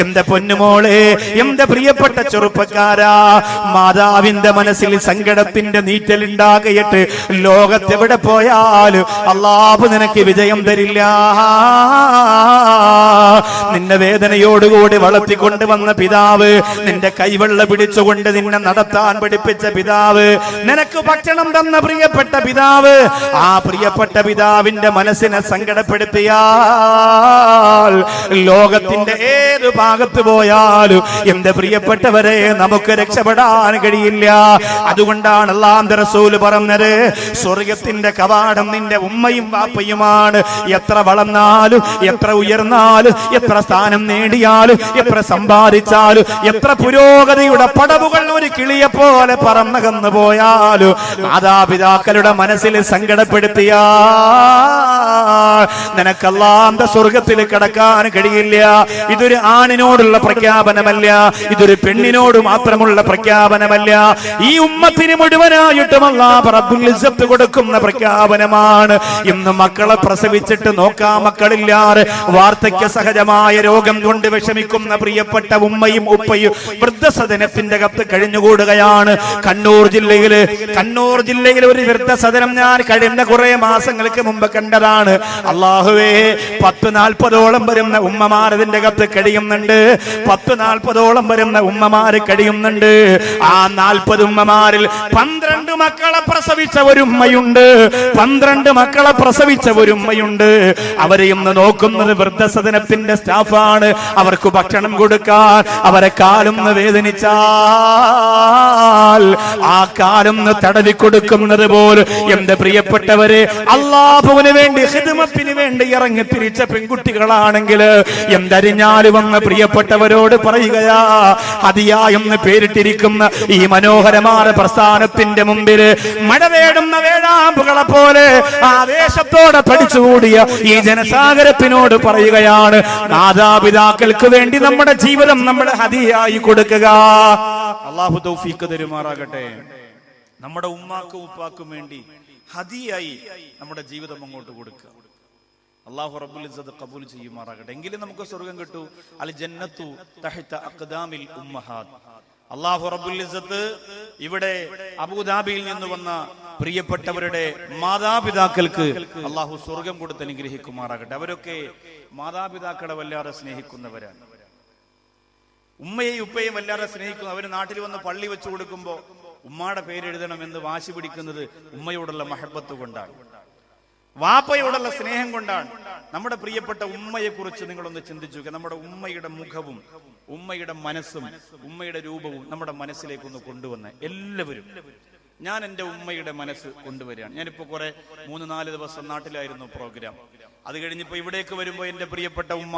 എന്റെ പൊന്നുമോളെ, എന്റെ പ്രിയപ്പെട്ട ചെറുപ്പക്കാരാ, മാതാവിന്റെ മനസ്സിൽ സങ്കടത്തിന്റെ നീറ്റലുണ്ടാകയിട്ട് ലോകത്തെവിടെ പോയാലും അല്ലാഹു നിനക്ക് വിജയം തരില്ല. നിന്നെ വേദനയോടുകൂടി വളർത്തിക്കൊണ്ട് വന്ന പിതാവ്, നിന്റെ കൈവെള്ള പിടിച്ചുകൊണ്ട് നിന്നെ നടത്താൻ പഠിപ്പിച്ച പിതാവ്, നിനക്ക് ഭക്ഷണം തന്ന പ്രിയപ്പെട്ട പിതാവ്, ആ പ്രിയപ്പെട്ട പിതാവിന്റെ മനസ്സിനെ സങ്കടപ്പെടുത്തിയാൽ ലോകത്തിന്റെ ഏത് ഭാഗത്ത് പോയാലും എന്റെ പ്രിയപ്പെട്ടവരെ നമുക്ക് രക്ഷപ്പെടാൻ കഴിയില്ല. അതുകൊണ്ടാണ് അല്ലാഹുവിന്റെ റസൂൽ പറഞ്ഞത്, സ്വർഗത്തിന്റെ കവാടം നിന്റെ ഉമ്മയും വാപ്പയുമാണ്. എത്ര വളർന്നാലും, എത്ര ഉയർന്നാലും, എത്ര സ്ഥാനം നേടിയാലും, എത്ര സമ്പാദിച്ചാലും, എത്ര പുരോഗതിയുടെ പടവുകൾ ഒരു കിളിയെ പോലെ പറന്നകന്നു പോയാലും മാതാപിതാക്കളുടെ മനസ്സിൽ സങ്കടപ്പെടുത്തിയാ നിനക്ക് അല്ലാഹുവിന്റെ സ്വർഗത്തിൽ കടക്കാൻ കഴിയില്ല. ഇതൊരു ആണിനോടുള്ള പ്രഖ്യാപനമല്ല, ഇതൊരു പെണ്ണിനോട് മാത്രമുള്ള പ്രഖ്യാപനമല്ല, ഈ ഉമ്മത്തിന് മുഴുവനായിട്ടും അല്ലാഹു റബ്ബുൽ ഇസ്സത്ത് കൊടുക്കുന്ന പ്രഖ്യാപനമാണ്. ഇന്ന് മക്കളെ പ്രസവിച്ചിട്ട് നോക്കാൻ മക്കളില്ലാതെ വാർദ്ധക്യ സഹജമായ രോഗം കൊണ്ട് വിഷമിക്കുന്ന പ്രിയപ്പെട്ട ഉമ്മയും ഉപ്പയും വൃദ്ധസദനത്തിന്റെ കത്ത് കഴിഞ്ഞുകൂടുകയാണ്. കണ്ണൂർ ജില്ലയിലെ ഒരു വൃദ്ധസദനം ഞാൻ കഴിഞ്ഞ കുറെ മാസങ്ങൾക്ക് മുമ്പ് കണ്ടതാണ്. അല്ലാഹുവേ, 10-40ഓളം വരുന്ന ഉമ്മമാരതിന്റെ കത്ത് കഴിയുന്നുണ്ട്. 10-40ഓളം വരുന്ന ഉമ്മമാര് കഴിയുന്നുണ്ട്. ആ 40 ഉമ്മമാരിൽ 12 മക്കളെ പ്രസവിച്ച ഒരു ഉമ്മയുണ്ട്. 12 മക്കളെ പ്രസവിച്ച ഒരു ഉമ്മയുണ്ട്. അവരെ ഇന്ന് നോക്കുന്നത് വൃദ്ധസദനത്തിന്റെ സ്റ്റാഫാണ്. അവർക്ക് ഭക്ഷണം കൊടുക്കാൻ അവരെ കാലൊന്ന് വേദനിച്ചാൽ ആ കാലൊന്ന് തടവി കൊടുക്കുന്നത് പോലെ എന്റെ പ്രിയപ്പെട്ടവരെ, അല്ലാഹുവിന് വേണ്ടി ഖിദ്മത്തിന് വേണ്ടി ഇറങ്ങി തിരിച്ച പെൺകുട്ടികളാണെങ്കിൽ എന്തരിഞ്ഞാല് വന്ന പ്രിയപ്പെട്ടവരോട് പറയുകയാ, ഹദിയ എന്ന് പേരിട്ടിരിക്കുന്ന ഈ മനോഹരമായ പ്രസ്ഥാനത്തിന്റെ മുമ്പിൽ മഴവേടുന്ന വേഴാമ്പുകളെ പോലെ ആവേശത്തോടെ പഠിച്ചുകൂടിയ ഈ ജനസാഗരത്തിനോട് പറയുകയാണ്, മാതാപിതാക്കൾക്ക് വേണ്ടി നമ്മുടെ ജീവിതം നമ്മുടെ ഹദിയായി കൊടുക്കുക. അല്ലാഹു തൗഫീഖ് തരുമാറാകട്ടെ. നമ്മുടെ ഉമ്മാക്കും ഉപ്പാക്കും വേണ്ടി ഹദിയായി നമ്മുടെ ജീവിതം അങ്ങോട്ട് കൊടുക്കുക. അല്ലാഹു റബ്ബുൽ ഇസ്സത്ത് ഖബൂൽ ചെയ്യുമാറാകട്ടെ. എങ്കിലും നമുക്ക് സ്വർഗ്ഗം കിട്ടൂ. അൽ ജന്നത്തു തഹ്ത അഖ്ദാമിൽ ഉമ്മഹാത്ത്. അല്ലാഹു റബ്ബുൽ ഇസ്സത്ത് ഇവിടെ അബൂദാബിയിൽ നിന്ന് വന്ന പ്രിയപ്പെട്ടവരുടെ മാതാപിതാക്കൾക്ക് അല്ലാഹു സ്വർഗ്ഗം കൊടുത്ത് അനുഗ്രഹിക്കുമാറാകട്ടെ. അവരൊക്കെ മാതാപിതാക്കളെ വല്ലാതെ സ്നേഹിക്കുന്നവരാണ്. ഉമ്മയെയും ഉപ്പയെയും വല്ലാതെ സ്നേഹിക്കുന്നു. അവർ നാട്ടിൽ വന്ന് പള്ളി വെച്ചു കൊടുക്കുമ്പോൾ ഉമ്മയുടെ പേരെഴുതണമെന്ന് വാശി പിടിക്കുന്നത് ഉമ്മയോടുള്ള മഹബത്ത് കൊണ്ടാണ്, വാപ്പയോടുള്ള സ്നേഹം കൊണ്ടാണ്. നമ്മുടെ പ്രിയപ്പെട്ട ഉമ്മയെ കുറിച്ച് നിങ്ങളൊന്ന് ചിന്തിച്ചു. നമ്മുടെ ഉമ്മയുടെ മുഖവും ഉമ്മയുടെ മനസ്സും ഉമ്മയുടെ രൂപവും നമ്മുടെ മനസ്സിലേക്കൊന്ന് കൊണ്ടുവന്ന് എല്ലാവരും. ഞാൻ എൻ്റെ ഉമ്മയുടെ മനസ്സ് കൊണ്ടുവരികയാണ്. ഞാനിപ്പോ 3-4 ദിവസം നാട്ടിലായിരുന്നു പ്രോഗ്രാം. അത് കഴിഞ്ഞിപ്പോ ഇവിടേക്ക് വരുമ്പോ എൻ്റെ പ്രിയപ്പെട്ട ഉമ്മ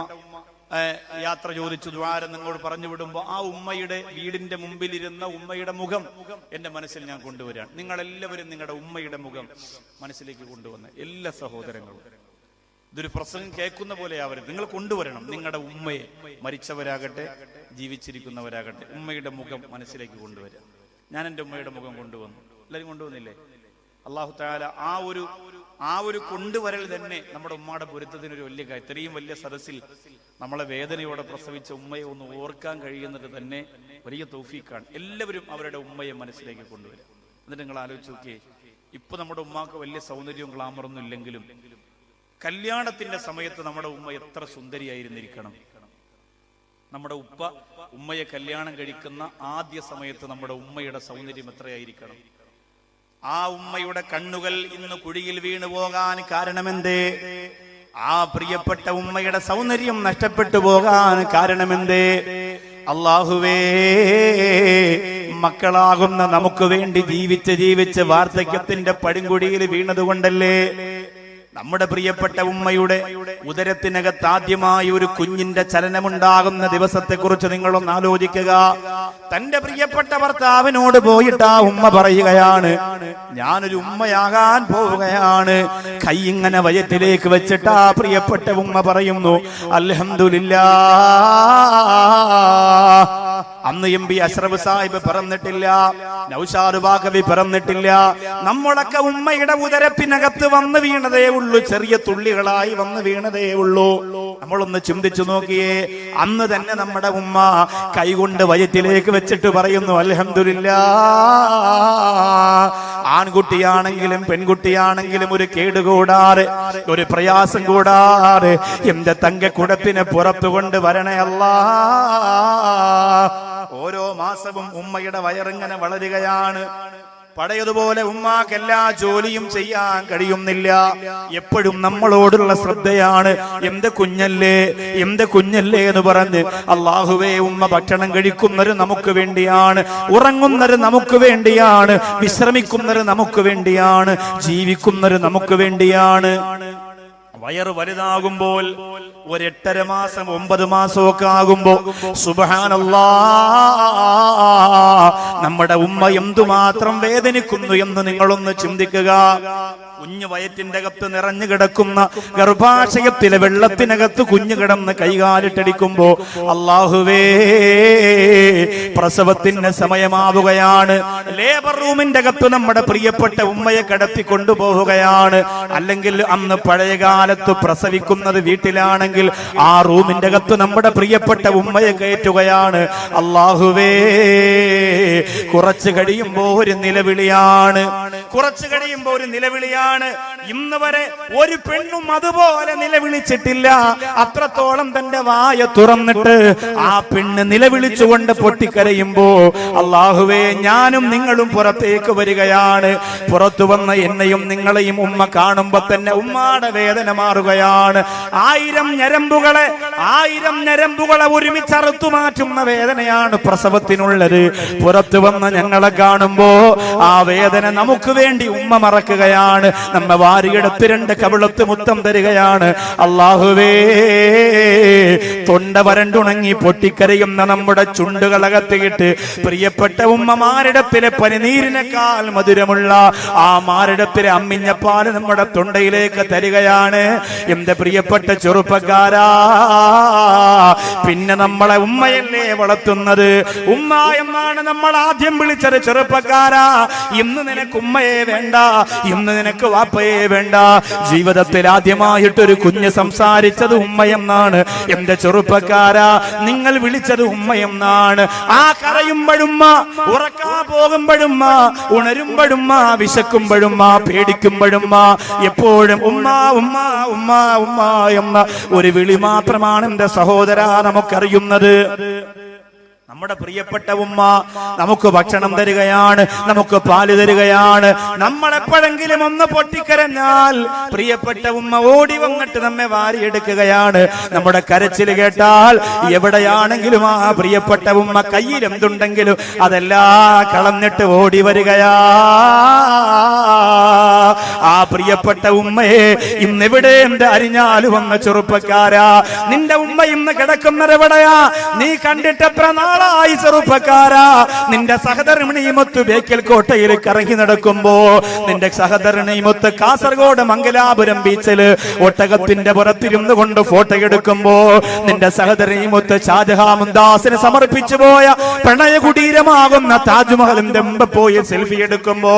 യാത്ര ചോദിച്ചു ദ്വാരം നിങ്ങളോട് പറഞ്ഞു വിടുമ്പോ ആ ഉമ്മയുടെ വീടിന്റെ മുമ്പിലിരുന്ന ഉമ്മയുടെ മുഖം എന്റെ മനസ്സിൽ ഞാൻ കൊണ്ടുവരികയാണ്. നിങ്ങളെല്ലാവരും നിങ്ങളുടെ ഉമ്മയുടെ മുഖം മനസ്സിലേക്ക് കൊണ്ടുവന്ന് എല്ലാ സഹോദരങ്ങളും ഇതൊരു പ്രസംഗം കേൾക്കുന്ന പോലെ ആവരുത്. നിങ്ങൾ കൊണ്ടുവരണം നിങ്ങളുടെ ഉമ്മയെ, മരിച്ചവരാകട്ടെ ജീവിച്ചിരിക്കുന്നവരാകട്ടെ, ഉമ്മയുടെ മുഖം മനസ്സിലേക്ക് കൊണ്ടുവരിക. ഞാൻ എൻ്റെ ഉമ്മയുടെ മുഖം കൊണ്ടുവന്നു. എല്ലാവരും കൊണ്ടുവന്നില്ലേ? അല്ലാഹു തആല ആ ഒരു കൊണ്ടുവരൽ തന്നെ നമ്മുടെ ഉമ്മയുടെ പൊരുത്തത്തിനൊരു വലിയ കാര്യം. ഇത്രയും വലിയ സദസ്സിൽ നമ്മളെ വേദനയോടെ പ്രസവിച്ച ഉമ്മയെ ഒന്ന് ഓർക്കാൻ കഴിയുന്നത് തന്നെ വലിയ തൗഫീഖാണ്. എല്ലാവരും അവരുടെ ഉമ്മയെ മനസ്സിലേക്ക് കൊണ്ടുവരും. എന്നിട്ട് നിങ്ങൾ ആലോചിച്ച് നോക്കിയേ, ഇപ്പൊ നമ്മുടെ ഉമ്മാക്ക് വലിയ സൗന്ദര്യവും ഗ്ലാമറൊന്നും ഇല്ലെങ്കിലും കല്യാണത്തിന്റെ സമയത്ത് നമ്മുടെ ഉമ്മ എത്ര സുന്ദരിയായിരുന്നിരിക്കണം. നമ്മുടെ ഉമ്മയെ കല്യാണം കഴിക്കുന്ന ആദ്യ സമയത്ത് നമ്മുടെ ഉമ്മയുടെ സൗന്ദര്യം എത്രയായിരിക്കണം. ആ ഉമ്മയുടെ കണ്ണുകൾ ഇന്ന് കുഴിയിൽ വീണു പോകാൻ കാരണമെന്തേ? ആ പ്രിയപ്പെട്ട ഉമ്മയുടെ സൗന്ദര്യം നഷ്ടപ്പെട്ടു പോകാൻ കാരണമെന്തേ? അല്ലാഹുവേ, മക്കളാകുന്ന നമുക്ക് വേണ്ടി ജീവിച്ച് വാർദ്ധക്യത്തിന്റെ പടുങ്കുടിയിൽ വീണതുകൊണ്ടല്ലേ? നമ്മുടെ പ്രിയപ്പെട്ട ഉമ്മയുടെ ഉദരത്തിനകത്ത് ആദ്യമായി ഒരു കുഞ്ഞിന്റെ ചലനമുണ്ടാകുന്ന ദിവസത്തെ കുറിച്ച് നിങ്ങളൊന്ന് ആലോചിക്കുക. തന്റെ പ്രിയപ്പെട്ട ഭർത്താവിനോട് പോയിട്ട് ആ ഉമ്മ പറയുകയാണ്, ഞാനൊരു ഉമ്മയാകാൻ പോവുകയാണ്. കൈ ഇങ്ങനെ വയറ്റിലേക്ക് വെച്ചിട്ട് ആ പ്രിയപ്പെട്ട ഉമ്മ പറയുന്നു, അൽഹംദുലില്ലാഹ്, അന്ന് എം പി അഷ്റഫ് സാഹിബ് പറഞ്ഞിട്ടില്ല, നൗഷാദ് ബാഖവി പറഞ്ഞിട്ടില്ല. നമ്മളൊക്കെ ഉമ്മയുടെ ഉദരത്തിനകത്ത് വന്ന് വീണതേ ഉള്ളൂ, ചെറിയ തുള്ളികളായി വന്ന് വീണതേ ഉള്ളൂ. നമ്മളൊന്ന് ചിന്തിച്ചു നോക്കിയേ. അന്ന് തന്നെ നമ്മുടെ ഉമ്മ കൈകൊണ്ട് വയറ്റിലേക്ക് വെച്ചിട്ട് പറയുന്നു, അൽഹംദുലില്ലാഹ്, ആൺകുട്ടിയാണെങ്കിലും പെൺകുട്ടിയാണെങ്കിലും ഒരു കേടുകൂടാതെ, ഒരു പ്രയാസം കൂടാതെ എന്റെ തങ്കക്കുടത്തിനെ പുറത്തു കൊണ്ട് വരണേ അല്ലാഹ്. ഓരോ മാസവും ഉമ്മയുടെ വയറിങ്ങനെ വളരുകയാണ്. പഴയതുപോലെ ഉമ്മാക്ക് എല്ലാ ജോലിയും ചെയ്യാൻ കഴിയുന്നില്ല. എപ്പോഴും നമ്മളോടുള്ള ശ്രദ്ധയാണ്, എന്റെ കുഞ്ഞല്ലേ എന്റെ കുഞ്ഞല്ലേ എന്ന് പറഞ്ഞ്. അല്ലാഹുവേ, ഉമ്മ ഭക്ഷണം കഴിക്കുന്നത് നമുക്ക് വേണ്ടിയാണ്, ഉറങ്ങുന്നത് നമുക്ക് വേണ്ടിയാണ്, വിശ്രമിക്കുന്നത് നമുക്ക് വേണ്ടിയാണ്, ജീവിക്കുന്നത് നമുക്ക് വേണ്ടിയാണ്. വയറ് വലുതാകുമ്പോൾ ഒരു 8.5 മാസം 9 മാസമൊക്കെ ആകുമ്പോ സുബ്ഹാനല്ലാഹ്, നമ്മുടെ ഉമ്മ എന്തുമാത്രം വേദനിക്കുന്നു എന്ന് നിങ്ങളൊന്ന് ചിന്തിക്കുക. കുഞ്ഞു വയറ്റിന്റെ അകത്ത് നിറഞ്ഞു കിടക്കുന്ന ഗർഭാശയത്തിലെ വെള്ളത്തിനകത്ത് കുഞ്ഞു കിടന്ന് കൈകാലിട്ടടിക്കുമ്പോ അല്ലാഹുവേ, പ്രസവത്തിന് സമയമാവുകയാണ്. ലേബർ റൂമിന്റെ അകത്ത് നമ്മുടെ പ്രിയപ്പെട്ട ഉമ്മയെ കിടത്തി കൊണ്ടുപോവുകയാണ്. അല്ലെങ്കിൽ അന്ന് പഴയകാലത്ത് പ്രസവിക്കുന്നത് വീട്ടിലാണെങ്കിൽ ആ റൂമിന്റെ അകത്ത് നമ്മുടെ പ്രിയപ്പെട്ട ഉമ്മയെ കയറ്റുകയാണ്. അല്ലാഹുവേ, കുറച്ചു കഴിയുമ്പോ ഒരു നിലവിളിയാണ്, കുറച്ചു കഴിയുമ്പോ ഒരു നിലവിളിയാണ്. ഇന്ന് വരെ ഒരു പെണ്ണും അതുപോലെ നിലവിളിച്ചിട്ടില്ല. അത്രത്തോളം തന്റെ വായ തുറന്നിട്ട് ആ പെണ്ണ് നിലവിളിച്ചുകൊണ്ട് പൊട്ടിക്കരയുമ്പോ അല്ലാഹുവേ, ഞാനും നിങ്ങളും പുറത്തേക്ക് വരികയാണ്. പുറത്തു വന്ന എന്നെയും നിങ്ങളെയും ഉമ്മ കാണുമ്പോ തന്നെ ഉമ്മാടെ വേദന മാറുകയാണ്. 1000 ഞരമ്പുകളെ ഒരുമിച്ച് അറുത്തു മാറ്റുന്ന വേദനയാണ് പ്രസവത്തിനുള്ളത്. പുറത്തു വന്ന ഞങ്ങളെ കാണുമ്പോ ആ വേദന നമുക്ക് വേണ്ടി ഉമ്മ മറക്കുകയാണ്. നമ്മ വാരിയെടുത്ത് 2 കവിളത്ത് മുത്തം തരികയാണ്. അല്ലാഹുവേ, തൊണ്ട വരണ്ടുണങ്ങി പൊട്ടിക്കരയുന്ന നമ്മുടെ ചുണ്ടുകളകത്തിയിട്ട് പ്രിയപ്പെട്ട ഉമ്മമാരിടത്തിലെ പനിനീരിനേക്കാൾ മധുരമുള്ള ആ മാരിടത്തിലെ അമ്മിഞ്ഞപ്പാല് നമ്മുടെ തൊണ്ടയിലേക്ക് തരികയാണ്. എന്റെ പ്രിയപ്പെട്ട ചെറുപ്പക്കാരാ, പിന്നെ നമ്മളെ ഉമ്മയല്ലേ വളർത്തുന്നത്? ഉമ്മ എന്നാണ് നമ്മൾ ആദ്യം വിളിച്ചത്. ചെറുപ്പക്കാരാ, ഇന്ന് നിനക്ക് ഉമ്മയെ വേണ്ട, ഇന്ന് നിനക്ക് വാപ്പയെ വേണ്ട. ജീവിതത്തിൽ ആദ്യമായിട്ടൊരു കുഞ്ഞ് സംസാരിച്ചത് ഉമ്മയെന്നാണ്. എന്റെ ചെറുപ്പക്കാരാ, നിങ്ങൾ വിളിച്ചത് ഉമ്മയെന്നാണ്. ആ കരയുമ്പോഴുമ്മ, ഉറക്കാൻ പോകുമ്പോഴുമ്മ, ഉണരുമ്പോഴുമ്മ, വിശക്കുമ്പോഴുമ്മ, പേടിക്കുമ്പോഴുമ്മ, എപ്പോഴും ഉമ്മ ഉമ്മ ഉമ്മ ഉമ്മ എന്ന ഒരു വിളി മാത്രമാണ് എന്റെ സഹോദരാ നമുക്കറിയുന്നത്. നമ്മുടെ പ്രിയപ്പെട്ട ഉമ്മ നമുക്ക് ഭക്ഷണം തരികയാണ്, നമുക്ക് പാല് തരികയാണ്. നമ്മൾ എപ്പോഴെങ്കിലും ഒന്ന് പൊട്ടിക്കരഞ്ഞാൽ പ്രിയപ്പെട്ട ഉമ്മ ഓടി വന്നിട്ട് നമ്മെ വാരിയെടുക്കുകയാണ്. നമ്മുടെ കരച്ചിൽ കേട്ടാൽ എവിടെയാണെങ്കിലും ആ പ്രിയപ്പെട്ട ഉമ്മ കയ്യിൽ എന്തുണ്ടെങ്കിലും അതെല്ലാം കളഞ്ഞിട്ട് ഓടി വരികയാ. ആ പ്രിയപ്പെട്ട ഉമ്മയെ ഇന്നെവിടെ എന്റെ അരിഞ്ഞാല് വന്ന ചെറുപ്പക്കാരാ, നിന്റെ ഉമ്മ ഇന്ന് കിടക്കുന്നത് എവിടെയാ? നീ കണ്ടിട്ട് എത്ര നാളായി ചെറുപ്പക്കാരാ? നിന്റെ സഹധർമ്മിണിയുമൊത്ത് ബേക്കൽ കോട്ടയിൽ കറങ്ങി നടക്കുമ്പോ, നിന്റെ സഹധർമ്മിണിയുമൊത്ത് കാസർഗോഡ് മംഗലാപുരം ബീച്ചില് ഒട്ടകത്തിന്റെ പുറത്തിരുന്നു കൊണ്ട് ഫോട്ടോ എടുക്കുമ്പോ, നിന്റെ സഹധർമ്മിയുമൊത്ത് ഷാജഹാൻ മുംതാസിന് സമർപ്പിച്ചു പോയ പ്രണയ കുടീരമാകുന്ന താജ്മഹലിന്റെ മുമ്പ് പോയി സെൽഫി എടുക്കുമ്പോ,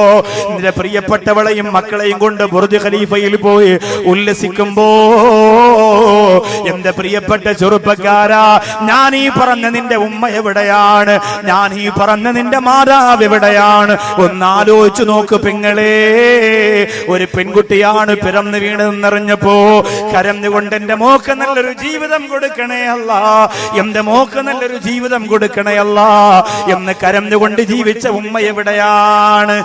നിന്റെ പ്രിയപ്പെട്ടവളെയും മക്കളെയും കൊണ്ട് ബുർജ് ഖലീഫയിൽ പോയി ഉല്ലസിക്കുമ്പോ, എന്റെ പ്രിയപ്പെട്ട ചെറുപ്പക്കാരാ, ഞാൻ ഈ പറഞ്ഞ നിന്റെ ഉമ്മ എവിടെയാണ്? ഞാൻ ഈ പറഞ്ഞ നിന്റെ മാതാവ് എവിടെയാണ്? ഒന്നാലോചിച്ചു നോക്ക് പെങ്ങളെ. ഒരു പെൺകുട്ടിയാണ് പിറന്നു വീണെന്നറിഞ്ഞപ്പോ കരഞ്ഞുകൊണ്ട് എന്റെ മോക്ക് നല്ലൊരു ജീവിതം കൊടുക്കണേ അല്ലാ, എന്റെ മോക്ക് നല്ലൊരു ജീവിതം കൊടുക്കണേ അല്ലാ എന്ന് കരഞ്ഞുകൊണ്ട് ജീവിച്ച ഉമ്മ എവിടെയാണ്?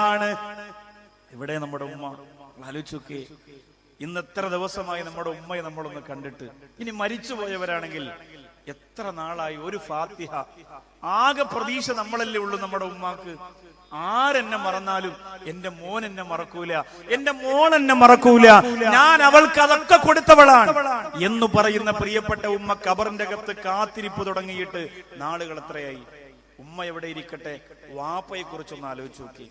ഇവിടെ നമ്മുടെ ഉമ്മ. ആലോചിച്ചോക്കെ, ഇന്ന് എത്ര ദിവസമായി നമ്മുടെ ഉമ്മയെ നമ്മളൊന്ന് കണ്ടിട്ട്. ഇനി മരിച്ചുപോയവരാണെങ്കിൽ എത്ര നാളായി ഒരു ഫാത്തിഹ, ആകെ പ്രതീക്ഷ നമ്മളല്ലേ ഉള്ളൂ നമ്മുടെ ഉമ്മാക്ക്. ആരെന്നെ മറന്നാലും എന്റെ മോൻ എന്നെ മറക്കൂല, എന്റെ മോൾ എന്നെ മറക്കൂല, ഞാൻ അവൾക്ക് അതൊക്കെ കൊടുത്തവളാണ് എന്ന് പറയുന്ന പ്രിയപ്പെട്ട ഉമ്മ ഖബറിന്റെ അകത്ത് കാത്തിരിപ്പ് തുടങ്ങിയിട്ട് നാളുകൾ എത്രയായി? ഉമ്മ എവിടെ ഇരിക്കട്ടെ, വാപ്പയെ കുറിച്ചൊന്ന് ആലോചിച്ച് നോക്കി.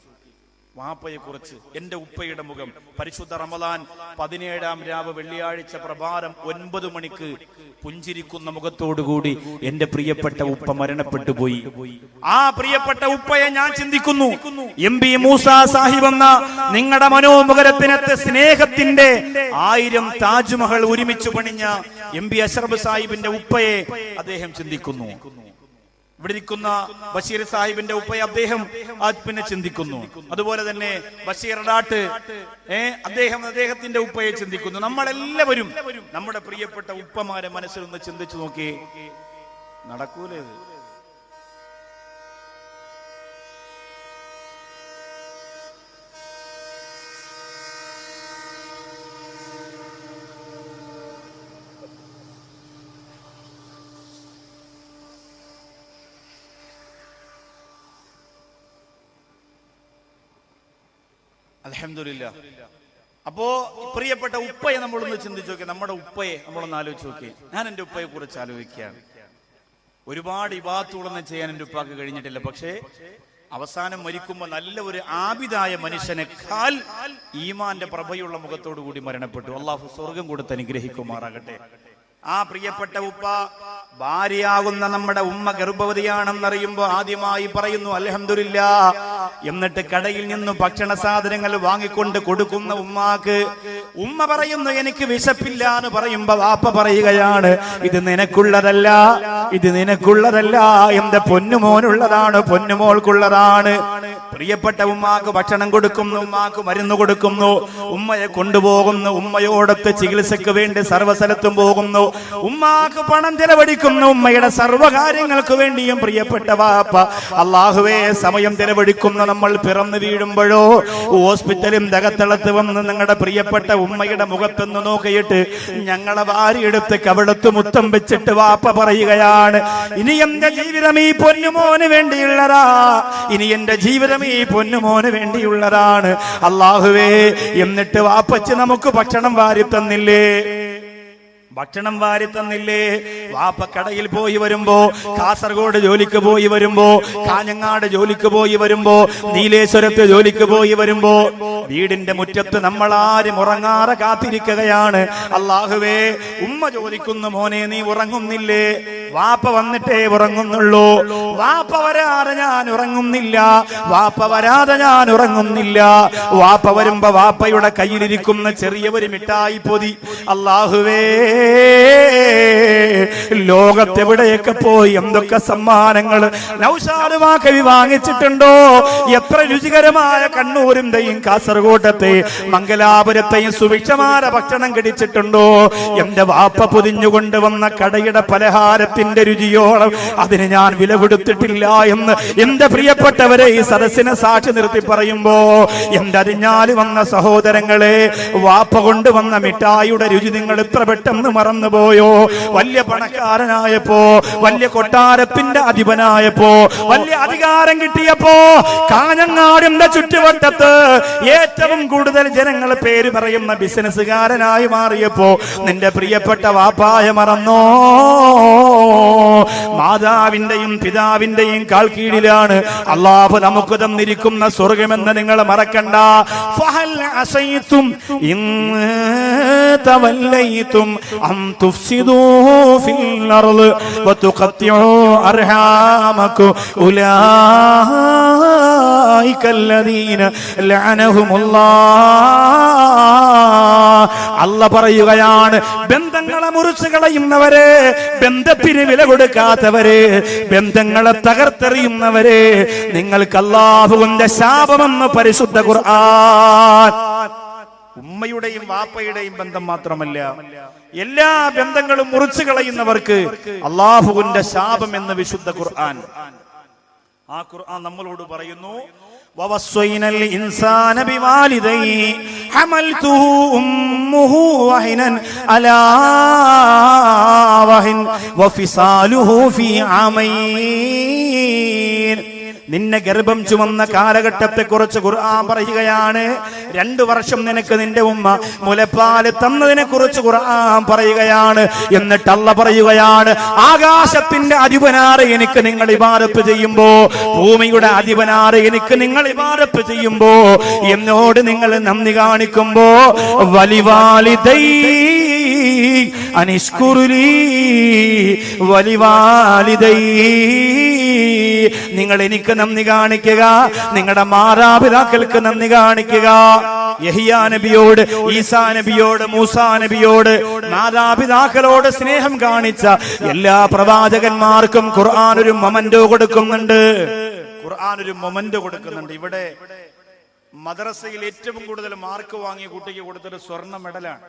വാപ്പയെ കുറിച്ച് എന്റെ ഉപ്പയുടെ മുഖം. പരിശുദ്ധ റമദാൻ 17-ാം രാവ് വെള്ളിയാഴ്ച പ്രഭാതം 9 മണിക്ക് പുഞ്ചിരിക്കുന്ന മുഖത്തോടുകൂടി എന്റെ പ്രിയപ്പെട്ട ഉപ്പ മരണപ്പെട്ടു പോയി. ആ പ്രിയപ്പെട്ട ഉപ്പയെ ഞാൻ ചിന്തിക്കുന്നു. MB മൂസ സാഹിബ് എന്ന നിങ്ങളുടെ മനോമുഖരത്തിനത്തെ സ്നേഹത്തിന്റെ 1000 താജ്മഹൽ ഒരുമിച്ച് പണിഞ്ഞ MB അഷ്റഫ് സാഹിബിന്റെ ഉപ്പയെ അദ്ദേഹം ചിന്തിക്കുന്നു. ഇവിടെ ഇരിക്കുന്ന ബഷീർ സാഹിബിന്റെ ഉപ്പയെ അദ്ദേഹം പിന്നെ ചിന്തിക്കുന്നു. അതുപോലെ തന്നെ ബഷീർ ഡാട്ട് അദ്ദേഹത്തിന്റെ ഉപ്പയെ ചിന്തിക്കുന്നു. നമ്മളെല്ലാവരും നമ്മുടെ പ്രിയപ്പെട്ട ഉപ്പമാരെ മനസ്സിൽ ഒന്ന് ചിന്തിച്ചു നോക്കി. നടക്കൂലേ? അൽഹംദുലില്ലാ. അപ്പോ പ്രിയപ്പെട്ട ഉപ്പയെ നമ്മളൊന്ന് ചിന്തിച്ചു നോക്കി. നമ്മുടെ ഉപ്പയെ നമ്മളൊന്ന് ആലോചിച്ച് നോക്കി. ഞാൻ എന്റെ ഉപ്പയെ കുറിച്ച് ആലോചിക്കുകയാണ്. ഒരുപാട് ഇബാദത്തുകളൊന്നും ചെയ്യാൻ എന്റെ ഉപ്പാക്ക് കഴിഞ്ഞിട്ടില്ല. പക്ഷേ അവസാനം മരിക്കുമ്പോൾ നല്ല ഒരു ആബിദായ മനുഷ്യനേക്കാൾ ഈമാന്റെ പ്രഭയുള്ള മുഖത്തോടു കൂടി മരണപ്പെട്ടു. അള്ളാഹു സ്വർഗം കൊടുത്ത് അനുഗ്രഹിക്കുമാറാകട്ടെ. ആ പ്രിയപ്പെട്ട ഉപ്പ, ഭാര്യയാകുന്ന നമ്മുടെ ഉമ്മ ഗർഭവതിയാണെന്നറിയുമ്പോ ആദ്യമായി പറയുന്നു അൽഹംദുലില്ലാ. എന്നിട്ട് കടയിൽ നിന്നും ഭക്ഷണ സാധനങ്ങൾ വാങ്ങിക്കൊണ്ട് കൊടുക്കുന്ന ഉമ്മാക്ക് ഉമ്മ പറയുന്നു എനിക്ക് വിശപ്പില്ല എന്ന് പറയുമ്പോ വാപ്പ പറയുകയാണ് ഇത് നിനക്കുള്ളതല്ല, ഇത് നിനക്കുള്ളതല്ല, എന്റെ പൊന്നുമോനുള്ളതാണ്, പൊന്നുമോൾക്കുള്ളതാണ്. പ്രിയപ്പെട്ട ഉമ്മാക്ക് ഭക്ഷണം കൊടുക്കുന്നു, ഉമ്മാക്ക് മരുന്ന് കൊടുക്കുന്നു, ഉമ്മയെ കൊണ്ടുപോകുന്നു, ഉമ്മയോടൊത്ത് ചികിത്സക്ക് വേണ്ടി സർവ്വസ്ഥലത്തും പോകുന്നു, ഉമ്മാക്ക് പണം ചെലവഴിക്കുന്നു, ഉമ്മയുടെ സർവ്വകാര്യങ്ങൾക്ക് വേണ്ടിയും. പ്രിയപ്പെട്ട വാപ്പ അല്ലാഹുവേ സമയം ചെലവഴിക്കുന്ന നമ്മൾ പിറന്നു വീഴുമ്പോഴോ ഹോസ്പിറ്റലും ദഗത്തളത്ത് വന്ന് നിങ്ങളുടെ പ്രിയപ്പെട്ട ഉമ്മയുടെ മുഖത്തൊന്ന് നോക്കിയിട്ട് ഞങ്ങളെ വാരിയെടുത്ത് കവിളത്ത് മുത്തം വെച്ചിട്ട് വാപ്പ പറയുകയാണ് ഇനി എന്റെ ജീവിതം ഈ പൊന്നുമോന് വേണ്ടിയുള്ളതാ, ഇനി എന്റെ ജീവിതം ഈ പൊന്നുമോന് വേണ്ടിയുള്ളതാണ്. അല്ലാഹുവേ എന്നിട്ട് വാപ്പച്ച് നമുക്ക് ഭക്ഷണം വാരി തന്നില്ലേ, ഭക്ഷണം വാരി തന്നില്ലേ? വാപ്പ കടയിൽ പോയി വരുമ്പോ, കാസർഗോഡ് ജോലിക്ക് പോയി വരുമ്പോ, കാഞ്ഞങ്ങാട് ജോലിക്ക് പോയി വരുമ്പോ, നീലേശ്വരത്ത് ജോലിക്ക് പോയി വരുമ്പോ വീടിന്റെ മുറ്റത്ത് നമ്മൾ ആരും ഉറങ്ങാതെ കാത്തിരിക്കുകയാണ്. അല്ലാഹുവേ ഉമ്മ ചോദിക്കുന്നു മോനെ നീ ഉറങ്ങുന്നില്ലേ? വാപ്പ വന്നിട്ടേ ഉറങ്ങുന്നുള്ളൂ. വാപ്പ വരാതെ ഞാൻ ഉറങ്ങുന്നില്ല, വാപ്പ വരാതെ ഞാൻ ഉറങ്ങുന്നില്ല. വാപ്പ വരുമ്പോ വാപ്പയുടെ കയ്യിലിരിക്കുന്ന ചെറിയ ഒരു മിഠായി പൊതി അല്ലാഹുവേ ലോകത്തെവിടെയൊക്കെ പോയി എന്തൊക്കെ സമ്മാനങ്ങൾ നൗഷാദ് വാക്കവി വാങ്ങിച്ചിട്ടുണ്ടോ? എത്ര രുചികരമായ കണ്ണൂരിന്റെയും കാസർഗോഡത്തെയും മംഗലാപുരത്തെയും സുഭിക്ഷമായ ഭക്ഷണം കഴിച്ചിട്ടുണ്ടോ? എന്റെ വാപ്പ പൊതിഞ്ഞുകൊണ്ട് വന്ന കടയുടെ പലഹാരത്തിന്റെ രുചിയോളം അതിന് ഞാൻ വില കൊടുത്തിട്ടില്ല എന്ന് എന്റെ പ്രിയപ്പെട്ടവരെ ഈ സദസ്സിനെ സാക്ഷി നിർത്തി പറയുമ്പോ എന്റെ അറിഞ്ഞാല് വന്ന സഹോദരങ്ങളെ, വാപ്പ കൊണ്ടുവന്ന മിഠായിയുടെ രുചി നിങ്ങൾ ഇത്ര പെട്ടെന്ന് മറന്നുപോയോ? വലിയ പണക്കാരനായപ്പോ, വലിയ കൊട്ടാരത്തിന്റെ അധിപനായപ്പോ, വലിയ അധികാരം കിട്ടിയപ്പോ കാഞ്ഞങ്ങാടിന്റെ ചുറ്റുവട്ടത്ത് ഏറ്റവും കൂടുതൽ ജനങ്ങൾ പേര് പറയുന്ന ബിസിനസ്സുകാരനായി മാറിയപ്പോ നിന്റെ പ്രിയപ്പെട്ട വാപ്പായ മറന്നോ? മാതാവിന്റെയും പിതാവിന്റെയും കാൽ കീഴിലാണ് അല്ലാഹു നമുക്ക് തന്നിരിക്കുന്ന സ്വർഗമെന്ന് നിങ്ങൾ മറക്കണ്ട. ഫഹൽ അസൈതും ഇൻ തവല്ലൈതും അം തുഫ്സിദൂ ഫിൽ അർള് വതുഖത്തിഉ അർഹാമകും ഉലൈകല്ലദീന ലഅനഹുമുല്ലാഹ്. അല്ലാഹ് പറയുകയാണ് ബന്ധങ്ങളെ മുറിച്ചു കളയുന്നവരെ, ബന്ധത്തിന് വില കൊടുക്കാത്തവരെ, ബന്ധങ്ങളെ തകർത്തെറിയുന്നവരെ നിങ്ങൾക്ക് അല്ലാഹുവിന്റെ ശാപമെന്ന് പരിശുദ്ധ ഖുർആൻ. ഉമ്മയുടെയും വാപ്പയുടെയും ബന്ധം മാത്രമല്ല, എല്ലാ ബന്ധങ്ങളും മുറിച്ചു കളയുന്നവർക്ക് അല്ലാഹുവിന്റെ ശാപം എന്ന് വിശുദ്ധ ഖുർആൻ. ആ ഖുർആൻ നമ്മളോട് പറയുന്നു ووصينا الإنسان بوالديه حملته أمه وهنا على وهن وفصاله في عامين. നിന്നെ ഗർഭം ചുമന്ന കാലഘട്ടത്തെ കുറിച്ച് ഖുർആൻ പറയുകയാണ്. 2 വർഷം നിനക്ക് നിന്റെ ഉമ്മ മുലപ്പാല് തന്നതിനെ കുറിച്ച് ഖുർആൻ പറയുകയാണ്. എന്നിട്ട് അല്ലാഹ് പറയുകയാണ്, ആകാശത്തിന്റെ അധിപനാറ് എനിക്ക് നിങ്ങൾ ഇബാദത്ത് ചെയ്യുമ്പോ, ഭൂമിയുടെ അധിപനാറ് എനിക്ക് നിങ്ങൾ ഇബാദത്ത് ചെയ്യുമ്പോ, എന്നോട് നിങ്ങൾ നന്ദി കാണിക്കുമ്പോ, വലിവാലിദൈ അനിഷ്കുറുലി വലിവാലിദൈ, നിങ്ങൾ എനിക്ക് നന്ദി കാണിക്കുക, നിങ്ങളുടെ മാതാപിതാക്കൾക്ക് നന്ദി കാണിക്കുക. യഹ്യാ നബിയോട്, ഈസാ നബിയോട്, മൂസാ നബിയോട്, മാതാപിതാക്കളോട് സ്നേഹം കാണിച്ച എല്ലാ പ്രവാചകന്മാർക്കും ഖുർആൻ ഒരു മൊമന്റോ കൊടുക്കുന്നുണ്ട്. ഖുർആൻ ഒരു മൊമന്റോ കൊടുക്കുന്നുണ്ട്. ഇവിടെ മദ്രസയിൽ ഏറ്റവും കൂടുതൽ മാർക്ക് വാങ്ങിയ കുട്ടിക്ക് കൊടുത്തൊരു സ്വർണ്ണ മെഡലാണ്.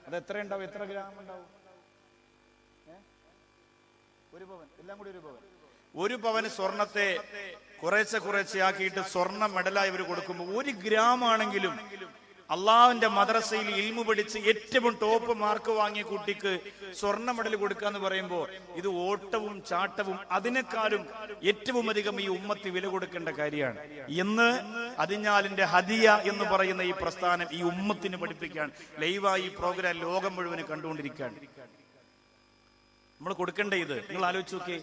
അത് എത്ര ഉണ്ടാവും? എത്ര ഗ്രാം ഉണ്ടാവും? 1 പവൻ. എല്ലാം കൂടി 1 പവൻ. 1 പവന് സ്വർണത്തെ കുറേശ്ശെ ആക്കിയിട്ട് സ്വർണ്ണ മെഡലായി ഇവർ കൊടുക്കുമ്പോൾ 1 ഗ്രാം ആണെങ്കിലും അള്ളാഹുവിന്റെ മദ്രസയിൽ ഇൽമു പഠിച്ച് ഏറ്റവും ടോപ്പ് മാർക്ക് വാങ്ങിയ കുട്ടിക്ക് സ്വർണ്ണ മെഡൽ കൊടുക്കാന്ന് പറയുമ്പോൾ ഇത് ഓട്ടവും ചാട്ടവും അതിനേക്കാളും ഏറ്റവും അധികം ഈ ഉമ്മത്തി വില കൊടുക്കേണ്ട കാര്യമാണ് എന്ന് അതിഞ്ഞാലിന്റെ ഹദിയ എന്ന് പറയുന്ന ഈ പ്രസ്ഥാനം ഈ ഉമ്മത്തിന് പഠിപ്പിക്കാൻ ലൈവായി ഈ പ്രോഗ്രാം ലോകം മുഴുവൻ കണ്ടുകൊണ്ടിരിക്കുകയാണ്. നമ്മൾ കൊടുക്കേണ്ട ഇത് നിങ്ങൾ ആലോചിച്ച് നോക്കിയേ.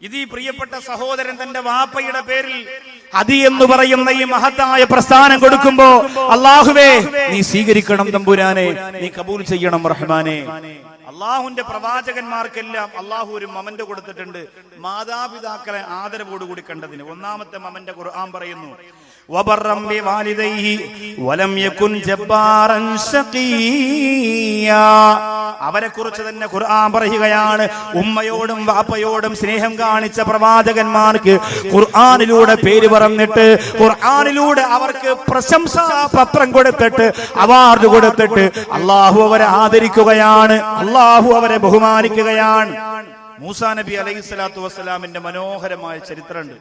ഇത് ഈ പ്രിയപ്പെട്ട സഹോദരൻ തന്റെ വാപ്പയുടെ പേരിൽ ഹദി എന്ന് പറയുന്ന ഈ മഹത്തായ പ്രസ്ഥാനം കൊടുക്കുമ്പോ, അല്ലാഹുവേ നീ സ്വീകരിക്കണം തമ്പുരാനെ, നീ കബൂൽ ചെയ്യണം റഹ്മാനെ. അള്ളാഹുവിന്റെ പ്രവാചകന്മാർക്കെല്ലാം അള്ളാഹു ഒരു മൊമന്റ് കൊടുത്തിട്ടുണ്ട് മാതാപിതാക്കളെ ആദരവോടുകൂടി കണ്ടതിന്. 1ാമത്തെ മൊമന്റ് ഖുർആൻ പറയുന്നു, വബറം ബിവാലിദൈഹി വലം യകുൻ ജബ്ബാറൻ ശഖിയാ. അവരെ കുറിച്ച് തന്നെ ഖുർആൻ പറയുകയാണ്. ഉമ്മയോടും വാപ്പയോടും സ്നേഹം കാണിച്ച പ്രവാചകന്മാർക്ക് ഖുർആനിലൂടെ പേര് പറഞ്ഞിട്ട്, ഖുർആനിലൂടെ അവർക്ക് പ്രശംസാ പത്രം കൊടുത്തിട്ട്, അവാർഡ് കൊടുത്തിട്ട് അള്ളാഹു അവരെ ആദരിക്കുകയാണ്, അള്ളാഹു അവരെ ബഹുമാനിക്കുകയാണ്. മൂസാ നബി അലൈഹിസ്സലാത്തു വസ്സലാമിന്റെ മനോഹരമായ ചരിത്രമുണ്ട്.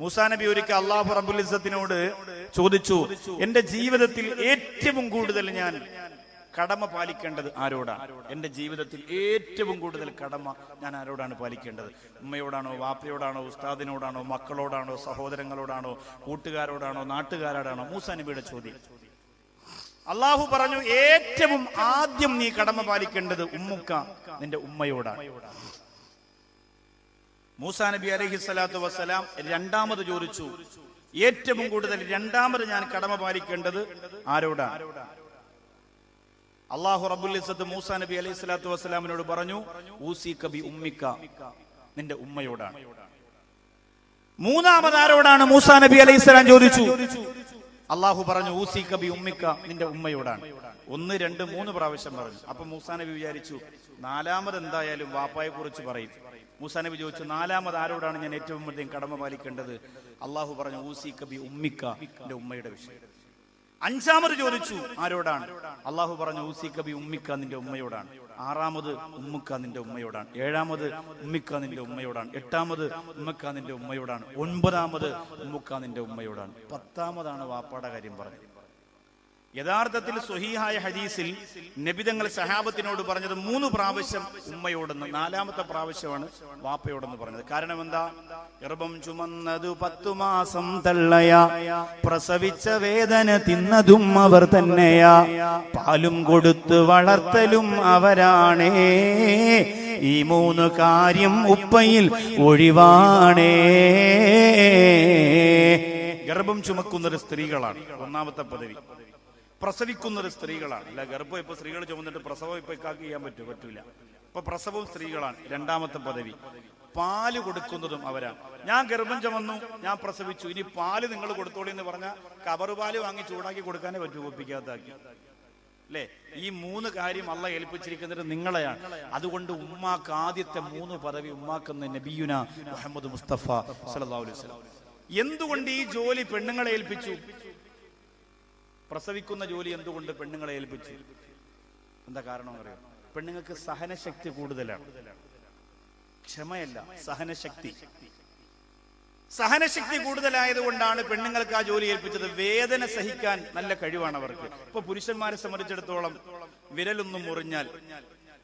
മൂസാ നബി ഒരിക്കൽ അല്ലാഹു റബ്ബുൽ ഇസ്സത്തിനോട് ചോദിച്ചു, എന്റെ ജീവിതത്തിൽ ഏറ്റവും കൂടുതൽ ഞാൻ കടമ പാലിക്കേണ്ടത് ആരോടാണ്? എന്റെ ജീവിതത്തിൽ ഏറ്റവും കൂടുതൽ കടമ ഞാൻ ആരോടാണ് പാലിക്കേണ്ടത്? ഉമ്മയോടാണോ, വാപ്പയോടാണോ, ഉസ്താദിനോടാണോ, മക്കളോടാണോ, സഹോദരങ്ങളോടാണോ, കൂട്ടുകാരോടാണോ, നാട്ടുകാരോടാണോ? മൂസാ നബിയുടെ ചോദ്യം. അള്ളാഹു പറഞ്ഞു, ഏറ്റവും ആദ്യം നീ കടമ പാലിക്കേണ്ടത് ഉമ്മുക്ക, നിന്റെ ഉമ്മയോടാണ്. മൂസാ നബി അലൈഹിസ്സലാത്തു വസ്സലാം 2ാമത് ചോദിച്ചു, ഏറ്റവും കൂടുതൽ 2ാമത് ഞാൻ കടമ പാലിക്കേണ്ടത് ആരോടാണ്? അല്ലാഹു റബ്ബുൽ ഇസ്സത്ത് മൂസാ നബി അലൈഹിസ്സലാത്തു വസ്സലാമിനോട് പറഞ്ഞു, ഊസിക ബി ഉമ്മിക, നിന്റെ ഉമ്മയോടാണ്. 3ാമത് ആരോടാണ് മൂസാ നബി അലൈഹിസ്സലാം ചോദിച്ചു. അല്ലാഹു പറഞ്ഞു, ഊസിക ബി ഉമ്മിക, നിന്റെ ഉമ്മയോടാണ്. 1, 2, 3 പ്രാവശ്യം പറഞ്ഞു. അപ്പൊ മൂസാ നബി വിചാരിച്ചു 4ാമത് എന്തായാലും വാപ്പായെ കുറിച്ച് പറയും. മൂസാ നബി ചോദിച്ചു, 4ാമത് ആരോടാണ് ഞാൻ ഏറ്റവും അധികം കടമ പാലിക്കേണ്ടത്? അള്ളാഹു പറഞ്ഞു, ഊസിക ബി ഉമ്മിക, നിന്റെ ഉമ്മയുടെ വിഷയം. 5ാമത് ചോദിച്ചു, ആരോടാണ്? അള്ളാഹു പറഞ്ഞു, ഊസിക ബി ഉമ്മിക, നിന്റെ ഉമ്മയോടാണ്. 6ാമത് ഉമ്മുക്ക, നിന്റെ ഉമ്മയോടാണ്. 7ാമത് ഉമ്മിക്ക, നിന്റെ ഉമ്മയോടാണ്. 8ാമത് ഉമ്മക്ക, നിന്റെ ഉമ്മയോടാണ്. 9ാമത് ഉമ്മുക്ക, നിന്റെ ഉമ്മയോടാണ്. 10ാമതാണ് വാപ്പാടെ കാര്യം പറഞ്ഞത്. യഥാർത്ഥത്തിൽ സ്വഹീഹായ ഹദീസിൽ നബിതങ്ങൾ സഹാബത്തിനോട് പറഞ്ഞത് 3 പ്രാവശ്യം ഉമ്മയോടെന്ന്, 4ാമത്തെ പ്രാവശ്യമാണ് വാപ്പയോടെന്ന് പറഞ്ഞത്. കാരണം എന്താ? ഗർഭം ചുമന്നതു 10 മാസം തള്ളയാ, പ്രസവിച്ച വേദന തിന്നതും അവർ തന്നെയാ, പാലും കൊടുത്ത് വളർത്തലും അവരാണേ, ഈ 3 കാര്യം ഉപ്പയിൽ ഒഴിവാണേ. ഗർഭം ചുമക്കുന്നത് സ്ത്രീകളാണ്, 1ാമത്തെ പദവി. പ്രസവിക്കുന്നത് സ്ത്രീകളാണ്. അല്ല, ഗർഭം ഇപ്പൊ സ്ത്രീകൾ ചുമന്നിട്ട് പ്രസവം ഇപ്പൊ ഇക്കാക്ക് ചെയ്യാൻ പറ്റൂല. ഇപ്പൊ പ്രസവവും സ്ത്രീകളാണ്. 2ാമത്തെ പദവി. പാല് കൊടുക്കുന്നതും അവരാണ്. ഞാൻ ഗർഭം ചുമന്നു, ഞാൻ പ്രസവിച്ചു, ഇനി പാല് നിങ്ങൾ കൊടുത്തോളി എന്ന് പറഞ്ഞാൽ കവറ് പാല് വാങ്ങി ചൂടാക്കി കൊടുക്കാനേ പറ്റൂ, ഒപ്പിക്കാത്താക്കി. അല്ലേ? ഈ 3 കാര്യം അള്ളാഹ് ഏൽപ്പിച്ചിരിക്കുന്നത് നിങ്ങളെയാണ്. അതുകൊണ്ട് ഉമ്മാക്ക് ആദ്യത്തെ 3 പദവി ഉമ്മാക്കുന്ന നബിയുന മുഹമ്മദ് മുസ്തഫ സല്ലല്ലാഹു അലൈഹി വസല്ലം. എന്തുകൊണ്ട് ഈ ജോലി പെണ്ണുങ്ങളെ ഏൽപ്പിച്ചു? പ്രസവിക്കുന്ന ജോലി എന്തുകൊണ്ട് പെണ്ണുങ്ങളെ ഏൽപ്പിച്ചു? എന്താ കാരണം അറിയാം? പെണ്ണുങ്ങൾക്ക് സഹനശക്തി കൂടുതലാണ്, ക്ഷമയല്ല, സഹനശക്തി. സഹനശക്തി കൂടുതലായതുകൊണ്ടാണ് പെണ്ണുങ്ങൾക്ക് ആ ജോലി ഏൽപ്പിച്ചത്. വേദന സഹിക്കാൻ നല്ല കഴിവാണ് അവർക്ക്. ഇപ്പൊ പുരുഷന്മാരെ സംബന്ധിച്ചിടത്തോളം വിരലൊന്നും മുറിഞ്ഞാൽ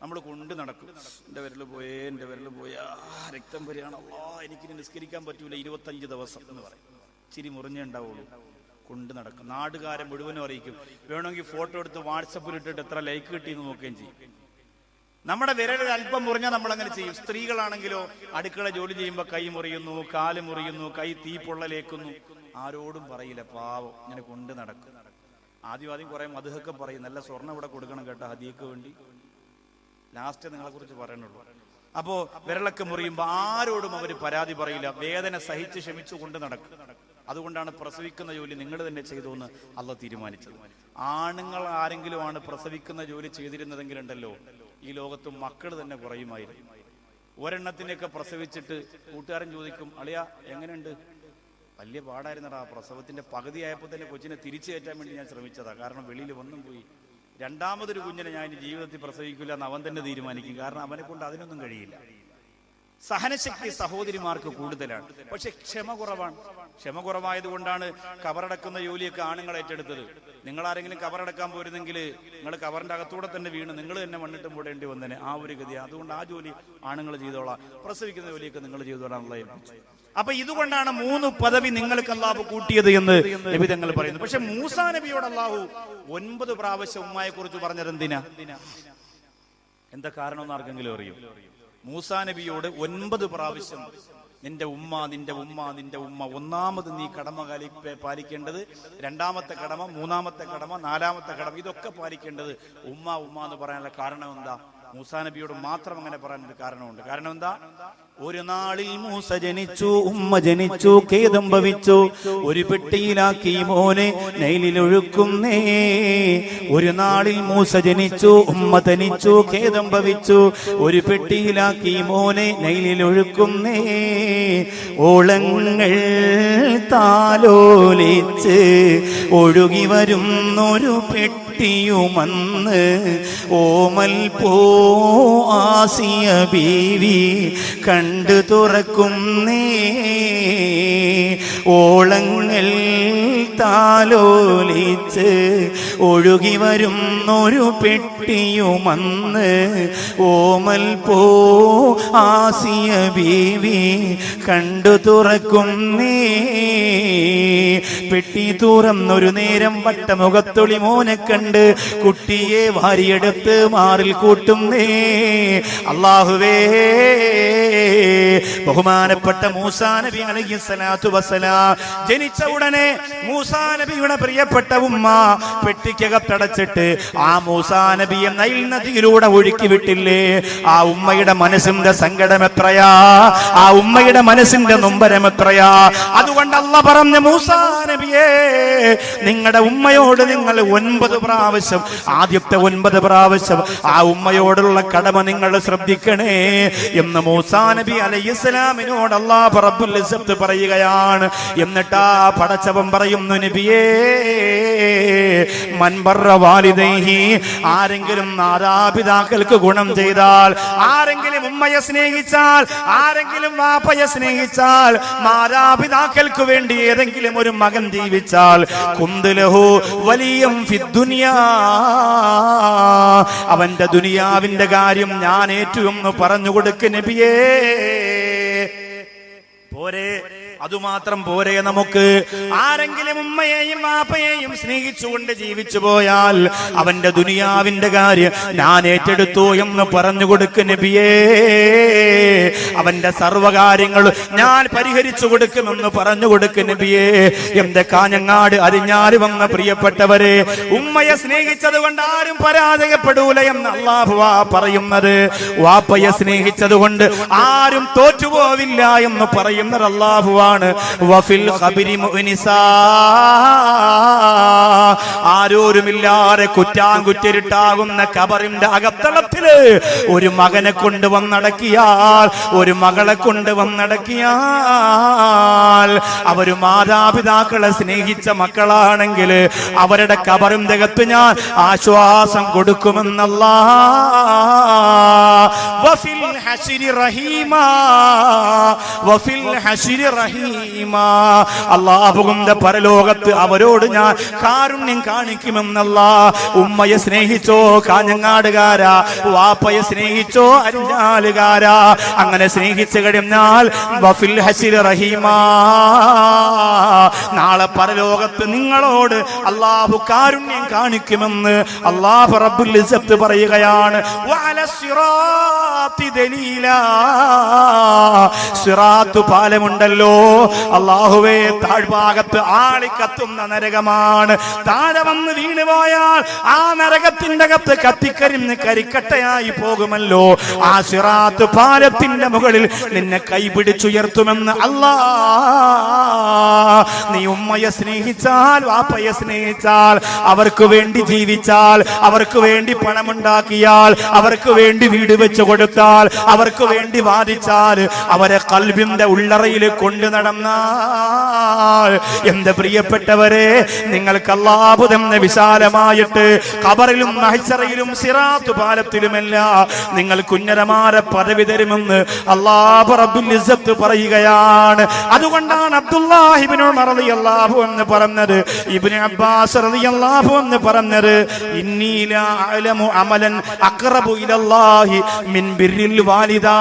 നമ്മൾ കൊണ്ട് നടക്കും. എൻ്റെ വിരൽ പോയാ രക്തം വരികയാണ്, എനിക്ക് നിസ്കരിക്കാൻ പറ്റൂല 25 ദിവസം എന്ന് പറയും. ഇച്ചിരി മുറിഞ്ഞേ ഉണ്ടാവുള്ളൂ. കൊണ്ട് നടക്കും. നാടുകാരെ മുഴുവനും അറിയിക്കും. വേണമെങ്കിൽ ഫോട്ടോ എടുത്ത് വാട്സപ്പിൽ ഇട്ടിട്ട് എത്ര ലൈക്ക് കിട്ടിയെന്ന് നോക്കുകയും ചെയ്യും. നമ്മുടെ വിരലിൽ അല്പം മുറിഞ്ഞാൽ നമ്മളങ്ങനെ ചെയ്യും. സ്ത്രീകളാണെങ്കിലോ അടുക്കള ജോലി ചെയ്യുമ്പോൾ കൈ മുറിയുന്നു, കാല് മുറിയുന്നു, കൈ തീ പൊള്ളലേക്കുന്നു. ആരോടും പറയില്ല, പാവം ഇങ്ങനെ കൊണ്ട് നടക്കും. ആദ്യം കുറെ മധുഹൊക്കെ പറയും, നല്ല സ്വർണ്ണം ഇവിടെ കൊടുക്കണം കേട്ടോ ഹദിയക്ക് വേണ്ടി. ലാസ്റ്റ് നിങ്ങളെ കുറിച്ച് പറയണുള്ളൂ. അപ്പോ വിരലൊക്കെ മുറിയുമ്പോ ആരോടും അവര് പരാതി പറയില്ല, വേദന സഹിച്ച് ക്ഷമിച്ചു കൊണ്ട് നടക്കും. അതുകൊണ്ടാണ് പ്രസവിക്കുന്ന ജോലി നിങ്ങൾ തന്നെ ചെയ്തു എന്ന് അള്ളാഹ് തീരുമാനിച്ചത്. ആണുങ്ങൾ ആരെങ്കിലും ആണ് പ്രസവിക്കുന്ന ജോലി ചെയ്തിരുന്നതെങ്കിലുണ്ടല്ലോ ഈ ലോകത്ത് മക്കൾ തന്നെ കുറയുമായിരുന്നു. ഒരെണ്ണത്തിനെയൊക്കെ പ്രസവിച്ചിട്ട് കൂട്ടുകാരൻ ചോദിക്കും, അളിയ എങ്ങനെയുണ്ട്? വലിയ പാടായിരുന്നടാ, പ്രസവത്തിന്റെ പകുതിയായപ്പോൾ തന്നെ കൊച്ചിനെ തിരിച്ചു കയറ്റാൻ വേണ്ടി ഞാൻ ശ്രമിച്ചതാ, കാരണം വെളിയിൽ വന്നും പോയി. രണ്ടാമതൊരു കുഞ്ഞിനെ ഞാൻ ഇനി ജീവിതത്തിൽ പ്രസവിക്കില്ല എന്ന് അവൻ തന്നെ തീരുമാനിക്കും, കാരണം അവനെ കൊണ്ട് അതിനൊന്നും കഴിയില്ല. സഹനശക്തി സഹോദരിമാർക്ക് കൂടുതലാണ്, പക്ഷെ ക്ഷമ കുറവാണ്. ക്ഷമ കുറവായതുകൊണ്ടാണ് കബറടക്കുന്ന ജോലിയൊക്കെ ആണുങ്ങൾ ഏറ്റെടുത്തത്. നിങ്ങൾ ആരെങ്കിലും കബറടക്കാൻ പോയിരുന്നെങ്കിൽ നിങ്ങൾ കബറിന്റെ അകത്തൂടെ തന്നെ വീണ് നിങ്ങൾ തന്നെ മണ്ണിട്ട് മൂടേണ്ടി വന്നേനെ, ആ ഒരു ഗതി. അതുകൊണ്ട് ആ ജോലി ആണുങ്ങൾ ചെയ്തോളാം, പ്രസവിക്കുന്ന ജോലിയൊക്കെ നിങ്ങൾ ചെയ്തോളാം എന്നുള്ള ഏൽപ്പിച്ചു. അപ്പൊ ഇതുകൊണ്ടാണ് 3 പദവി നിങ്ങൾക്ക് അല്ലാഹു കൂട്ടിയത് എന്ന് നബി തങ്ങൾ പറയുന്നു. പക്ഷെ മൂസാ നബിയോട് അല്ലാഹു 9 പ്രാവശ്യം ഉമ്മയെ കുറിച്ച് പറഞ്ഞത് എന്തിനാ? എന്താ കാരണം എന്ന് ആർക്കെങ്കിലും അറിയോ? മൂസാ നബിയോട് 9 പ്രാവശ്യം നിന്റെ ഉമ്മ നിന്റെ ഉമ്മ നിന്റെ ഉമ്മ. ഒന്നാമത് നീ കടമ പാലിക്കേണ്ടത്, രണ്ടാമത്തെ കടമ, മൂന്നാമത്തെ കടമ, നാലാമത്തെ കടമ, ഇതൊക്കെ പാലിക്കേണ്ടത് ഉമ്മ ഉമ്മ എന്ന് പറയാനുള്ള കാരണം എന്താ? മൂസാ നബിയോട് മാത്രം അങ്ങനെ പറയാനൊരു കാരണമുണ്ട്. കാരണം എന്താ? ഒരു നാളിൽ മൂസ ജനിച്ചു, ഉമ്മ ജനിച്ചു, ഖേദം ഭവിച്ചു, ഒരു പെട്ടിയിലാക്കി മോനെ നൈലിലൊഴുക്കുന്നേ. ഒരു നാളിൽ മൂസ ജനിച്ചു, ഉമ്മ തനിച്ചു, ഖേദം ഭവിച്ചു, ഒരു പെട്ടിയിലാക്കി മോനെ നൈലിലൊഴുക്കുന്നേ. ഓളങ്ങൾ താലോലിച്ച് ഒഴുകി വരുന്നൊരു പെട്ടിയുമന്ന് ഓമൽ പോ ആസിയ ബീവി കണ്ടു തുറക്കുന്നേ. ഓളങ്ങൾ താലോലിച്ച് ഒഴുകി വരുന്നൊരു പെട്ടിയുമന്ന് ഓമൽ പോ ആസിയ ബീവി കണ്ടു തുറക്കുന്നേ. പെട്ടി തുറന്നൊരു നേരം വട്ടമുഖത്തൊളി മോനെ കണ്ട് കുട്ടിയെ വാരിയെടുത്ത് മാറിൽ കൂട്ടുന്നേ. അല്ലാഹുവേ, ബഹുമാനപ്പെട്ട മൂസാ നബി അലൈഹിസ്സലാത്തു വസ്സലാം ജനിച്ച ഉടനെ മൂസാ നബിയുടെ പ്രിയപ്പെട്ട ഉമ്മ പെട്ടിക്കകത്തടച്ചിട്ട് ആ മൂസാ നബിയെ നൈൽ നദിയിലൂടെ ഒഴുക്കി വിട്ടില്ലേ? ആ ഉമ്മയുടെ മനസ്സിന്റെ സങ്കടം എത്രയാ, ആ ഉമ്മയുടെ മനസ്സിന്റെ നൊമ്പരം എത്രയാ. അതുകൊണ്ട് അല്ലാഹ് പറഞ്ഞ മൂസാ നബിയെ, നിങ്ങളുടെ ഉമ്മയോട് നിങ്ങൾ 9 പ്രാവശ്യം, ആദ്യത്തെ 9 പ്രാവശ്യം ആ ഉമ്മയോടുള്ള കടമ നിങ്ങൾ ശ്രദ്ധിക്കണേ എന്ന് മൂസാ നബി അലൈഹിസ്സലാമിനോട് അല്ലാഹു റബ്ബുൽ ഇസ്സത്ത് പറയുകയാണ്. എന്നിട്ട് ആ പടച്ചവൻ പറയുന്നു, നബിയേ, മൻബറ വാലിദൈഹി, ആരെങ്കിലും മാതാപിതാക്കൾക്ക് ഗുണം ചെയ്താൽ, ആരെങ്കിലും ഉമ്മയെ സ്നേഹിച്ചാൽ, ആരെങ്കിലും വാപ്പയെ സ്നേഹിച്ചാൽ, മാതാപിതാക്കൾക്ക് വേണ്ടി ഏതെങ്കിലും ഒരു മകൻ ജീവിച്ചാൽ, കുന്ദലഹു വലിയം ഫിദ്ദുനിയാ, അവന്റെ ദുനിയാവിന്റെ കാര്യം ഞാൻ ഏറ്റു എന്ന് പറഞ്ഞു കൊടുക്ക് നബിയേ. പോരെ, അതുമാത്രം പോരെ നമുക്ക്? ആരെങ്കിലും ഉമ്മയെയും വാപ്പയെയും സ്നേഹിച്ചുകൊണ്ട് ജീവിച്ചു പോയാൽ അവന്റെ ദുനിയാവിന്റെ കാര്യം ഞാൻ ഏറ്റെടുത്തു എന്ന് പറഞ്ഞു കൊടുക്ക് നബിയേ. അവന്റെ സർവകാര്യങ്ങൾ ഞാൻ പരിഹരിച്ചു കൊടുക്കുമെന്ന് പറഞ്ഞു കൊടുക്ക് നബിയേ. എന്റെ കാഞ്ഞങ്ങാട് അരിഞ്ഞാല് വന്ന പ്രിയപ്പെട്ടവരെ, ഉമ്മയെ സ്നേഹിച്ചത് കൊണ്ട് ആരും പരാജയപ്പെടൂല എന്ന് അല്ലാഹുവാ പറയുന്നത്. വാപ്പയെ സ്നേഹിച്ചത് കൊണ്ട് ആരും തോറ്റുപോവില്ല എന്ന് പറയുന്നത് അല്ലാഹുവാ. ആരോരുമില്ലാതെ കുറ്റാങ്കുറ്റരിട്ടാകുന്ന കബറിന്റെ അകത്തളത്തില് ഒരു മകനെ കൊണ്ട് വന്നടക്കിയാൽ, ഒരു മകളെ കൊണ്ട് വന്നടക്കിയാൽ, അവര് മാതാപിതാക്കളെ സ്നേഹിച്ച മക്കളാണെങ്കിൽ അവരുടെ കബറിന്റെ അകത്ത് ഞാൻ ആശ്വാസം കൊടുക്കുമെന്നല്ലാഹ്. ഹശ്രി റഹീമാ വഫിൽ ഹശ്രി റഹീമാ. അല്ലാഹുവിന്റെ പരലോകത്ത് അവരോട് ഞാൻ കാരുണ്യം കാണിക്കുമെന്നല്ലാ. ഉമ്മയെ സ്നേഹിച്ചോ കാഞ്ഞങ്ങാടുകാരാ, വാപ്പയെ സ്നേഹിച്ചോ അരിഞ്ഞാലുകാരാ, അങ്ങനെ സ്നേഹിച്ചു കഴിഞ്ഞാൽ വഫിൽ ഹശ്രി റഹീമാ, നാളെ പരലോകത്ത് നിങ്ങളോട് അല്ലാഹു കാരുണ്യം കാണിക്കുമെന്ന് അല്ലാഹു റബ്ബുൽ ഇസ്സത്ത് പറയുകയാണ്. വഅല സിറാത്തി ദലീലാ, സിറാത്ത് പാലമുണ്ടല്ലോ അല്ലാഹുവേ, താഴ്ഭാഗത്ത് ആളിക്കത്തുന്ന നരകമാണ്. താഴെ വന്ന് വീണുപോയാൽ ആ നരകത്തിന്റെ അകത്ത് കത്തിക്കരിഞ്ഞ് കരിക്കട്ടയായി പോകുമല്ലോ. ആ സിറാത്ത് പാലത്തിന്റെ മുകളിൽ നിന്നെ കൈപിടിച്ചുയർത്തുമെന്ന് അല്ലാഹ്. നീ ഉമ്മയെ സ്നേഹിച്ചാൽ, വാപ്പയെ സ്നേഹിച്ചാൽ, അവർക്ക് വേണ്ടി ജീവിച്ചാൽ, അവർക്ക് വേണ്ടി പണമുണ്ടാക്കിയാൽ, അവർക്ക് വേണ്ടി വീട് വെച്ചു കൊടുത്താൽ, അവർക്ക് വേണ്ടി വാദിച്ചാൽ, അവരെ ഖൽബിന്റെ ഉള്ളറയിൽ കൊണ്ടു നടന്നാൽ, എന്റെ പ്രിയപ്പെട്ടവരെ, നിങ്ങൾക്ക് അല്ലാഹു തന്നെ വിശാലമായിട്ട് ഖബറിലും മഹ്ശറിലും സിറാത്ത് പാലത്തിലുമല്ല നിങ്ങൾ കുഞ്ഞരമാര പദവി തരുമെന്ന് അല്ലാഹു റബ്ബുൽ ഇസ്സത്ത് പറയുകയാണ്. അതുകൊണ്ടാണ് അബ്ദുല്ലാഹി ഇബ്നു ഉമർ റളിയല്ലാഹു അൻഹു പറഞ്ഞത്, ഇബ്നു അബ്ബാസ് റളിയല്ലാഹു അൻഹു പറഞ്ഞത്, ഇന്നി ലാ അഅലമു അമലൻ അഖറബു ഇലല്ലാഹി മിൻ ബിർരിൽ വാലിദാ.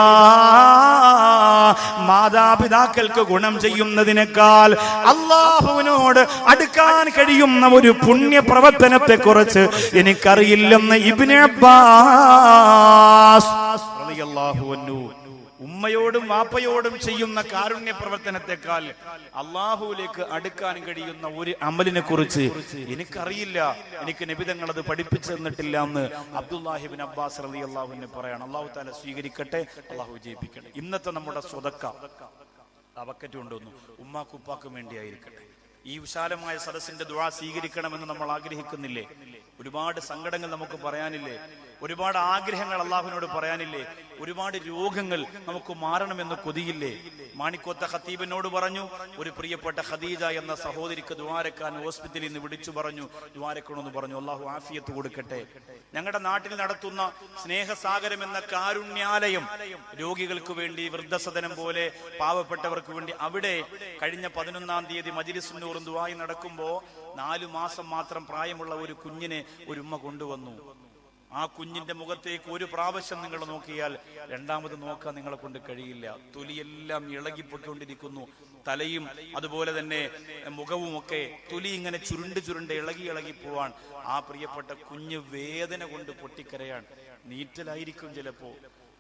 മാതാപിതാക്കൾക്ക് ഗുണം ചെയ്യുന്നതിനേക്കാൾ അല്ലാഹുവിനോട് അടുക്കാൻ കഴിയുന്ന ഒരു പുണ്യ പ്രവർത്തനത്തെ കുറിച്ച് എനിക്കറിയില്ലെന്ന് ഇബ്നു അബ്ബാസ് റളിയല്ലാഹു അൻഹു. ഉമ്മയോടും വാപ്പയോടും ചെയ്യുന്ന കാരുണ്യ പ്രവർത്തനത്തെക്കാൾ അള്ളാഹുവിലേക്ക് അടുക്കാൻ കഴിയുന്ന ഒരു അമലിനെ കുറിച്ച് എനിക്കറിയില്ല, എനിക്ക് നബി തങ്ങൾ അത് പഠിപ്പിച്ചു തന്നിട്ടില്ല എന്ന് അബ്ദുല്ലാഹി ഇബ്നു അബ്ബാസ് റളിയല്ലാഹു അൻഹു പറയാണ്. അല്ലാഹു തആല സ്വീകരിക്കട്ടെ, അല്ലാഹു വിജയിപ്പിക്കട്ടെ. ഇന്നത്തെ നമ്മുടെ സ്വതക്ക ബക്കറ്റ് കൊണ്ടുവന്നു, ഉമ്മാക്കും ഉപ്പാക്കും വേണ്ടിയായിരിക്കട്ടെ. ഈ വിശാലമായ സദസ്സിന്റെ ദുആ സ്വീകരിക്കണമെന്ന് നമ്മൾ ആഗ്രഹിക്കുന്നില്ലേ? ഒരുപാട് സങ്കടങ്ങൾ നമുക്ക് പറയാനില്ലേ? ഒരുപാട് ആഗ്രഹങ്ങൾ അള്ളാഹുവിനോട് പറയാനില്ലേ? ഒരുപാട് രോഗങ്ങൾ നമുക്ക് മാറണമെന്ന് കൊതിയില്ലേ? മാണിക്കോത്ത ഖത്തീബിനോട് പറഞ്ഞു, ഒരു പ്രിയപ്പെട്ട ഖദീജ എന്ന സഹോദരിക്ക് ദ്വാരക്കാൻ ഹോസ്പിറ്റലിൽ നിന്ന് വിളിച്ചു പറഞ്ഞു, ദ്വാരക്കണമെന്ന് പറഞ്ഞു. അള്ളാഹു ആഫിയത്ത് കൊടുക്കട്ടെ. ഞങ്ങളുടെ നാട്ടിൽ നടത്തുന്ന സ്നേഹസാഗരം എന്ന കാരുണ്യാലയം, രോഗികൾക്ക് വേണ്ടി, വൃദ്ധസദനം പോലെ പാവപ്പെട്ടവർക്ക് വേണ്ടി, അവിടെ കഴിഞ്ഞ 11-ാം തീയതി മജ്‌ലിസുൻ നൂറും ദുആയും നടക്കുമ്പോ 4 മാസം മാത്രം പ്രായമുള്ള ഒരു കുഞ്ഞിനെ ഒരു ഉമ്മ കൊണ്ടുവന്നു. ആ കുഞ്ഞിന്റെ മുഖത്തേക്ക് ഒരു പ്രാവശ്യം നിങ്ങൾ നോക്കിയാൽ രണ്ടാമത് നോക്കാൻ നിങ്ങളെ കൊണ്ട് കഴിയില്ല. തൊലിയെല്ലാം ഇളകിപ്പൊട്ടുകൊണ്ടിരിക്കുന്നു, തലയും അതുപോലെ തന്നെ മുഖവും ഒക്കെ തൊലി ഇങ്ങനെ ചുരുണ്ട് ഇളകി പോവാൻ. ആ പ്രിയപ്പെട്ട കുഞ്ഞ് വേദന കൊണ്ട് പൊട്ടിക്കരയാൻ, നീറ്റലായിരിക്കും ചിലപ്പോ.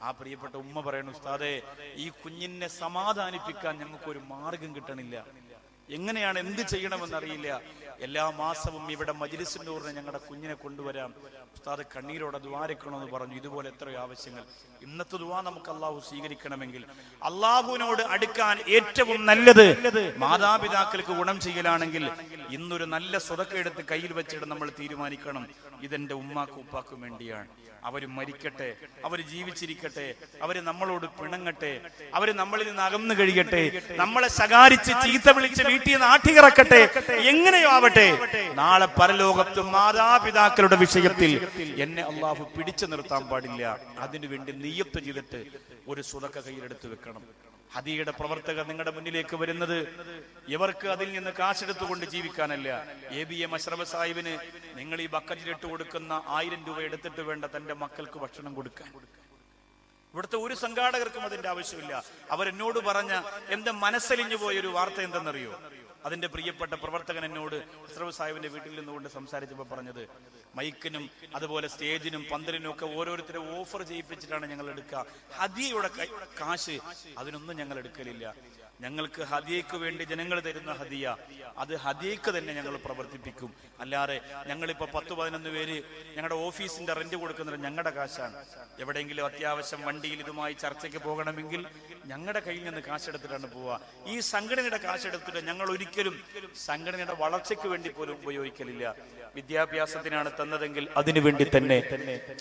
ആ പ്രിയപ്പെട്ട ഉമ്മ പറയുന്നു, ഉസ്താദേ, ഈ കുഞ്ഞിനെ സമാധാനിപ്പിക്കാൻ ഞങ്ങൾക്കൊരു മാർഗം കിട്ടണില്ല, എങ്ങനെയാണ്, എന്ത് ചെയ്യണമെന്നറിയില്ല. എല്ലാ മാസവും ഇവിടെ മജ്‌ലിസുൻ നൂറിന് ഞങ്ങളുടെ കുഞ്ഞിനെ കൊണ്ടുവരാം, ഉസ്താദ് കണ്ണീരോടെ ദ്വാരക്കണമെന്ന് പറഞ്ഞു. ഇതുപോലെ എത്രയോ ആവശ്യങ്ങൾ. ഇന്നത്തെ ദുആ നമുക്ക് അള്ളാഹു സ്വീകരിക്കണമെങ്കിൽ അള്ളാഹുവിനോട് അടുക്കാൻ ഏറ്റവും നല്ലത് മാതാപിതാക്കൾക്ക് ഗുണം ചെയ്യലാണെങ്കിൽ ഇന്നൊരു നല്ല സ്വതക്ക എടുത്ത് കയ്യിൽ വെച്ചിട്ട് നമ്മൾ തീരുമാനിക്കണം, ഇതെന്റെ ഉമ്മാക്കും ഉപ്പാക്കും വേണ്ടിയാണ്. അവര് മരിക്കട്ടെ, അവര് ജീവിച്ചിരിക്കട്ടെ, അവര് നമ്മളോട് പിണങ്ങട്ടെ, അവര് നമ്മളിൽ നിന്ന് അകന്നു കഴിയട്ടെ, നമ്മളെ ശകാരിച്ച് ചീത്ത വിളിച്ച് വീട്ടിൽ നിന്ന് ആട്ടിയിറക്കട്ടെ, എങ്ങനെയോ ആവട്ടെ, നാളെ പരലോകത്ത് മാതാപിതാക്കളുടെ വിഷയത്തിൽ എന്നെ അള്ളാഹു പിടിച്ചു നിർത്താൻ പാടില്ല. അതിനുവേണ്ടി നിയ്യത്ത് ചെയ്തിട്ട് ഒരു സ്വതക്ക കയ്യിലെടുത്ത് വെക്കണം. ഹദിയയുടെ പ്രവർത്തകർ നിങ്ങളുടെ മുന്നിലേക്ക് വരുന്നത് ഇവർക്ക് അതിൽ നിന്ന് കാശെടുത്തുകൊണ്ട് ജീവിക്കാനല്ല. ABM അഷ്റഫ് സാഹിബിന് നിങ്ങൾ ഈ ബക്കറ്റിലിട്ട് കൊടുക്കുന്ന 1000 രൂപ എടുത്തിട്ട് വേണ്ട തന്റെ മക്കൾക്ക് ഭക്ഷണം കൊടുക്കാൻ. ഇവിടുത്തെ ഒരു സംഘാടകർക്കും അതിന്റെ ആവശ്യമില്ല. അവരെന്നോട് പറഞ്ഞ എന്റെ മനസ്സലിഞ്ഞു പോയൊരു വാർത്ത എന്തെന്നറിയോ? അതിന്റെ പ്രിയപ്പെട്ട പ്രവർത്തകൻ എന്നോട് അഷ്റഫ് സാഹിബിന്റെ വീട്ടിൽ നിന്നുകൊണ്ട് സംസാരിച്ചപ്പോൾ പറഞ്ഞത്, മൈക്കിനും അതുപോലെ സ്റ്റേജിനും പന്തലിനും ഒക്കെ ഓരോരുത്തരെ ഓഫർ ചെയ്യിപ്പിച്ചിട്ടാണ് ഞങ്ങൾ എടുക്കുക. ഹദിയയുടെ കാശ് അതിനൊന്നും ഞങ്ങൾ എടുക്കലില്ല. ഞങ്ങൾക്ക് ഹദിയക്ക് വേണ്ടി ജനങ്ങൾ തരുന്ന ഹദിയ, അത് ഹദിയക്ക് തന്നെ ഞങ്ങൾ പ്രവർത്തിപ്പിക്കും. അല്ലാതെ ഞങ്ങളിപ്പോ 10-11 പേര് ഞങ്ങളുടെ ഓഫീസിന്റെ റെന്റ് കൊടുക്കുന്നത് ഞങ്ങളുടെ കാശാണ്. എവിടെയെങ്കിലും അത്യാവശ്യം വണ്ടിയിൽ ഇതുമായി ചർച്ചയ്ക്ക് പോകണമെങ്കിൽ ഞങ്ങളുടെ കയ്യിൽ നിന്ന് കാശെടുത്തിട്ടാണ് പോവുക. ഈ സംഘടനയുടെ കാശെടുത്തിട്ട് ഞങ്ങൾ ഒരിക്കലും സംഘടനയുടെ വളർച്ചയ്ക്ക് വേണ്ടി പോലും ഉപയോഗിക്കലില്ല. വിദ്യാഭ്യാസത്തിനാണ് തന്നതെങ്കിൽ അതിനു വേണ്ടി തന്നെ,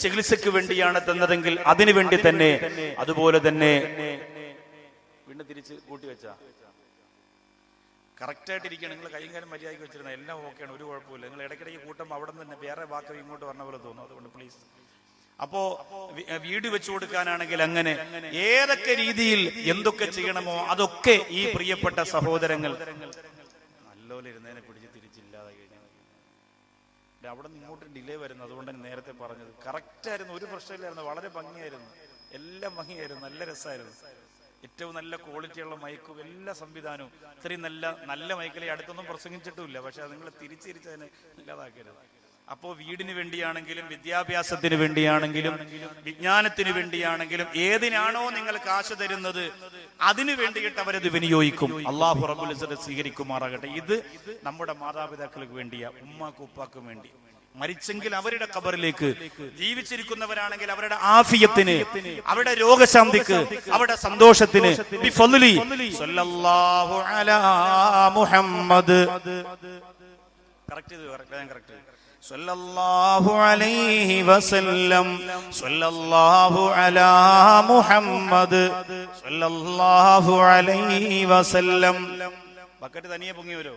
ചികിത്സയ്ക്ക് വേണ്ടിയാണ് തന്നതെങ്കിൽ അതിനു വേണ്ടി തന്നെ, അതുപോലെ തന്നെ വീണ്ടും തിരിച്ച് കൂട്ടി വെച്ചാ കറക്റ്റായിട്ട് ഇരിക്കണം. നിങ്ങൾ കൈകാര്യം മര്യാദയ്ക്ക് വെച്ചിരുന്ന എല്ലാം ഓക്കെയാണ്, ഒരു കുഴപ്പമില്ല. നിങ്ങൾ ഇടയ്ക്കിടയ്ക്ക് കൂട്ടുമ്പോൾ അവിടെ നിന്ന് തന്നെ വേറെ വാക്ക് ഇങ്ങോട്ട് പറഞ്ഞ പോലെ തോന്നും. അതുകൊണ്ട് പ്ലീസ് അപ്പോ വീട് വെച്ചു കൊടുക്കാനാണെങ്കിൽ അങ്ങനെ ഏതൊക്കെ രീതിയിൽ എന്തൊക്കെ ചെയ്യണമോ അതൊക്കെ ഈ പ്രിയപ്പെട്ട സഹോദരങ്ങൾ നല്ലോലെ ഇരുന്നതിനെ പിടിച്ച് തിരിച്ചില്ലാതെ കഴിഞ്ഞാൽ അവിടെ നിന്ന് ഇങ്ങോട്ട് ഡിലേ വരുന്നു. അതുകൊണ്ട് നേരത്തെ പറഞ്ഞത് കറക്റ്റ് ആയിരുന്നു, ഒരു പ്രശ്നമില്ലായിരുന്നു, വളരെ ഭംഗിയായിരുന്നു, എല്ലാം ഭംഗിയായിരുന്നു, നല്ല രസമായിരുന്നു. ഏറ്റവും നല്ല ക്വാളിറ്റിയുള്ള മൈക്കും എല്ലാ സംവിധാനവും. ഇത്രയും നല്ല മൈക്കിലെ അടുത്തൊന്നും പ്രസംഗിച്ചിട്ടുമില്ല. പക്ഷെ അത് നിങ്ങൾ തിരിച്ചതിനെ ഇല്ലാതാക്കരുത്. അപ്പോ വീടിന് വേണ്ടിയാണെങ്കിലും വിദ്യാഭ്യാസത്തിന് വേണ്ടിയാണെങ്കിലും വിജ്ഞാനത്തിന് വേണ്ടിയാണെങ്കിലും ഏതിനാണോ നിങ്ങൾ കാശ് തരുന്നത് അതിനു വേണ്ടിയിട്ട് അവരത് വിനിയോഗിക്കും. അല്ലാഹു റബ്ബുൽ ഇസ്സത്ത് സ്വീകരിക്കുമാറാകട്ടെ. ഇത് നമ്മുടെ മാതാപിതാക്കൾക്ക് വേണ്ടിയാ, ഉമ്മാക്കും ഉപ്പാക്കും വേണ്ടി. മരിച്ചെങ്കിൽ അവരുടെ ഖബറിലേക്ക്, ജീവിച്ചിരിക്കുന്നവരാണെങ്കിൽ അവരുടെ ആഫിയത്തിന്, അവരുടെ രോഗശാന്തിക്ക്, അവരുടെ സന്തോഷത്തിന്. ബിഫദ്ലി സല്ലല്ലാഹു അലാ മുഹമ്മദ്. കറക്റ്റ് സല്ലല്ലാഹു അലൈഹി വസല്ലം സല്ലല്ലാഹു അലാ മുഹമ്മദ് സല്ലല്ലാഹു അലൈഹി വസല്ലം. ബക്കറ്റ് തനിയെ പൊങ്ങി വരോ?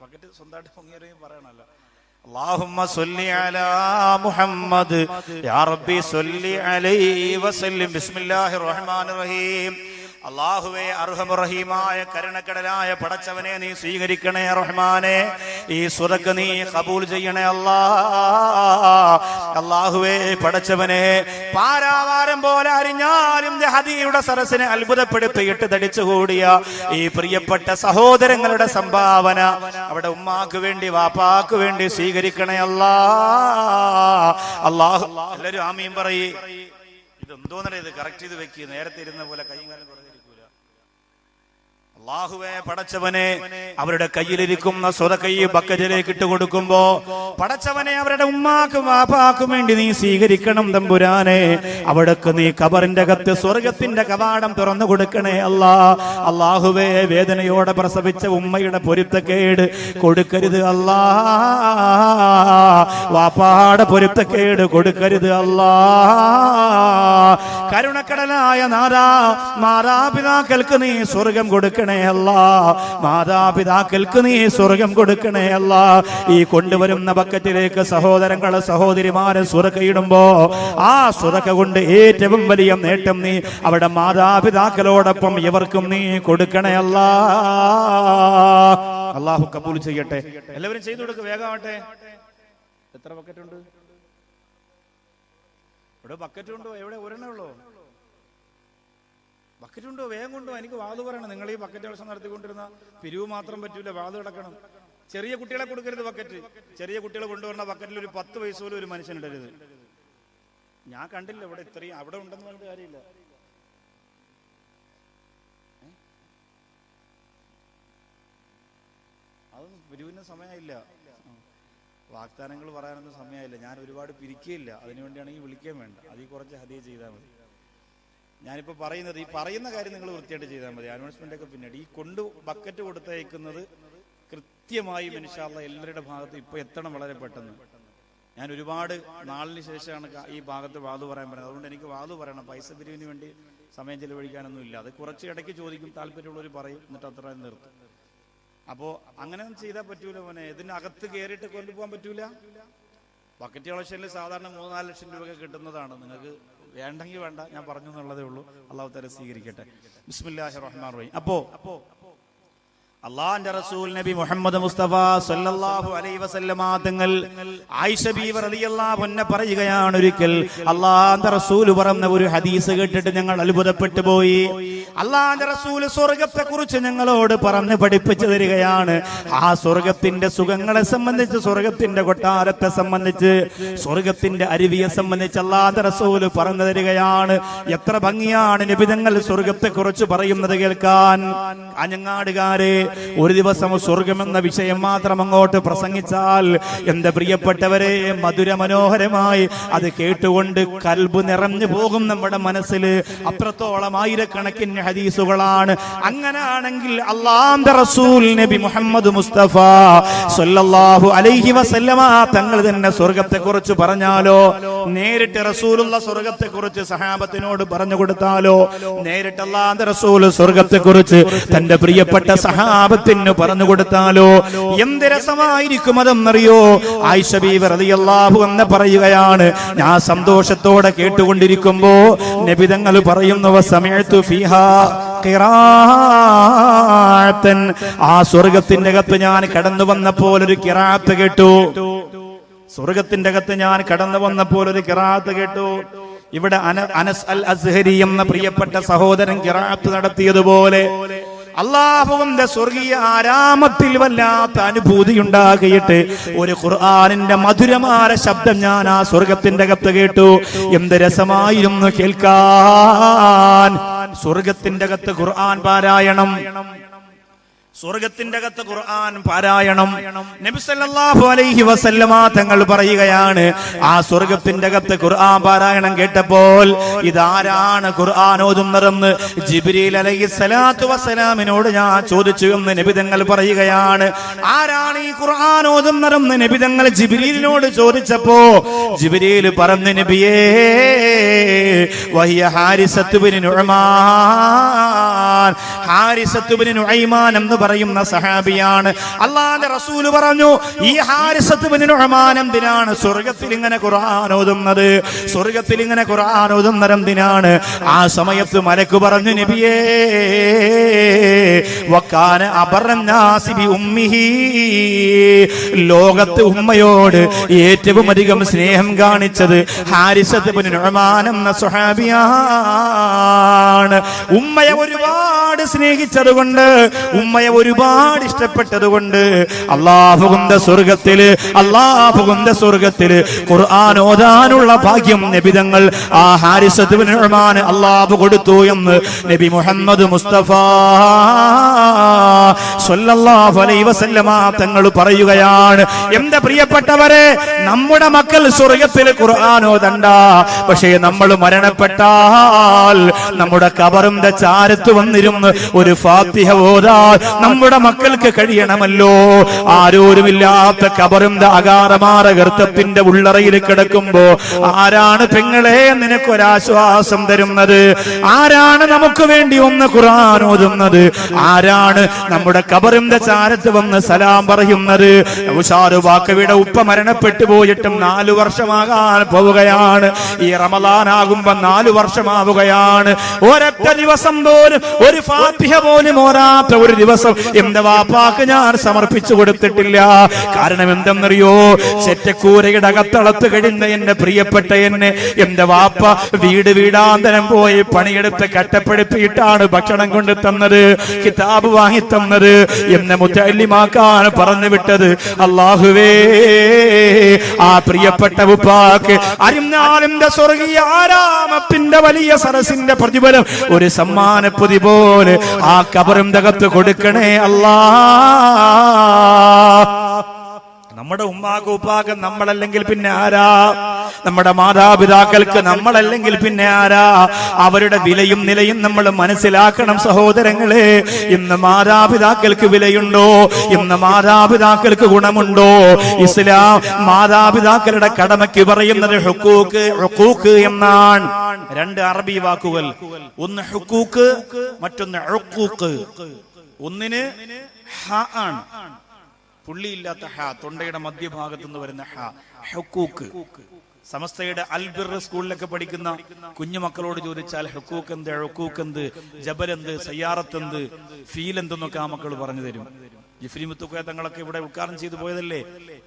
ബക്കറ്റ് സ്വന്തമായിട്ട് പൊങ്ങി വരും പറയണല്ലോ. അല്ലാഹുമ്മ സ്വല്ലി അലാ മുഹമ്മദ് യാ റബ്ബി സ്വല്ലി അലൈഹി വസല്ലം. ബിസ്മില്ലാഹിർ റഹ്മാനിർ റഹീം. അല്ലാഹുവേ, അർഹമുറഹീമായ കരുണക്കടലായ പടച്ചവനെ നീ സ്വീകരിക്കണേ റഹ്മാനെ. ഈ സുറക്ക് നീ ഖബൂൽ ചെയ്യണേ അല്ലാഹുവേ പടച്ചവനെ. പാരാവാരം പോലെ അറിഞ്ഞാലും ഹദിയുടെ സരസിനെ അത്ഭുതപ്പെടുത്തിയിട്ട് തടിച്ചുകൂടിയ ഈ പ്രിയപ്പെട്ട സഹോദരങ്ങളുടെ സംഭാവന അവിടെ ഉമ്മാക്ക് വേണ്ടി വാപ്പാക്ക് വേണ്ടി സ്വീകരിക്കണേ അല്ലാഹു. എല്ലാവരും ആമീൻ പറയ്. ഇതെന്തോന്നറിയ, ഇത് കറക്റ്റ് ചെയ്ത് വെക്കുക. നേരത്തെ ഇരുന്ന പോലെ കൈകാലം പറഞ്ഞിരിക്കൂല. അല്ലാഹുവേ പടച്ചവനെ, അവരുടെ കയ്യിലിരിക്കുന്ന സ്വതക്കൈ ബക്കറ്റിലേക്ക് ഇട്ട് കൊടുക്കുമ്പോ പടച്ചവനെ അവരുടെ ഉമ്മാക്കും വാപ്പാക്കും വേണ്ടി നീ സ്വീകരിക്കണം തമ്പുരാനെ. അവിടേക്ക് നീ ഖബറിന്റെ അകത്ത് സ്വർഗത്തിന്റെ കവാടം തുറന്നു കൊടുക്കണേ അല്ലാഹുവേ, വേദനയോടെ പ്രസവിച്ച ഉമ്മയുടെ പൊരുത്തക്കേട് കൊടുക്കരുത് അല്ലാ. വാപ്പാടെ പൊരുത്തക്കേട് കൊടുക്കരുത് അല്ലാ. കരുണക്കടലായ നാദാ, മാതാപിതാക്കൾക്ക് നീ സ്വർഗം കൊടുക്കണേ അല്ലാ. മാതാപിതാക്കൾക്ക് നീ സ്വർഗം കൊടുക്കണേ അല്ലാ. ഈ കൊണ്ടുവരുന്ന ബക്കറ്റിലേക്ക് സഹോദരങ്ങളെ സഹോദരിമാരെ സുറക്കയിടുമ്പോ ആ സുറക്ക കൊണ്ട് ഏറ്റവും വലിയ നേട്ടം നീ അവിടെ മാതാപിതാക്കളോടൊപ്പം ഇവർക്കും നീ കൊടുക്കണേ അല്ലാ. അല്ലാഹു കബൂൽ ചെയ്യട്ടെ. എല്ലാവരും ചെയ്തു കൊടുക്കുക, വേഗമാവട്ടെ. എത്ര ബക്കറ്റ് ഉണ്ട് ഇവിടെ? ബക്കറ്റ് ഉണ്ടോ? എവിടെ? ഒരെണ്ണേ ഉള്ളൂ. ബക്കറ്റ് ഉണ്ടോ? വേഗം കൊണ്ടോ. എനിക്ക് വാത് പറയണം. നിങ്ങൾ ഈ ബക്കറ്റ് വ്യവസ്ഥ നടത്തിക്കൊണ്ടിരുന്ന പിരിവ് മാത്രം പറ്റൂല, വാത് കിടക്കണം. ചെറിയ കുട്ടികളെ കൊടുക്കരുത് ബക്കറ്റ്. ചെറിയ കുട്ടികളെ കൊണ്ടുവരുന്ന ബക്കറ്റിൽ ഒരു 10 വയസ്സ് പോലും ഒരു മനുഷ്യനിടരുത്. ഞാൻ കണ്ടില്ല ഇവിടെ ഇത്രയും. അവിടെ ഉണ്ടെന്ന് പറഞ്ഞിട്ട് കാര്യമില്ല. അതൊന്നും പിരിവിന് സമയമില്ല. വാഗ്ദാനങ്ങൾ പറയാനൊന്നും സമയമില്ല. ഞാൻ ഒരുപാട് പിരിക്കുകയില്ല. അതിനുവേണ്ടിയാണെങ്കിൽ വിളിക്കാൻ വേണ്ട. അതിൽ കുറച്ച് ഹദിയ ചെയ്താൽ മതി. ഞാനിപ്പോൾ പറയുന്നത്, ഈ പറയുന്ന കാര്യം നിങ്ങൾ വൃത്തിയായിട്ട് ചെയ്താൽ മതി. അനൗൺസ്മെന്റ് ഒക്കെ പിന്നീട്. ഈ ബക്കറ്റ് കൊടുത്തയക്കുന്നത് കൃത്യമായും ഇൻഷാ അല്ലാഹ് എല്ലാവരുടെ ഭാഗത്ത് ഇപ്പൊ എത്തണം വളരെ പെട്ടെന്ന്. ഞാൻ ഒരുപാട് നാളിന് ശേഷമാണ് ഈ ഭാഗത്ത് വാതു പറയാൻ പറയുന്നത്. അതുകൊണ്ട് എനിക്ക് വാതു പറയണം. പൈസ പിരിവിന് വേണ്ടി സമയം ചെലവഴിക്കാനൊന്നും ഇല്ല. അത് കുറച്ച് ഇടയ്ക്ക് ചോദിക്കും, താല്പര്യമുള്ളവർ പറയും, എന്നിട്ട് അത്ര നിർത്തും. അപ്പോ അങ്ങനെ ചെയ്താൽ പറ്റൂല മോനെ. ഇതിനകത്ത് കയറിയിട്ട് കൊണ്ടുപോകാൻ പറ്റൂല. ബക്കറ്റ് കളക്ഷനിൽ സാധാരണ 3-4 ലക്ഷം രൂപയൊക്കെ കിട്ടുന്നതാണ്. നിങ്ങൾക്ക് വേണ്ടെങ്കിൽ വേണ്ട, ഞാൻ പറഞ്ഞു എന്നുള്ളതേ ഉള്ളൂ. അല്ലാഹു തആല സ്വീകരിക്കട്ടെ. ബിസ്മില്ലാഹിർ റഹ്മാനിർ റഹീം. അപ്പോ അല്ലാഹുവിന്റെ റസൂൽ നബി മുഹമ്മദ് മുസ്തഫ സല്ലല്ലാഹു അലൈഹി വസല്ലമ തങ്ങൾ ആയിഷ ബീവി റളിയല്ലാഹു അൻഹ പറയുകയാണ്, ഒരിക്കൽ അല്ലാഹുവിന്റെ റസൂൽ പറഞ്ഞ ഒരു ഹദീസ് കേട്ടിട്ട് ഞങ്ങൾ അത്ഭുതപ്പെട്ടു പോയി. അല്ലാഹുവിന്റെ റസൂൽ സ്വർഗ്ഗത്തെ കുറിച്ച് ഞങ്ങളോട് പറഞ്ഞു പഠിപ്പിച്ചു തരികയാണ്. ആ സ്വർഗ്ഗത്തിന്റെ സുഖങ്ങളെ സംബന്ധിച്ച്, സ്വർഗ്ഗത്തിന്റെ കൊട്ടാരത്തെ സംബന്ധിച്ച്, സ്വർഗ്ഗത്തിന്റെ അരുവിയെ സംബന്ധിച്ച് അല്ലാഹുവിന്റെ റസൂൽ പറഞ്ഞു തരികയാണ്. എത്ര ഭംഗിയാണ് നബി തങ്ങൾ സ്വർഗ്ഗത്തെ കുറിച്ച് പറയുന്നത് കേൾക്കാൻ. കാഞ്ഞങ്ങാടുകാരെ, ഒരു ദിവസം സ്വർഗമെന്ന വിഷയം മാത്രം അങ്ങോട്ട് പ്രസംഗിച്ചാൽ എന്റെ പ്രിയപ്പെട്ടവരെ, മധുര മനോഹരമായി അത് കേട്ടുകൊണ്ട് കൽബ് നിറഞ്ഞു പോകും നമ്മുടെ മനസ്സിൽ. അത്രത്തോളം ആയിരക്കണക്കിന് ഹദീസുകളാണ്. അങ്ങനെയാണെങ്കിൽ അല്ലാഹുവിന്റെ റസൂൽ നബി മുഹമ്മദ് മുസ്തഫ സല്ലല്ലാഹു അലൈഹി വസല്ലമ തങ്ങൾ തന്നെ സ്വർഗത്തെ കുറിച്ച് പറഞ്ഞാലോ, നേരിട്ട് റസൂലുള്ള സ്വർഗത്തെ കുറിച്ച് സഹാബത്തിനോട് പറഞ്ഞു കൊടുത്താലോ, നേരിട്ട് അല്ലാഹുവിന്റെ റസൂൽ സ്വർഗത്തെ കുറിച്ച് തന്റെ പ്രിയപ്പെട്ട സഹാബ സഹാബത്തിന് പറഞ്ഞു കൊടുത്താലോ എന്ത് രസമായിരിക്കും അതെന്നറിയോ? ആയിഷ ബീവി റളിയല്ലാഹു അൻഹ പറയുകയാണ്, ഞാൻ സന്തോഷത്തോടെ കേട്ടുകൊണ്ടിരിക്കുമ്പോ നബി തങ്ങൾ പറയുന്നു, വസമിഅതു ഫീഹാ ഖിറാഅത്തൻ, ആ സ്വർഗ്ഗത്തിന്റെ അകത്ത് ഞാൻ കടന്നു വന്നപ്പോൾ ഒരു ഖിറാഅത്ത് കേട്ടു. സ്വർഗ്ഗത്തിന്റെ അകത്ത് ഞാൻ കടന്നു വന്നപ്പോൾ ഒരു ഖിറാഅത്ത് കേട്ടു. ഇവിടെ അനസ് അൽ അസ്ഹരി എന്ന പ്രിയപ്പെട്ട സഹോദരൻ ഖിറാഅത്ത് നടത്തിയതുപോലെ അല്ലാഹുവിന്റെ സ്വർഗീയ ആരാമത്തിൽ വല്ലാത്ത അനുഭൂതി ഉണ്ടാകിയിട്ട് ഒരു ഖുർആനിന്റെ മധുരമായ ശബ്ദം ഞാൻ ആ സ്വർഗത്തിന്റെ അകത്ത് കേട്ടു. എന്ത് രസമായിരുന്നു കേൾക്കാൻ! സ്വർഗത്തിന്റെ അകത്ത് ഖുർആൻ പാരായണം, സ്വർഗത്തിന്റെ അകത്ത് ഖുർആൻ പാരായണം. നബി സല്ലല്ലാഹു അലൈഹി വസല്ലമ തങ്ങൾ പറയുകയാണ്, ആ സ്വർഗത്തിന്റെ അകത്ത് ഖുർആൻ പാരായണം കേട്ടപ്പോൾ ഇതാരാണ് ഖുർആൻ ഓതുന്നതെന്ന് ജിബ്രീൽ അലൈഹിസ്സലാത്തു വസ്സലാമിനോട് ഞാൻ ചോദിച്ചു എന്ന് നബി തങ്ങൾ പറയുകയാണ്. ആരാണ് ഈ ഖുർആൻ ഓതുന്നതെന്ന് നബി തങ്ങൾ ജിബ്രീലിനോട് ചോദിച്ചപ്പോ ജിബ്രീൽ പറഞ്ഞു, നബിയേ വഹിയ ഹാരിസത്ത് ബിൻ നുഅ്മാൻ, ഹാരിസത്ത് ബിൻ നുഅയ്മാൻ എന്ന് പറയുന്ന സഹാബിയാണ്. അല്ലാഹുവിന്റെ റസൂൽ പറഞ്ഞു, ഈ ഹാരിസത്ത് ബിൻ നുഅ്മാൻ എന്തിനാണ് സ്വർഗ്ഗത്തിൽ ഇങ്ങനെ ഖുർആൻ ഓതുന്നത്? സ്വർഗ്ഗത്തിൽ ഇങ്ങനെ ഖുർആൻ ഓതുന്നത് എന്തിനാണ്? ആ സമയത്ത് മലക്ക് പറഞ്ഞു, നബിയേ വകാന അബറന്നാസി ബി ഉമ്മിഹി, ലോകത്ത് ഉമ്മയോട് ഏറ്റവും അധികം സ്നേഹം കാണിച്ചത് ഹാരിസത്ത് ബിൻ നുഅ്മാൻ എന്ന സ്വഹാബിയാണ്. ഉമ്മയെ ഒരുപാട് സ്നേഹിച്ചതുകൊണ്ട്, ഉമ്മയെ ഒരുപാട് ഇഷ്ടപ്പെട്ടതുകൊണ്ട് അല്ലാഹുവിന്റെ സ്വർഗ്ഗത്തില് ഖുർആൻ ഓതാനുള്ള ഭാഗ്യം നബി തങ്ങൾ ആ ഹാരിസത്ത് ബിൻ നുഅ്മാൻ അല്ലാഹു കൊടുത്തു എന്ന് നബി മുഹമ്മദ് മുസ്തഫ സ്വല്ലല്ലാഹു അലൈഹി വസല്ലമ തങ്ങൾ പറയുകയാണ്. എന്റെ പ്രിയപ്പെട്ടവരെ, നമ്മുടെ മക്കൾ സ്വർഗ്ഗത്തിൽ ഖുർആൻ ഓതണ്ട, പക്ഷേ നമ്മൾ മരണപ്പെട്ടാൽ നമ്മുടെ ഖബറിന്റെ ചാരത്ത് വന്നിരുന്ന് ഒരു ഫാത്തിഹ ഓതാൻ നമ്മുടെ മക്കൾക്ക് കഴിയണമല്ലോ. ആരോരുമില്ലാത്ത ഖബറിന്റെ അകാരമാറ ഗർത്തത്തിന്റെ ഉള്ളറയിൽ കിടക്കുമ്പോ ആരാണ് പെങ്ങളെ നിനക്കൊരാശ്വാസം തരുന്നത്? ആരാണ് നമുക്ക് വേണ്ടി ഒന്ന് ഖുർആൻ ഓതുന്നത്? ആരാണ് നമ്മുടെ ഖബറിന്റെ ചാരത്ത് വന്ന് സലാം പറയുന്നത്? ഉഷാറുബാക്കവിയുടെ ഉപ്പ മരണപ്പെട്ടു പോയിട്ടും 4 വർഷമാകാൻ പോവുകയാണ്. ഈ റമളാനാകുമ്പോ 4 വർഷമാവുകയാണ്. ഒരൊറ്റ ദിവസം പോലും ഒരു ഫാത്തിഹ പോലും ഓരാത്ത ഒരു ദിവസം എന്റെ വാപ്പാക്ക് ഞാൻ സമർപ്പിച്ചു കൊടുത്തിട്ടില്ല. കാരണം എന്തെന്നറിയോ? ചെറ്റക്കൂരയുടെ അകത്തളത്ത് കഴിഞ്ഞ എന്റെ പ്രിയപ്പെട്ട എന്റെ വാപ്പ വീടാന്തരം പോയി പണിയെടുത്ത് കട്ടപ്പെടുത്തിയിട്ടാണ് ഭക്ഷണം കൊണ്ട് തന്നത്, കിതാബ് വാങ്ങി തന്നത്, എന്നെ മുത്തല്ലിമാക്കാൻ പറഞ്ഞു വിട്ടത്. അല്ലാഹുവേ, ആ പ്രിയപ്പെട്ട ഉപ്പാക്ക് അരിഞ്ഞാലിന്റെ സ്വർഗീയ ആരാമത്തിന്റെ വലിയ സരസിന്റെ പ്രതിഫലം ഒരു സമ്മാനപ്പൊതി പോലെ ആ ഖബറിന്റെ അകത്ത് കൊടുക്കണേ അല്ലാ. നമ്മുടെ ഉമ്മാക്ക് ഉപ്പാക്ക് നമ്മളല്ലെങ്കിൽ പിന്നെ ആരാ? നമ്മുടെ മാതാപിതാക്കൾക്ക് നമ്മളല്ലെങ്കിൽ പിന്നെ ആരാ? അവരുടെ വിലയും നിലയും നമ്മൾ മനസ്സിലാക്കണം സഹോദരങ്ങളെ. ഇന്ന് മാതാപിതാക്കൾക്ക് വിലയുണ്ടോ? ഇന്ന് മാതാപിതാക്കൾക്ക് ഗുണമുണ്ടോ? ഇസ്ലാം മാതാപിതാക്കളുടെ കടമയ്ക്ക് പറയുന്നത് ഹുഖൂഖ് എന്നാണ്. 2 അറബി വാക്കുകൾ, ഒന്ന് ഹുഖൂഖ്, മറ്റൊന്ന് ഉഖൂഖ്. ഒന്നിന് ഹ ആണ്, പുള്ളിയില്ലാത്ത ഹ, തൊണ്ടയുടെ മധ്യഭാഗത്ത് നിന്ന് വരുന്ന ഹ, ഹുഖൂഖ്. സമസ്തയുടെ അൽബിർ സ്കൂളിലൊക്കെ പഠിക്കുന്ന കുഞ്ഞുമക്കളോട് ചോദിച്ചാൽ ഹുഖൂഖ് എന്ത്, ഉഖൂഖ് എന്ത്, ജബൽ എന്ത്, സയ്യാറത്ത് എന്ത്, ഫീൽ എന്തെന്നൊക്കെ ആ മക്കൾ പറഞ്ഞു തരും. ജിഫ്രി മുത്തുക്കോയ തങ്ങളൊക്കെ ഇവിടെ ഉദ്ഘാടനം ചെയ്തു പോയതല്ലേ.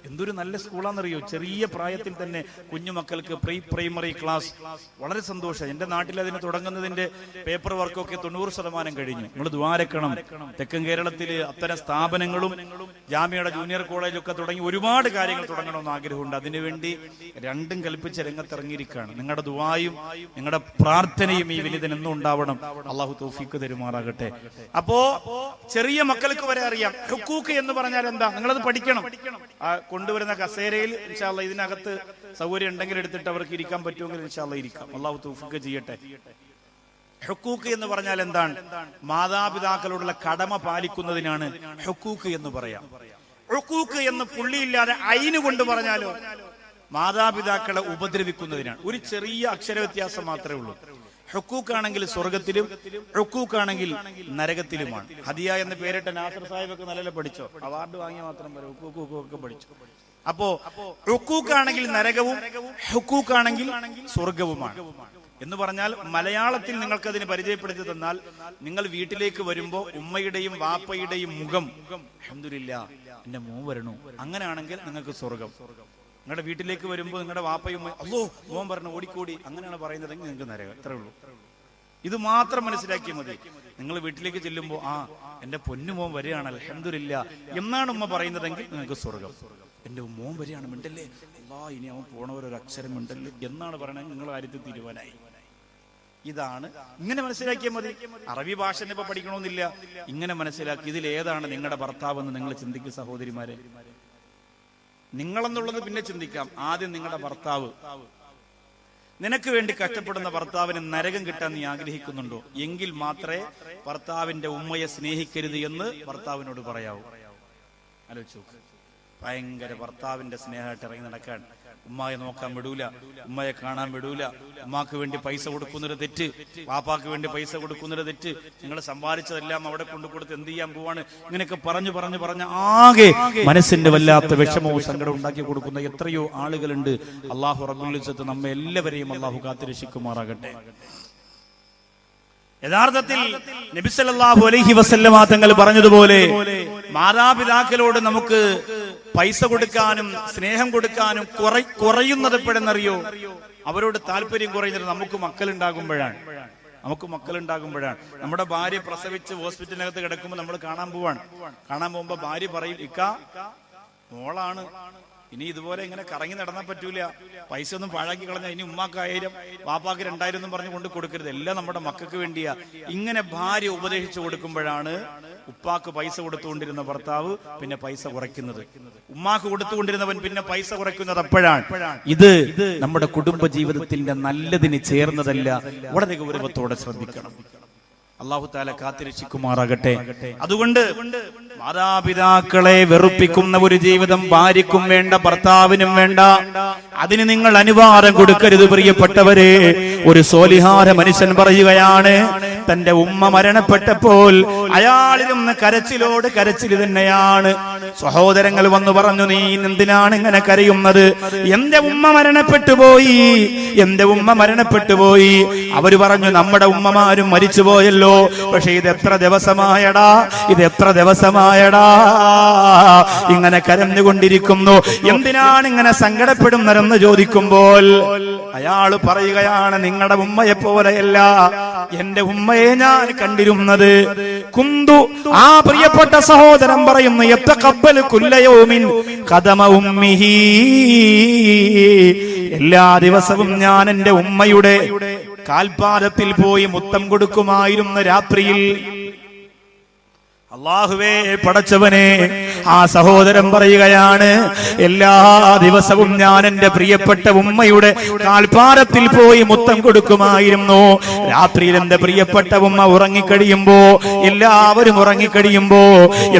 എന്തൊരു നല്ല സ്കൂളാണെന്നറിയോ? ചെറിയ പ്രായത്തിൽ തന്നെ കുഞ്ഞുമക്കൾക്ക് പ്രീ പ്രൈമറി ക്ലാസ്. വളരെ സന്തോഷം. എന്റെ നാട്ടിൽ അതിന് തുടങ്ങുന്നതിന്റെ പേപ്പർ വർക്കൊക്കെ 90% കഴിഞ്ഞു. നമ്മൾ ദ്വാരക്കണം. തെക്കൻ കേരളത്തിൽ അത്തരം സ്ഥാപനങ്ങളും ജാമ്യയുടെ ജൂനിയർ കോളേജൊക്കെ തുടങ്ങി ഒരുപാട് കാര്യങ്ങൾ തുടങ്ങണമെന്ന് ആഗ്രഹമുണ്ട്. അതിനുവേണ്ടി രണ്ടും കൽപ്പിച്ച് രംഗത്തിറങ്ങിയിരിക്കുകയാണ്. നിങ്ങളുടെ ദുആയും നിങ്ങളുടെ പ്രാർത്ഥനയും ഈ വലിയതിനെന്നും ഉണ്ടാവണം. അള്ളാഹു തൗഫീഖ് തരുമാറാകട്ടെ. അപ്പോ ചെറിയ മക്കൾക്ക് വരെ അറിയാം ഹുഖൂഖ് എന്ന് പറഞ്ഞാൽ എന്താ. നിങ്ങളത് പഠിക്കണം. കൊണ്ടുവരുന്ന കസേരയിൽ ഇൻഷാ അല്ലാഹ് ഇതിനകത്ത് സൗകര്യം ഉണ്ടെങ്കിൽ എടുത്തിട്ട് അവർക്ക് ഇരിക്കാൻ പറ്റുമെങ്കിൽ ഇൻഷാ അല്ലാഹ് ഇരിക്കാം. അള്ളാഹു തൗഫീഖ് ചെയ്യട്ടെ. ഹുഖൂഖ് എന്ന് പറഞ്ഞാൽ എന്താണ്? മാതാപിതാക്കളോടുള്ള കടമ പാലിക്കുന്നതിനാണ് ഹുഖൂഖ് എന്ന് പറയാം. ഹുഖൂഖ് എന്ന് പുള്ളിയില്ലാതെ ഐന് കൊണ്ട് പറഞ്ഞാലോ മാതാപിതാക്കളെ ഉപദ്രവിക്കുന്നതിനാണ്. ഒരു ചെറിയ അക്ഷര വ്യത്യാസം മാത്രമേ ഉള്ളൂ. ഹുക്കൂക്കാണെങ്കിൽ സ്വർഗത്തിലും ഹുക്കൂക്കാണെങ്കിൽ നരകത്തിലുമാണ്. ഹദിയ എന്ന് പേരിട്ട നാസർ സാഹിബൊക്കെ നല്ല പഠിച്ചോ, അവാർഡ് വാങ്ങിയ മാത്രം പോലെ ഹുക്കൂക്കൊക്കെ പഠിച്ചു. അപ്പോ ഹുക്കൂക്കാണെങ്കിൽ നരകവും ഹുക്കൂക്കാണെങ്കിൽ സ്വർഗവുമാണ് എന്ന് പറഞ്ഞാൽ മലയാളത്തിൽ നിങ്ങൾക്ക് അതിന് പരിചയപ്പെടുത്തി തന്നാൽ, നിങ്ങൾ വീട്ടിലേക്ക് വരുമ്പോ ഉമ്മയുടെയും വാപ്പയുടെയും മുഖം അൽഹംദുലില്ലാ എന്റെ മോൻ വരണു, അങ്ങനെയാണെങ്കിൽ നിങ്ങൾക്ക് സ്വർഗം. നിങ്ങളുടെ വീട്ടിലേക്ക് വരുമ്പോൾ നിങ്ങളുടെ വാപ്പയും അല്ലോ മോൻ പറഞ്ഞു ഓടിക്കൂടി അങ്ങനെയാണ് പറയുന്നതെങ്കിൽ നിങ്ങൾക്ക് നരകം. അത്രേ ഉള്ളൂ. ഇത് മാത്രം മനസ്സിലാക്കിയാൽ മതി. നിങ്ങൾ വീട്ടിലേക്ക് ചെല്ലുമ്പോൾ എന്റെ പൊന്നുമോൻ വരികയാണ് അൽഹംദുലില്ലാ എന്നാണ് ഉമ്മ പറയുന്നതെങ്കിൽ നിങ്ങൾക്ക് സ്വർഗം. എന്റെ മോൻ വരികയാണ് മിണ്ടല്ലേ, ഇനി അവൻ പോണവരൊരു അക്ഷരം മിണ്ടല്ലേ എന്നാണ് പറയണമെങ്കിൽ നിങ്ങൾ കാര്യത്തിൽ തീരുമാനമായി. ഇതാണ്, ഇങ്ങനെ മനസ്സിലാക്കിയാൽ മതി. അറബി ഭാഷ ഇപ്പൊ പഠിക്കണമെന്നില്ല, ഇങ്ങനെ മനസ്സിലാക്കി ഇതിൽ ഏതാണ് നിങ്ങളുടെ ഭർത്താവ് എന്ന് നിങ്ങൾ ചിന്തിക്കും സഹോദരിമാരെ. നിങ്ങളെന്നുള്ളത് പിന്നെ ചിന്തിക്കാം. ആദ്യം നിങ്ങളുടെ ഭർത്താവ്, നിനക്ക് വേണ്ടി കഷ്ടപ്പെടുന്ന ഭർത്താവിന് നരകം കിട്ടാൻ നീ ആഗ്രഹിക്കുന്നുണ്ടോ? എങ്കിൽ മാത്രമേ ഭർത്താവിന്റെ ഉമ്മയെ സ്നേഹിക്കരുത് എന്ന് ഭർത്താവിനോട് പറയാവൂ. ആലോചിച്ചു നോക്ക്. ഭയങ്കര ഭർത്താവിന്റെ സ്നേഹമായിട്ട് ഇറങ്ങി നടക്കാൻ, ഉമ്മയെ നോക്കാൻ വിടൂല, ഉമ്മയെ കാണാൻ വിടൂല, ഉമ്മാക്ക് വേണ്ടി പൈസ കൊടുക്കുന്നൊരു തെറ്റ്, വാപ്പാക്ക് വേണ്ടി പൈസ കൊടുക്കുന്നൊരു തെറ്റ്, നിങ്ങൾ സമ്പാദിച്ചതെല്ലാം അവിടെ കൊണ്ടുകൊടുത്ത് എന്ത് ചെയ്യാൻ പോവാണ്, ഇങ്ങനെയൊക്കെ പറഞ്ഞ് ആകെ മനസ്സിന്റെ വല്ലാത്ത വിഷമവും സങ്കടവും ഉണ്ടാക്കി കൊടുക്കുന്ന എത്രയോ ആളുകളുണ്ട്. അല്ലാഹു റബ്ബുൽ ഇസ്സത്ത് നമ്മെ എല്ലാവരെയും അല്ലാഹു കാത്തുരക്ഷിക്കുമാറാകട്ടെ. യഥാർത്ഥത്തിൽ നബി സല്ലല്ലാഹു അലൈഹി വസല്ലമ തങ്ങൾ പറഞ്ഞതുപോലെ മാതാപിതാക്കളോട് നമുക്ക് പൈസ കൊടുക്കാനും സ്നേഹം കൊടുക്കാനും കുറയുന്നത് എപ്പോഴെന്നറിയോ? അവരോട് താല്പര്യം കുറയുന്നത് നമുക്ക് മക്കളുണ്ടാകുമ്പോഴാണ്. നമ്മുടെ ഭാര്യ പ്രസവിച്ച് ഹോസ്പിറ്റലിനകത്ത് കിടക്കുമ്പോൾ നമ്മൾ കാണാൻ പോകുമ്പോ ഭാര്യ പറയും, ഇക്ക മോളാണ്, ഇനി ഇതുപോലെ ഇങ്ങനെ കറങ്ങി നടന്നാൽ പറ്റൂല, പൈസ ഒന്നും പാഴാക്കി കളഞ്ഞാൽ ഇനി ഉമ്മാക്ക് 1000 വാപ്പാക്ക് 2000 എന്നും പറഞ്ഞു കൊണ്ട് കൊടുക്കരുത്, എല്ലാം നമ്മുടെ മക്കൾക്ക് വേണ്ടിയാ. ഇങ്ങനെ ഭാര്യ ഉപദേശിച്ചു കൊടുക്കുമ്പോഴാണ് ഉപ്പാക്ക് പൈസ കൊടുത്തുകൊണ്ടിരുന്ന ഭർത്താവ് പിന്നെ പൈസ കുറയ്ക്കുന്നത്, ഉമ്മാക്ക് കൊടുത്തുകൊണ്ടിരുന്നവൻ പിന്നെ പൈസ കുറയ്ക്കുന്നത് അപ്പോഴാണ്. ഇത് നമ്മുടെ കുടുംബ ജീവിതത്തിന്റെ നല്ലതിന് ചേർന്നതല്ല. വളരെ ഗൗരവത്തോടെ ശ്രദ്ധിക്കണം. അല്ലാഹു തആല കാത്തുരക്ഷിക്കുമാറാകട്ടെ. അതുകൊണ്ട് മാതാപിതാക്കളെ വെറുപ്പിക്കുന്ന ഒരു ജീവിതം ഭാര്യയ്ക്കും വേണ്ട, ഭർത്താവിനും വേണ്ട. അതിന് നിങ്ങൾ അനുവാദം കൊടുക്കരുത് പ്രിയപ്പെട്ടവരെ. ഒരു സ്വാലിഹായ മനുഷ്യൻ പറയുകയാണ്, തന്റെ ഉമ്മ മരണപ്പെട്ടപ്പോൾ അയാളിരുന്ന് കരച്ചിൽ തന്നെയാണ്. സഹോദരങ്ങൾ വന്നു പറഞ്ഞു, നീ എന്തിനാണ് ഇങ്ങനെ കരയുന്നത്? എന്റെ ഉമ്മ മരണപ്പെട്ടു പോയി. അവര് പറഞ്ഞു, നമ്മുടെ ഉമ്മമാരും മരിച്ചുപോയല്ലോ, പക്ഷെ ഇത് എത്ര ദിവസമായടാ ഇങ്ങനെ കരഞ്ഞുകൊണ്ടിരിക്കുന്നു, എന്തിനാണ് ഇങ്ങനെ സങ്കടപ്പെടുന്നതെന്ന് ചോദിക്കുമ്പോൾ അയാള് പറയുകയാണ്, നിങ്ങളുടെ ഉമ്മയെ പോലെയല്ല എന്റെ ഉമ്മയെ ഞാൻ കണ്ടിരുന്നത്. കുന്തു, ആ പ്രിയപ്പെട്ട സഹോദരൻ പറയുന്നു, യതഖബ്ബലു കുല്ല യൗമിൻ ഖദമ ഉമ്മിഹി, എല്ലാ ദിവസവും ഞാൻ എന്റെ ഉമ്മയുടെ കാൽപാദത്തിൽ പോയി മുത്തം കൊടുക്കുമായിരുന്നു രാത്രിയിൽ. അല്ലാഹുവേ പടച്ചവനെ, ആ സഹോദരൻ പറയുകയാണ്, എല്ലാ ദിവസവും ഞാൻ എന്റെ പ്രിയപ്പെട്ട ഉമ്മയുടെ കാൽപ്പാദത്തിൽ പോയി മുത്തം കൊടുക്കുമായിരുന്നു. രാത്രിയിൽ എന്റെ പ്രിയപ്പെട്ട ഉമ്മ ഉറങ്ങിക്കഴിയുമ്പോ, എല്ലാവരും ഉറങ്ങിക്കഴിയുമ്പോ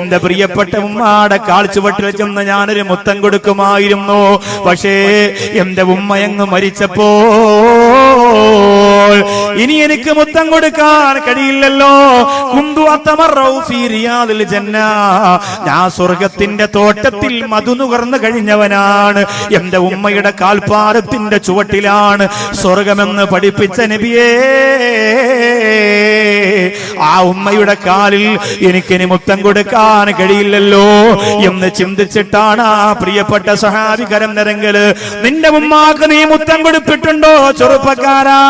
എന്റെ പ്രിയപ്പെട്ട ഉമ്മയുടെ കാൽച്ചുവട്ടിൽ ചെന്ന് ഞാനൊരു മുത്തം കൊടുക്കുമായിരുന്നു. പക്ഷേ എന്റെ ഉമ്മയങ്ങ് മരിച്ചപ്പോ ഇനി എനിക്ക് മുത്തം കൊടുക്കാൻ കഴിയില്ലല്ലോ. ഞാൻ സ്വർഗത്തിന്റെ തോട്ടത്തിൽ മധു നുകർന്നു കഴിഞ്ഞവനാണ്. എന്റെ ഉമ്മയുടെ കാൽപ്പാദത്തിന്റെ ചുവട്ടിലാണ് സ്വർഗമെന്ന് പഠിപ്പിച്ച നബിയേ, ആ ഉമ്മയുടെ കാലിൽ എനിക്കിനി മുത്തം കൊടുക്കാൻ കഴിയില്ലല്ലോ എന്ന് ചിന്തിച്ചിട്ടാണ് ആ പ്രിയപ്പെട്ട സഹാബി കരം നിരങ്കല്. നിന്റെ ഉമ്മാക്ക് നീ മുത്തം കൊടുത്തിട്ടുണ്ടോ ചെറുപ്പക്കാരാ?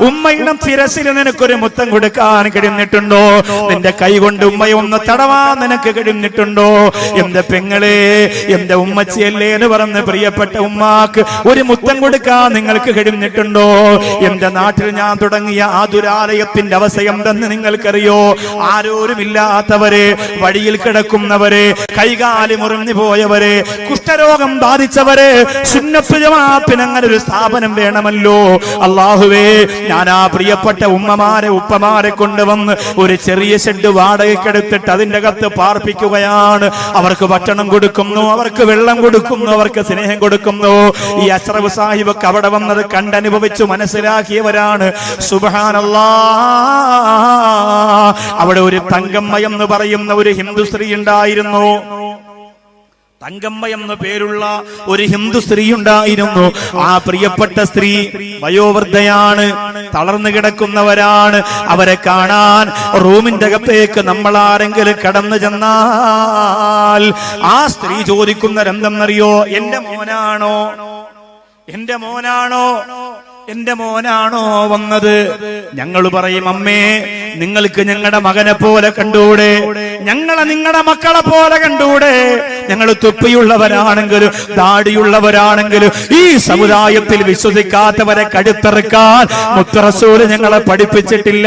ഉമ്മയുടെ ശിരസിൽ നിനക്കൊരു മുത്തം കൊടുക്കാൻ കഴിഞ്ഞിട്ടുണ്ടോ? നിന്റെ കൈ കൊണ്ട് ഉമ്മയെ ഒന്ന് തടവാൻ നിനക്ക് കഴിഞ്ഞിട്ടുണ്ടോ? എന്റെ പെങ്ങളെ, എന്റെ ഉമ്മച്ചിയല്ലേ എന്ന് പറഞ്ഞ് പ്രിയപ്പെട്ട ഉമ്മാക്ക് ഒരു മുത്തം കൊടുക്കാൻ നിങ്ങൾക്ക് കഴിഞ്ഞിട്ടുണ്ടോ? എന്റെ നാട്ടിൽ ഞാൻ തുടങ്ങിയ ആതുരാലയത്തിന്റെ അവസ്ഥ എന്തെന്ന് നിങ്ങൾക്കറിയോ? ആരോരുമില്ലാത്തവരെ, വഴിയിൽ കിടക്കുന്നവരെ, കൈകാലി മുറിഞ്ഞു പോയവരെ, കുഷ്ഠരോഗം ബാധിച്ചവരെ, സുന്നത്ത് ജമാഅത്തിന് അങ്ങനെ ഒരു സ്ഥാപനം വേണമല്ലോ. അല്ലാഹുവേ, ഞാൻ ആ പ്രിയപ്പെട്ട ഉമ്മമാരെ ഉപ്പമാരെ കൊണ്ടുവന്ന് ഒരു ചെറിയ ഷെഡ് വാടകയ്ക്കെടുത്തിട്ട് അതിന്റെ അകത്ത് പാർപ്പിക്കുകയാണ്. അവർക്ക് ഭക്ഷണം കൊടുക്കുന്നു, അവർക്ക് വെള്ളം കൊടുക്കുന്നു, അവർക്ക് സ്നേഹം കൊടുക്കുന്നു. ഈ അഷ്റഫ് സാഹിബ് അവിടെ വന്നത് കണ്ടനുഭവിച്ചു മനസ്സിലാക്കിയവരാണ്. സുബ്ഹാനല്ലാഹ്. അവിടെ ഒരു തങ്കമ്മ എന്ന് പറയുന്ന ഒരു ഹിന്ദു സ്ത്രീ ഉണ്ടായിരുന്നു. തങ്കമ്മ എന്ന പേരുള്ള ഒരു ഹിന്ദു സ്ത്രീ ഉണ്ടായിരുന്നു. ആ പ്രിയപ്പെട്ട സ്ത്രീ വയോവൃദ്ധയാണ്, തളർന്നു കിടക്കുന്നവരാണ്. അവരെ കാണാൻ റൂമിന്റെ അകത്തേക്ക് നമ്മൾ ആരെങ്കിലും കടന്നു ചെന്നാൽ ആ സ്ത്രീ ചോദിക്കുന്നവരെന്തെന്നറിയോ? എന്റെ മോനാണോ, എന്റെ മോനാണോ, എന്റെ മോനാണോ വന്നത്? ഞങ്ങൾ പറയും, അമ്മേ നിങ്ങൾക്ക് ഞങ്ങളുടെ മകനെ പോലെ കണ്ടൂടെ, ഞങ്ങളെ നിങ്ങളുടെ മക്കളെ പോലെ കണ്ടൂടെ. ഞങ്ങൾ തൊപ്പിയുള്ളവരാണെങ്കിലും ദാടിയുള്ളവരാണെങ്കിലും ഈ സമുദായത്തിൽ വിശ്വസിക്കാത്തവരെ കഴുത്തറുക്കാൻ മുത്ത് റസൂൽ ഞങ്ങളെ പഠിപ്പിച്ചിട്ടില്ല.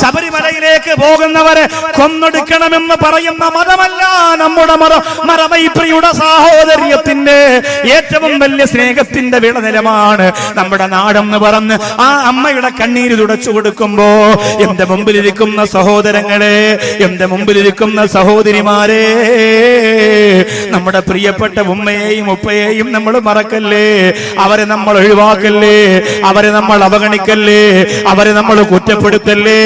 ശബരിമലയിലേക്ക് പോകുന്നവരെ കൊന്നൊടുക്കണമെന്ന് പറയുന്ന മതമല്ല നമ്മുടെ മതം. മറവൈപ്രിയുടെ സാഹോദര്യത്തിന്റെ ഏറ്റവും വലിയ സ്നേഹത്തിന്റെ വിളനിലമാണ് നമ്മുടെ നാടെന്ന് പറഞ്ഞ് ആ അമ്മയുടെ കണ്ണീര് തുടച്ചു കൊടുക്കുമ്പോ എന്റെ മുമ്പിലിരിക്കുന്ന സഹോദരങ്ങളെ, എന്റെ മുമ്പിലിരിക്കുന്ന സഹോദരിമാരെ, നമ്മുടെ പ്രിയപ്പെട്ട ഉമ്മയെയും ഉപ്പയെയും നമ്മൾ മറക്കല്ലേ, അവരെ നമ്മൾ ഒഴിവാക്കല്ലേ, അവരെ നമ്മൾ അവഗണിക്കല്ലേ, അവരെ നമ്മൾ കുറ്റപ്പെടുത്തല്ലേ.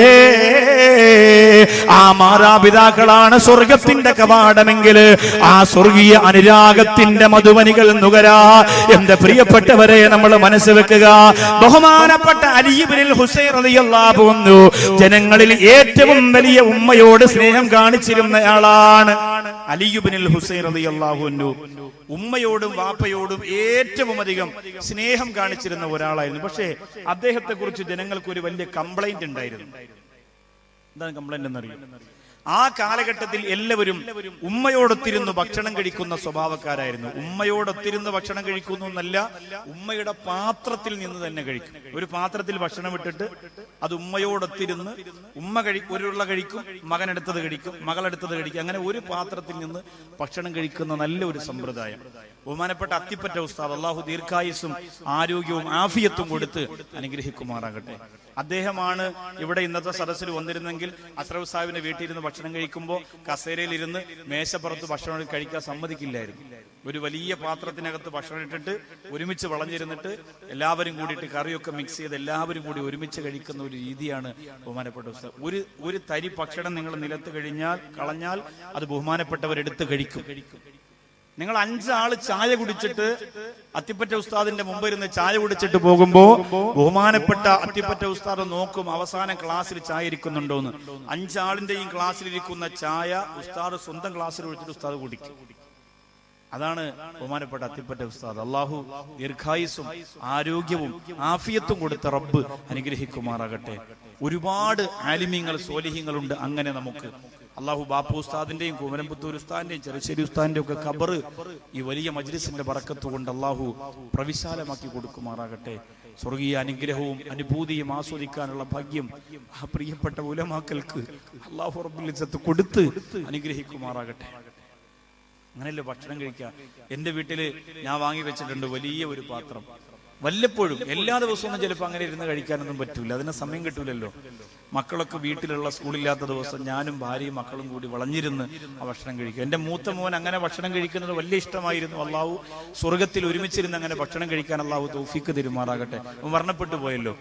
ആ മാതാപിതാക്കളാണ് സ്വർഗത്തിന്റെ കവാടമെങ്കിൽ ആ സ്വർഗീയ അനുരാഗത്തിന്റെ മധുവനികൾ നുകരാ. എന്റെ പ്രിയപ്പെട്ടവരെ നമ്മൾ മനസ്സ് വെക്കുക. ബഹുമാനപ്പെട്ട അലി ഇബ്നുൽ ഹുസൈൻ റളിയല്ലാഹു അൻഹു ജനങ്ങളിൽ ഏറ്റവും വലിയ ഉമ്മയോട് സ്നേഹം കാണിച്ചിരുന്നയാളാണ്. അലി ഇബ്നുൽ ഹുസൈൻ റളിയല്ലാഹു അൻഹു ഉമ്മയോടും വാപ്പയോടും ഏറ്റവും അധികം സ്നേഹം കാണിച്ചിരുന്ന ഒരാളായിരുന്നു. പക്ഷേ അദ്ദേഹത്തെ കുറിച്ച് ജനങ്ങൾക്ക് ഒരു വലിയ കംപ്ലൈന്റ് ഉണ്ടായിരുന്നു. എന്താണ് കംപ്ലൈന്റ് എന്നറിയും? ആ കാലഘട്ടത്തിൽ എല്ലാവരും ഉമ്മയോടൊത്തിരുന്ന് ഭക്ഷണം കഴിക്കുന്ന സ്വഭാവക്കാരായിരുന്നു. ഉമ്മയോടൊത്തിരുന്ന് ഭക്ഷണം കഴിക്കുന്നു എന്നല്ല, ഉമ്മയുടെ പാത്രത്തിൽ നിന്ന് തന്നെ കഴിക്കും. ഒരു പാത്രത്തിൽ ഭക്ഷണം ഇട്ടിട്ട് അത് ഉമ്മയോടൊത്തിരുന്ന് ഉമ്മ ഒരുള്ള കഴിക്കും, മകനെടുത്തത് കഴിക്കും, മകളെടുത്തത് കഴിക്കും, അങ്ങനെ ഒരു പാത്രത്തിൽ നിന്ന് ഭക്ഷണം കഴിക്കുന്ന നല്ല ഒരു സമ്പ്രദായം. ബഹുമാനപ്പെട്ട അത്തിപ്പറ്റ ഉസ്താദ്, അള്ളാഹു ദീർഘായുസ്സും ആരോഗ്യവും ആഫിയത്തും കൊടുത്ത് അനുഗ്രഹിക്കുമാറാകട്ടെ. അദ്ദേഹമാണ് ഇവിടെ ഇന്നത്തെ സദസ്സിൽ വന്നിരുന്നെങ്കിൽ അഷ്റഫ് സാഹിബിന്റെ വീട്ടിലിരുന്ന് ഭക്ഷണം കഴിക്കുമ്പോൾ കസേരയിലിരുന്ന് മേശപ്പുറത്ത് ഭക്ഷണം കഴിക്കാൻ സമ്മതിക്കില്ലായിരുന്നു. ഒരു വലിയ പാത്രത്തിനകത്ത് ഭക്ഷണം ഇട്ടിട്ട് ഒരുമിച്ച് വളഞ്ഞിരുന്നിട്ട് എല്ലാവരും കൂടിയിട്ട് കറിയൊക്കെ മിക്സ് ചെയ്ത് എല്ലാവരും കൂടി ഒരുമിച്ച് കഴിക്കുന്ന ഒരു രീതിയാണ് ബഹുമാനപ്പെട്ട ഉസ്താദ്. ഒരു തരി ഭക്ഷണം നിങ്ങൾ നിലത്ത് കളഞ്ഞാൽ അത് ബഹുമാനപ്പെട്ടവരെടുത്ത് കഴിക്കും. നിങ്ങൾ 5 ആള് ചായ കുടിച്ചിട്ട് അത്തിപ്പറ്റ ഉസ്താദിന്റെ മുമ്പ് ഇരുന്ന് ചായ കുടിച്ചിട്ട് പോകുമ്പോ ബഹുമാനപ്പെട്ട അത്തിപ്പറ്റ ഉസ്താദ് നോക്കും അവസാനം ക്ലാസ്സിൽ ചായ ഇരിക്കുന്നുണ്ടോന്ന്. 5 ആളിന്റെയും ക്ലാസ്സിലിരിക്കുന്ന ചായ ഉസ്താദ് സ്വന്തം ക്ലാസ്സിൽ ഒഴിച്ചിട്ട് ഉസ്താദ് കുടിക്കും. അതാണ് ബഹുമാനപ്പെട്ട അത്തിപ്പറ്റ ഉസ്താദ്. അള്ളാഹു ദീർഘായുസ്സും ആരോഗ്യവും ആഫിയത്തും കൊടുത്ത റബ്ബ് അനുഗ്രഹിക്കുമാറാകട്ടെ. ഒരുപാട് ആലിമീങ്ങൾ സ്വാലിഹീങ്ങളുണ്ട്. അങ്ങനെ നമുക്ക് അള്ളാഹു ബാപ്പു ഉസ്താദിന്റെയും കൂമരംപുത്തൂർ ഉസ്താദിന്റെയും ചെറുശ്ശേരി ഉസ്താദിന്റെയും ഒക്കെ ഖബർ ഈ വലിയ മജ്ലിസിന്റെ ബറക്കത്ത് കൊണ്ട് അള്ളാഹു പ്രവിശാലമാക്കി കൊടുക്കുമാറാകട്ടെ. സ്വർഗീയ അനുഗ്രഹവും അനുഭൂതിയും ആസ്വദിക്കാനുള്ള ഭാഗ്യം ആ പ്രിയപ്പെട്ട ഉലമാക്കൾക്ക് അള്ളാഹു റബ്ബുൽ ഇസ്സത്ത് കൊടുത്ത് അനുഗ്രഹിക്കുമാറാകട്ടെ. അങ്ങനെയല്ലേ ഭക്ഷണം കഴിക്കുക. എന്റെ വീട്ടില് ഞാൻ വാങ്ങി വെച്ചിട്ടുണ്ട് വലിയ ഒരു പാത്രം. വല്ലപ്പോഴും, എല്ലാ ദിവസവും ചിലപ്പോൾ അങ്ങനെ ഇരുന്ന് കഴിക്കാനൊന്നും പറ്റൂല, അതിന് സമയം കിട്ടൂലല്ലോ. മക്കളൊക്കെ വീട്ടിലുള്ള സ്കൂളില്ലാത്ത ദിവസം ഞാനും ഭാര്യയും മക്കളും കൂടി വളഞ്ഞിരുന്ന് ആ ഭക്ഷണം കഴിക്കും. എന്റെ മൂത്ത മോൻ അങ്ങനെ ഭക്ഷണം കഴിക്കുന്നത് വലിയ ഇഷ്ടമായിരുന്നു. അള്ളാഹു സ്വർഗത്തിൽ ഒരുമിച്ചിരുന്ന് അങ്ങനെ ഭക്ഷണം കഴിക്കാൻ അള്ളാഹു തൗഫീക്ക് തരുമാറാകട്ടെ. മരണപ്പെട്ടു പോയല്ലോ.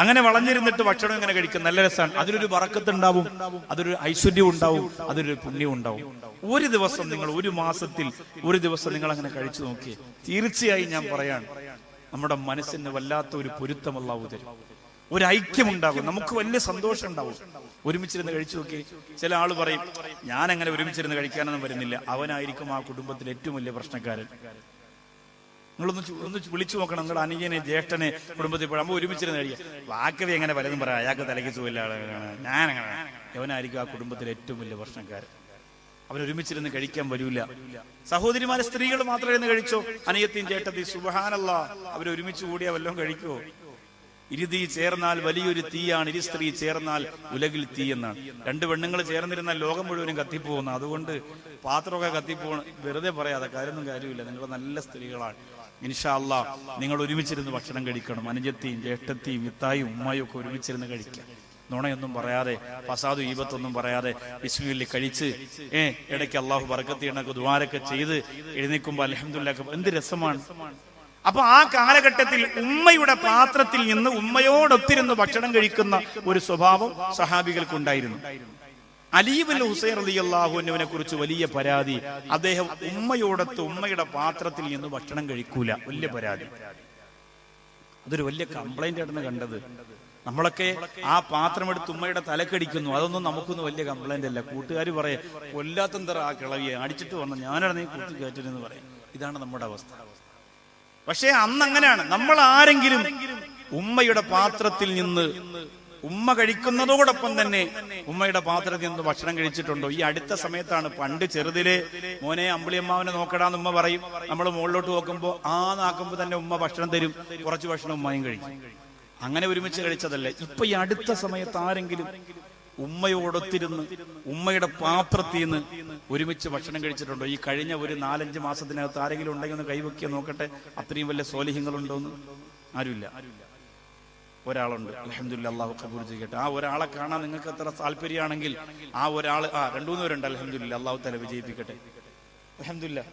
അങ്ങനെ വളഞ്ഞിരുന്നിട്ട് ഭക്ഷണം ഇങ്ങനെ കഴിക്കും, നല്ല രസമാണ്. അതിലൊരു ബറക്കത്ത് ഉണ്ടാവും, അതൊരു ഐശ്വര്യം ഉണ്ടാവും, അതൊരു പുണ്യം ഉണ്ടാവും. ഒരു ദിവസം നിങ്ങൾ, ഒരു മാസത്തിൽ ഒരു ദിവസം നിങ്ങൾ അങ്ങനെ കഴിച്ചു നോക്കി, തീർച്ചയായും ഞാൻ പറയാണ് നമ്മുടെ മനസ്സിന് വല്ലാത്ത ഒരു പൊരുത്തം അല്ലാഹു തരും, ഒരു ഐക്യമുണ്ടാകും, നമുക്ക് വലിയ സന്തോഷം ഉണ്ടാവും. ഒരുമിച്ചിരുന്ന് കഴിച്ചു നോക്കി. ചില ആള് പറയും ഞാൻ അങ്ങനെ ഒരുമിച്ചിരുന്ന് കഴിക്കാനൊന്നും വരുന്നില്ല, അവനായിരിക്കും ആ കുടുംബത്തിലെ ഏറ്റവും വലിയ പ്രശ്നക്കാരൻ. നിങ്ങളൊന്ന് വിളിച്ചു നോക്കണം, നിങ്ങളുടെ അനുജനെ ജ്യേഷ്ഠനെ കുടുംബത്തിൽ പോയി ഒരുമിച്ചിരുന്ന് കഴിക്കുക. വാക്കവി എങ്ങനെ പലതും പറയാം, അയാൾക്ക് തലയ്ക്ക് സുഖമില്ല, ഞാനങ്ങനെ, അവനായിരിക്കും ആ കുടുംബത്തിലെ ഏറ്റവും വലിയ പ്രശ്നക്കാരൻ. അവരൊരുമിച്ചിരുന്ന് കഴിക്കാൻ വരൂല. സഹോദരിമാരെ, സ്ത്രീകൾ മാത്രം ഇരുന്ന് കഴിച്ചോ, അനിയത്തിയും ചേട്ടത്തി, സുബ്ഹാനല്ലാഹ്, അവരൊരുമിച്ച് കൂടിയാ വല്ലതും കഴിക്കുവോ? ഇരുതീ ചേർന്നാൽ വലിയൊരു തീയാണ്, ഇരു സ്ത്രീ ചേർന്നാൽ ഉലകിൽ തീ എന്നാണ്. 2 പെണ്ണുങ്ങൾ ചേർന്നിരുന്നാൽ ലോകം മുഴുവനും കത്തിപ്പോകുന്നു. അതുകൊണ്ട് പാത്രമൊക്കെ കത്തിപ്പോകണം, വെറുതെ പറയാതെ കാര്യമൊന്നും കാര്യമില്ല. നിങ്ങൾ നല്ല സ്ത്രീകളാണ്, ഇൻഷാ അല്ലാഹ് നിങ്ങൾ ഒരുമിച്ചിരുന്ന് ഭക്ഷണം കഴിക്കണം. അനുജത്തിയും ജ്യേഷ്ഠത്തിയും വിത്തായും ഉമ്മായും ഒക്കെ ഒരുമിച്ചിരുന്ന് കഴിക്കുക. നുണയൊന്നും പറയാതെ, ഫസാദു ഈബത്തൊന്നും പറയാതെ ബിസ്മില്ലാഹ് കഴിച്ച് ഇടയ്ക്ക് അള്ളാഹു ബർക്കത്ത് ചെയ്യണൊക്കെ ദുആരൊക്കെ ചെയ്ത് എഴുന്നേൽക്കുമ്പോൾ അൽഹംദുലില്ലാഹ് എന്ത് രസമാണ്. അപ്പൊ ആ കാലഘട്ടത്തിൽ ഉമ്മയുടെ പാത്രത്തിൽ നിന്ന് ഉമ്മയോടൊത്തിരുന്ന് ഭക്ഷണം കഴിക്കുന്ന ഒരു സ്വഭാവം സഹാബികൾക്കുണ്ടായിരുന്നു. അലി ഇബ്നു ഹുസൈൻ റളിയല്ലാഹു അൻഹുവിനെ കുറിച്ച് വലിയ പരാതി, അദ്ദേഹം ഉമ്മയോടൊത്ത് ഉമ്മയുടെ പാത്രത്തിൽ നിന്ന് ഭക്ഷണം കഴിക്കൂല. വലിയ പരാതി. അതൊരു വലിയ കംപ്ലൈന്റ് ആയിട്ടാണ് കണ്ടത്. നമ്മളൊക്കെ ആ പാത്രം എടുത്ത് ഉമ്മയുടെ തലക്കടിക്കുന്നു. അതൊന്നും നമുക്കൊന്നും വലിയ കംപ്ലൈന്റ് അല്ല. കൂട്ടുകാർ പറയും കൊല്ലാത്തന്തറ ആ കിളവിയെ അടിച്ചിട്ട് വന്ന ഞാനാണ് നീ കുത്തി കയറ്റിരുന്ന് പറയും. ഇതാണ് നമ്മുടെ അവസ്ഥ. പക്ഷെ അന്ന് അങ്ങനെയാണ്. നമ്മൾ ആരെങ്കിലും ഉമ്മയുടെ പാത്രത്തിൽ നിന്ന് ഉമ്മ കഴിക്കുന്നതോടൊപ്പം തന്നെ ഉമ്മയുടെ പാത്രത്തിൽ നിന്ന് ഭക്ഷണം കഴിച്ചിട്ടുണ്ടോ? ഈ അടുത്ത സമയത്താണ്. പണ്ട് ചെറുതിലെ മോനെ അമ്പിളിയമ്മാവനെ നോക്കടാന്ന് ഉമ്മ പറയും. നമ്മൾ മുകളിലോട്ട് നോക്കുമ്പോ നാക്കുമ്പോ തന്നെ ഉമ്മ ഭക്ഷണം തരും. കുറച്ച് ഭക്ഷണം ഉമ്മയും കഴിക്കും. അങ്ങനെ ഒരുമിച്ച് കഴിച്ചതല്ല. ഇപ്പൊ ഈ അടുത്ത സമയത്ത് ആരെങ്കിലും ഉമ്മയോടൊത്തിരുന്ന് ഉമ്മയുടെ പാത്രത്തിൽ നിന്ന് ഒരുമിച്ച് ഭക്ഷണം കഴിച്ചിട്ടുണ്ടോ? ഈ കഴിഞ്ഞ ഒരു 4-5 മാസത്തിനകത്ത് ആരെങ്കിലും ഉണ്ടെങ്കിൽ ഒന്ന് കൈവയ്ക്കുക നോക്കട്ടെ. അത്രയും വലിയ സ്വാലിഹ്യങ്ങളുണ്ടോന്ന്. ആരുമില്ല. ഒരാളുണ്ട്. അൽഹംദുലില്ലാഹ്, അല്ലാഹു ഖബൂൽ ചെയ്യട്ടെ. ആ ഒരാളെ കാണാൻ നിങ്ങൾക്ക് എത്ര താല്പര്യമാണെങ്കിൽ ആ ഒരാള് 2-3 പേരുണ്ട്. അൽഹംദുലില്ലാഹ്, അല്ലാഹു തആല വിജയിപ്പിക്കട്ടെ. അൽഹംദുലില്ലാഹ്,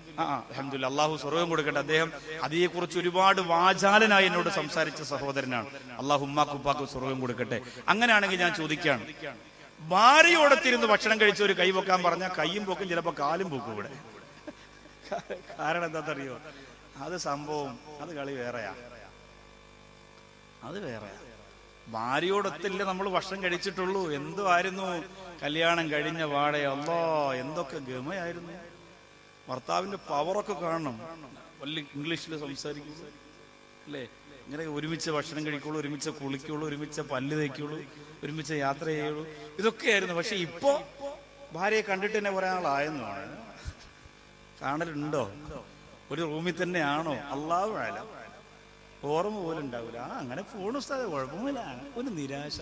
അൽഹംദുലില്ലാഹ്, അല്ലാഹു സ്വർഗ്ഗം കൊടുക്കട്ടെ. അദ്ദേഹം അതിനെക്കുറിച്ച് ഒരുപാട് വാചാലനായി എന്നോട് സംസാരിച്ച സഹോദരനാണ്. അല്ലാഹു ഉമ്മാക്കും ഉപ്പാക്കും സ്വർഗ്ഗം കൊടുക്കട്ടെ. അങ്ങനെയാണെങ്കിൽ ഞാൻ ചോദിക്കുകയാണ്, ഭാര്യയോടൊത്തിരുന്ന് ഭക്ഷണം കഴിച്ച ഒരു കൈ വെക്കാൻ പറഞ്ഞാൽ കൈയും പൊക്കും, ചിലപ്പോ കാലും പൊക്കും ഇവിടെ. കാരണം എന്താണെന്നറിയോ? അത് സംഭവം, അത് കളി വേറെയാ. അത് വേറെയാ. ഭാര്യയോടൊത്തില്ല നമ്മൾ ഭക്ഷണം കഴിച്ചിട്ടുള്ളൂ. എന്തുമായിരുന്നു കല്യാണം കഴിഞ്ഞ പാടെ. അല്ലാ, എന്തൊക്കെ ഗമയായിരുന്നു. ഭർത്താവിന്റെ പവറൊക്കെ കാണണം. വലിയ ഇംഗ്ലീഷിൽ സംസാരിക്കുള്ളൂ അല്ലേ? ഇങ്ങനെ ഒരുമിച്ച് ഭക്ഷണം കഴിക്കുള്ളൂ, ഒരുമിച്ച് കുളിക്കുള്ളൂ, ഒരുമിച്ച് പല്ല് തേക്കുള്ളൂ, ഒരുമിച്ച് യാത്ര ചെയ്യുള്ളൂ. ഇതൊക്കെയായിരുന്നു. പക്ഷെ ഇപ്പോ ഭാര്യയെ കണ്ടിട്ട് തന്നെ കുറെ ആളായെന്നാണ്. കാണലുണ്ടോ? ഒരു റൂമിൽ തന്നെയാണോ? അല്ലാഹു അഅലം. ഓർമ്മ പോലും ഉണ്ടാവില്ല. അങ്ങനെ പോണു ഉസ്താദേ, കുഴപ്പമില്ല. ഒരു നിരാശ.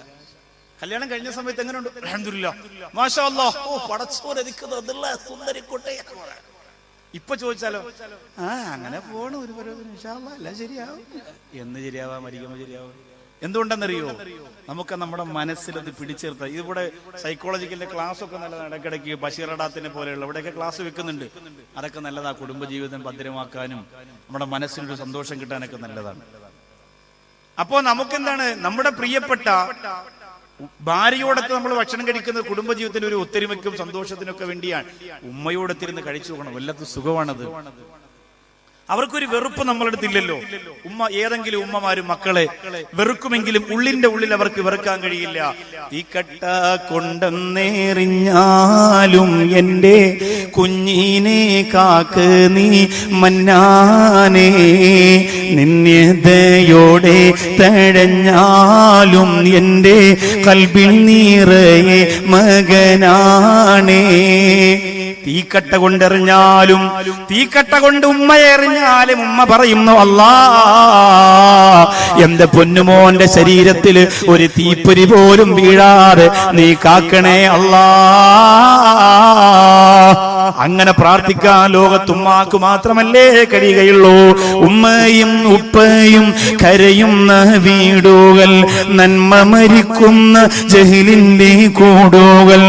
കല്യാണം കഴിഞ്ഞ സമയത്ത് എങ്ങനെയുണ്ട്? അൽഹംദുലില്ലാഹ്, മാഷാ അല്ലാഹ്, സുന്ദരിക്കുട്ടെ. ഇപ്പൊ ചോദിച്ചാലോ? അങ്ങനെ പോണു, ഒരു പരുവത്തിന് ഇൻഷാ അല്ലാഹ് എല്ലാം ശരിയാവും. എന്ന് ശരിയാവാ? മരിക്കുമ്പോ ശരിയാവും. എന്തുകൊണ്ടെന്നറിയോ? നമുക്ക് നമ്മുടെ മനസ്സിലത് പിടിച്ചേർത്ത. ഇതിവിടെ സൈക്കോളജിക്കലിന്റെ ക്ലാസ് ഒക്കെ നല്ലതാണ്. ഇടയ്ക്കിടയ്ക്ക് ബഷീറഡാത്തിനെ പോലെയുള്ള ഇവിടെയൊക്കെ ക്ലാസ് വെക്കുന്നുണ്ട്. അതൊക്കെ നല്ലതാ. കുടുംബജീവിതം ഭദ്രമാക്കാനും നമ്മുടെ മനസ്സിനൊരു സന്തോഷം കിട്ടാനൊക്കെ നല്ലതാണ്. അപ്പോ നമുക്കെന്താണ്, നമ്മുടെ പ്രിയപ്പെട്ട ഭാര്യയോടൊത്ത് നമ്മൾ ഭക്ഷണം കഴിക്കുന്നത് കുടുംബജീവിതത്തിന് ഒരു ഒത്തൊരുമയ്ക്കും സന്തോഷത്തിനൊക്കെ വേണ്ടിയാണ്. ഉമ്മയോടൊത്തിരുന്ന് കഴിച്ചു നോക്കണം. വല്ലാത്ത സുഖമാണത്. അവർക്കൊരു വെറുപ്പ് നമ്മളെടുത്തില്ലല്ലോ. ഏതെങ്കിലും ഉമ്മമാരും മക്കളെ വെറുക്കുമെങ്കിലും ഉള്ളിന്റെ ഉള്ളിൽ അവർക്ക് വെറുക്കാൻ കഴിയില്ല. ഈ കട്ട കൊണ്ടെന്നേറിഞ്ഞാലും എന്റെ കുഞ്ഞിനെ കാക്ക് നീ മന്നാനേ, നിന്യതയോടെ തഴഞ്ഞാലും എന്റെ കൽബിൽ നിറയെ മകനാണേ. തീക്കട്ട കൊണ്ടെറിഞ്ഞാലും, തീക്കട്ട കൊണ്ട് ഉമ്മയെറിഞ്ഞാലും ഉമ്മ പറയുന്നു, അല്ലാ എന്റെ പൊന്നുമോന്റെ ശരീരത്തില് ഒരു തീപ്പൊരി പോലും വീഴാതെ നീ കാക്കണേ അല്ലാ. അങ്ങനെ പ്രാർത്ഥിക്കാൻ ലോകത്തുമ്മാക്ക് മാത്രമല്ലേ കഴിയുകയുള്ളൂ. ഉമ്മയും ഉപ്പയും കരയുന്ന വീടുകൾ, നന്മ മരിക്കുന്ന ജഹിലിന്റെ കൂടുകൾ,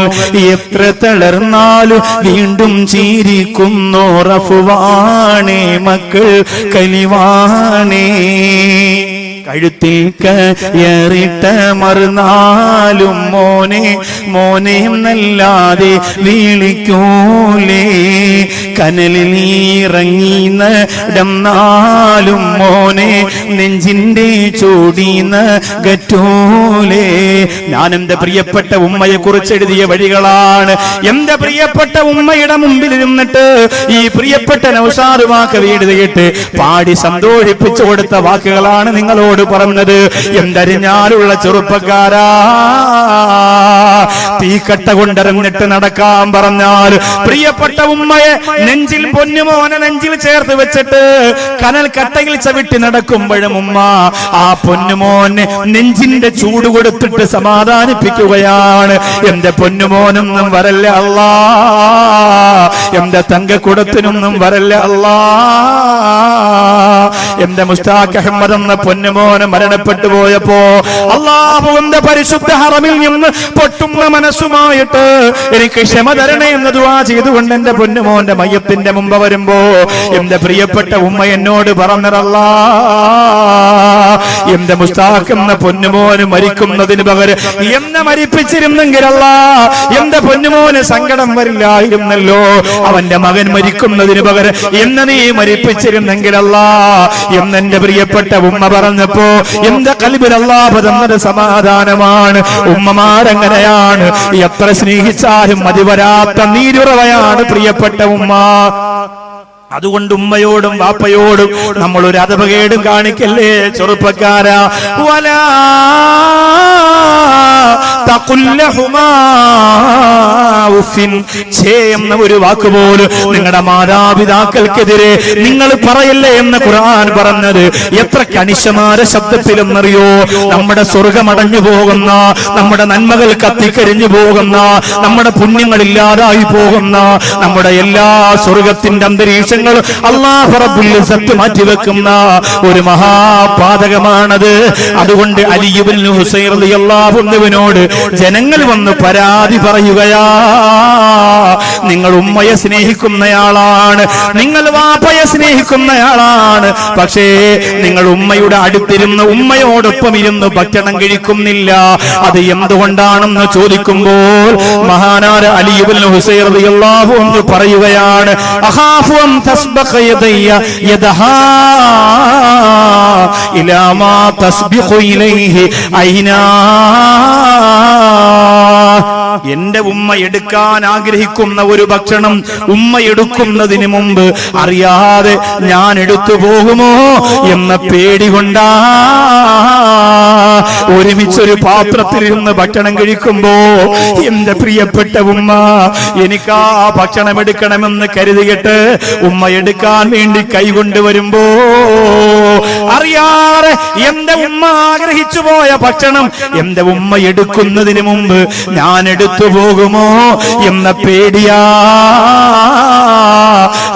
എത്ര തളർന്നാലും വീണ്ടും ചിരിക്കുന്നു റഫുവാണേ മക്കൾ കലിവാണേ. കഴുത്തിൽ കയറിട്ട മറുനാലും മോനെ മോനെ എന്നല്ലാതെ വിളിക്കൂലേ. കനലിൽ ഇറങ്ങി നടന്നാലും മോനെ നെഞ്ചിന്റെ ചൂടിന്ന് ഗറ്റൂലേ. ഞാൻ എന്റെ പ്രിയപ്പെട്ട ഉമ്മയെ കുറിച്ച് എഴുതിയ വഴികളാണ്. എന്റെ പ്രിയപ്പെട്ട ഉമ്മയുടെ മുമ്പിൽ ഇരുന്നിട്ട് ഈ പ്രിയപ്പെട്ട നൗഷാദ് വാക്ക് വീട് കേട്ട് പാടി സന്തോഷിപ്പിച്ചു കൊടുത്ത വാക്കുകളാണ് നിങ്ങളോട് ഞങ്ങളോട് പറഞ്ഞത്, എന്തരിഞ്ഞാലുള്ള ചെറുപ്പക്കാരാ, തീക്കട്ട കൊണ്ടെറിഞ്ഞിട്ട് നടക്കാൻ പറഞ്ഞാൽ പ്രിയപ്പെട്ട ഉമ്മയെ നെഞ്ചിൽ പൊന്നുമോനെ നെഞ്ചിൽ ചേർത്ത് വെച്ചിട്ട് കനൽ കട്ടയിൽ ചവിട്ടി നടക്കുമ്പോഴും ഉമ്മ ആ പൊന്നുമോനെ നെഞ്ചിന്റെ ചൂട് കൊടുത്തിട്ട് സമാധാനിപ്പിക്കുകയാണ്. എന്റെ പൊന്നുമോനൊന്നും വരല്ല അല്ലാ, എന്റെ തങ്കക്കുടത്തിനൊന്നും വരല്ല അല്ലാ, എന്റെ മുസ്താഖ് അഹമ്മദ് എന്ന പൊന്നുമോന് മരണപ്പെട്ടു പോയപ്പോ അല്ലാഹുവിന്റെ പരിശുദ്ധ ഹറമിൽ നിന്ന് പൊട്ടുന്ന മനസ്സുമായിട്ട് എനിക്ക് ക്ഷമ തരണേ എന്ന് ദുആ ചെയ്തുകൊണ്ട് എന്റെ പൊന്നുമോന്റെ മയ്യത്തിന്റെ മുമ്പ് വരുമ്പോ എന്റെ പ്രിയപ്പെട്ട ഉമ്മ എന്നോട് പറഞ്ഞതല്ലാ, എന്റെ മുസ്താഖ് എന്ന പൊന്നുമോന് മരിക്കുന്നതിന് പകരം എന്നെ മരിപ്പിച്ചിരുന്നെങ്കിലല്ല എന്റെ പൊന്നുമോന് സങ്കടം വരില്ലായിരുന്നല്ലോ. അവന്റെ മകൻ മരിക്കുന്നതിന് പകരം എന്നെ നീ മരിപ്പിച്ചിരുന്നെങ്കിലല്ല എന്നെന്റെ പ്രിയപ്പെട്ട ഉമ്മ പറഞ്ഞപ്പോ എന്റെ ഖൽബിൽ അല്ലാഹു തന്നത് സമാധാനമാണ്. ഉമ്മമാരങ്ങനെയാണ്, എത്ര സ്നേഹിച്ചാലും മതിവരാത്ത നീരുറവയാണ് പ്രിയപ്പെട്ട ഉമ്മ. അതുകൊണ്ട് ഉമ്മയോടും വാപ്പയോടും നമ്മൾ ഒരു അധപകേടും കാണിക്കല്ലേ ചെറുപ്പക്കാരാ. വലാ തഖുല്ലഹുമാ ഉഫിൻ, ഛേ എന്ന ഒരു വാക്കുപോലും നിങ്ങളുടെ മാതാപിതാക്കൾക്കെതിരെ നിങ്ങൾ പറയല്ലേ എന്ന് ഖുർആൻ പറഞ്ഞത് എത്ര കണിശമായ ശബ്ദത്തിലെന്നറിയോ? നമ്മുടെ സ്വർഗമടഞ്ഞു പോകുന്ന, നമ്മുടെ നന്മകൾ കത്തിക്കരിഞ്ഞു പോകുന്ന, നമ്മുടെ പുണ്യങ്ങളില്ലാതായി പോകുന്ന, നമ്മുടെ എല്ലാ സ്വർഗത്തിന്റെ അന്തരീക്ഷങ്ങൾ അല്ലാഹു റബ്ബുൽ ഇസ്സത്ത് മാറ്റിവെക്കുന്ന ഒരു മഹാപാതകമാണത്. അതുകൊണ്ട് അലി ഇബ്നു ഹുസൈൻ റളിയല്ലാഹു അൻഹുവിനോട് ജനങ്ങൾ വന്ന് പരാതി പറയുകയാ, നിങ്ങൾ ഉമ്മയെ സ്നേഹിക്കുന്നയാളാണ്, നിങ്ങൾ വാപ്പയെ സ്നേഹിക്കുന്നയാളാണ്, പക്ഷേ നിങ്ങൾ ഉമ്മയുടെ അടുത്തിരുന്ന് ഉമ്മയോടൊപ്പം ഇരുന്ന് ഭക്ഷണം കഴിക്കുന്നില്ല. അത് എന്തുകൊണ്ടാണെന്ന് ചോദിക്കുമ്പോൾ മഹാനായ അലി ഇബ്നു ഹുസൈൻ റളിയല്ലാഹു അൻഹു പറയുകയാണ്, അഖാഫു അൻ തസ്ബഖ യദയ്യ യദഹാ ഇലാ മാ തസ്ബിഖു ഇലൈഹി ഐനാ. എന്റെ ഉമ്മ എടുക്കാൻ ആഗ്രഹിക്കുന്ന ഒരു ഭക്ഷണം ഉമ്മ എടുക്കുന്നതിന് മുമ്പ് അറിയാതെ ഞാൻ എടുത്തു പോകുമോ എന്ന പേടി കൊണ്ടാ ഒരുമിച്ചൊരു പാത്രത്തിലിരുന്ന് ഭക്ഷണം കഴിക്കുമ്പോ എന്റെ പ്രിയപ്പെട്ട ഉമ്മ എനിക്ക് ആ ഭക്ഷണം എടുക്കണമെന്ന് കരുതിയിട്ട് ഉമ്മ എടുക്കാൻ വേണ്ടി കൈകൊണ്ടുവരുമ്പോ അറിയാതെ എന്റെ ഉമ്മ ആഗ്രഹിച്ചു പോയ ഭക്ഷണം എന്റെ ഉമ്മ എടുക്കുന്നതിന് മുമ്പ് ഞാൻ എടുത്തു പോകുമോ എന്ന പേടിയാ.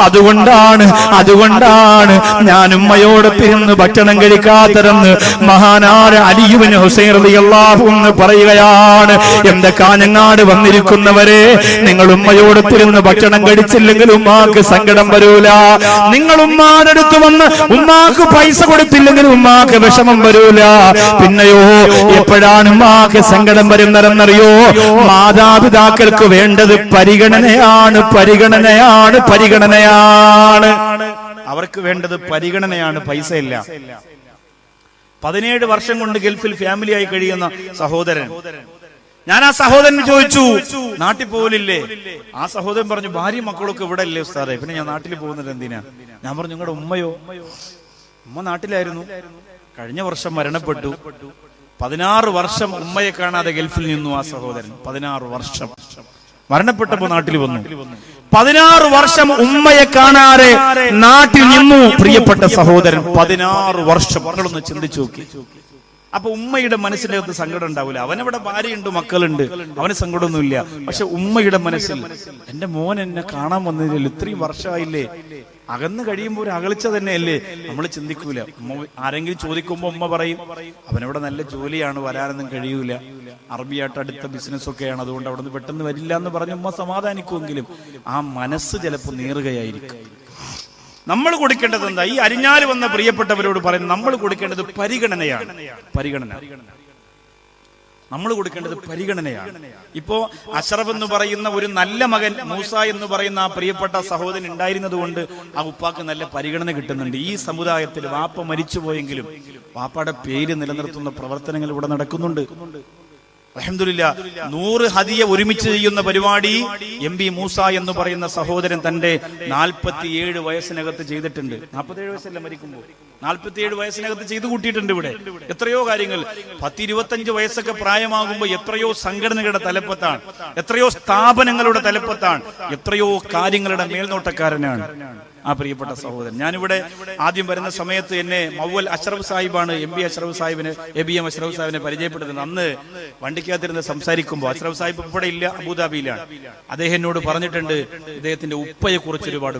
അതുകൊണ്ടാണ് ഞാൻ ഉമ്മയോടൊപ്പിരുന്ന് ഭക്ഷണം കഴിക്കാത്തതെന്ന് മഹാനായ അലി ഇബ്നു ഹുസൈൻ റളിയല്ലാഹു അൻഹു പറയുകയാണ്. എന്റെ കാഞ്ഞങ്ങാട് വന്നിരിക്കുന്നവരെ, നിങ്ങൾ ഉമ്മയോടൊപ്പിരുന്ന് ഭക്ഷണം കഴിച്ചില്ലെങ്കിൽ ഉമ്മാക്ക് സങ്കടം വരൂല. നിങ്ങൾ ഉമ്മാടെ അടുത്ത് വന്ന് ഉമ്മാക്ക് പൈസ കൊടുത്തില്ലെങ്കിൽ ഉമ്മാക്ക് വിഷമം വരൂല. പിന്നെയോ എപ്പോഴാണ് ഉമ്മാക്ക് സങ്കടം വരുന്നതെന്നറിയോ? മാതാപിതാക്കൾക്ക് വേണ്ടത് പരിഗണനയാണ്, പരിഗണനയാണ്, പരിഗണനയാണ്. അവർക്ക് വേണ്ടത് പരിഗണനയാണ്, പൈസയില്ല. 17 വർഷം കൊണ്ട് ഗൾഫിൽ ഫാമിലിയായി കഴിയുന്ന സഹോദരൻ, ഞാൻ ആ സഹോദരൻ ചോദിച്ചു, നാട്ടിൽ പോലില്ലേ? ആ സഹോദരൻ പറഞ്ഞു, ഭാര്യ മക്കളൊക്കെ ഇവിടെ അല്ലേ ഉസ്താദേ, പിന്നെ ഞാൻ നാട്ടിൽ പോകുന്നത് എന്തിനാ? ഞാൻ പറഞ്ഞു, നിങ്ങളുടെ ഉമ്മയോ? ഉമ്മ നാട്ടിലായിരുന്നു, കഴിഞ്ഞ വർഷം മരണപ്പെട്ടു. 16 വർഷം ഉമ്മയെ കാണാതെ ഗൾഫിൽ നിന്നു ആ സഹോദരൻ. 16 വർഷം മരണപ്പെട്ടപ്പോ നാട്ടിൽ വന്നു. 16 വർഷം ഉമ്മയെ കാണാതെ നാട്ടിൽ നിന്നു പ്രിയപ്പെട്ട സഹോദരൻ. 16 വർഷം. മക്കളൊന്ന് ചിന്തിച്ചു നോക്കി. അപ്പൊ ഉമ്മയുടെ മനസ്സിന്റെ അകത്ത് സങ്കടം ഉണ്ടാവില്ല. അവനവിടെ ഭാര്യയുണ്ട്, മക്കളുണ്ട്, അവന് സങ്കടമൊന്നുമില്ല. പക്ഷെ ഉമ്മയുടെ മനസ്സിൽ, എന്റെ മോൻ എന്നെ കാണാൻ വന്നതിൽ ഇത്രയും വർഷമായില്ലേ, അകന്ന് കഴിയുമ്പോൾ ഒരു അകൽച്ച തന്നെയല്ലേ, നമ്മൾ ചിന്തിക്കൂല. ആരെങ്കിലും ചോദിക്കുമ്പോ ഉമ്മ പറയും, അവനവിടെ നല്ല ജോലിയാണ്, വരാനൊന്നും കഴിയൂല, അറബിയായിട്ട് അടുത്ത ബിസിനസ് ഒക്കെയാണ്, അതുകൊണ്ട് അവിടെ നിന്ന് പെട്ടെന്ന് വരില്ല എന്ന് പറഞ്ഞ് ഉമ്മ സമാധാനിക്കുമെങ്കിലും ആ മനസ്സ് ചിലപ്പോൾ നീറുകയായിരിക്കും. നമ്മൾ കൊടുക്കേണ്ടത് എന്താ? ഈ അരിഞ്ഞാല് വന്ന പ്രിയപ്പെട്ടവരോട് പറയുന്നത്, നമ്മൾ കൊടുക്കേണ്ടത് പരിഗണനയാണ്. പരിഗണന നമ്മൾ കൊടുക്കേണ്ടത് പരിഗണനയാണ്. ഇപ്പോ അഷ്റഫ് എന്ന് പറയുന്ന ഒരു നല്ല മകൻ, മൂസ എന്ന് പറയുന്ന ആ പ്രിയപ്പെട്ട സഹോദരൻ ഉണ്ടായിരുന്നത് കൊണ്ട് ആ ഉപ്പാക്ക് നല്ല പരിഗണന കിട്ടുന്നുണ്ട്. ഈ സമുദായത്തിൽ വാപ്പ മരിച്ചുപോയെങ്കിലും വാപ്പയുടെ പേര് നിലനിർത്തുന്ന പ്രവർത്തനങ്ങൾ ഇവിടെ നടക്കുന്നുണ്ട്. അൽഹംദുലില്ലാ. 100 ഹദിയ ഒരുമിച്ച് ചെയ്യുന്ന പരിപാടി MB മൂസ എന്ന് പറയുന്ന സഹോദരൻ തന്റെ 47 വയസ്സിനകത്ത് ചെയ്തിട്ടുണ്ട്. 47 വയസ്സല്ല മരിക്കുമ്പോൾ 47 വയസ്സിനകത്ത് ചെയ്തു കൂട്ടിയിട്ടുണ്ട് ഇവിടെ എത്രയോ കാര്യങ്ങൾ. 10-25 വയസ്സൊക്കെ പ്രായമാകുമ്പോൾ എത്രയോ സംഘടനകളുടെ തലപ്പത്താണ്, എത്രയോ സ്ഥാപനങ്ങളുടെ തലപ്പത്താണ്, എത്രയോ കാര്യങ്ങളുടെ മേൽനോട്ടക്കാരനാണ് ആ പ്രിയപ്പെട്ട സഹോദരൻ. ഞാനിവിടെ ആദ്യം വരുന്ന സമയത്ത് എന്നെ മൗവൽ അഷ്റഫ് സാഹിബാണ് ABM അഷ്റഫ് സാഹിബിനെ പരിചയപ്പെടുത്തുന്നത്. അന്ന് വണ്ടിക്കകത്തിരുന്ന് സംസാരിക്കുമ്പോൾ, അഷ്റഫ് സാഹിബ് ഇവിടെ ഇല്ല, അബുദാബിയിലാണ്, അദ്ദേഹം എന്നോട് പറഞ്ഞിട്ടുണ്ട്, ഇദ്ദേഹത്തിന്റെ ഉപ്പയെ കുറിച്ച് ഒരുപാട്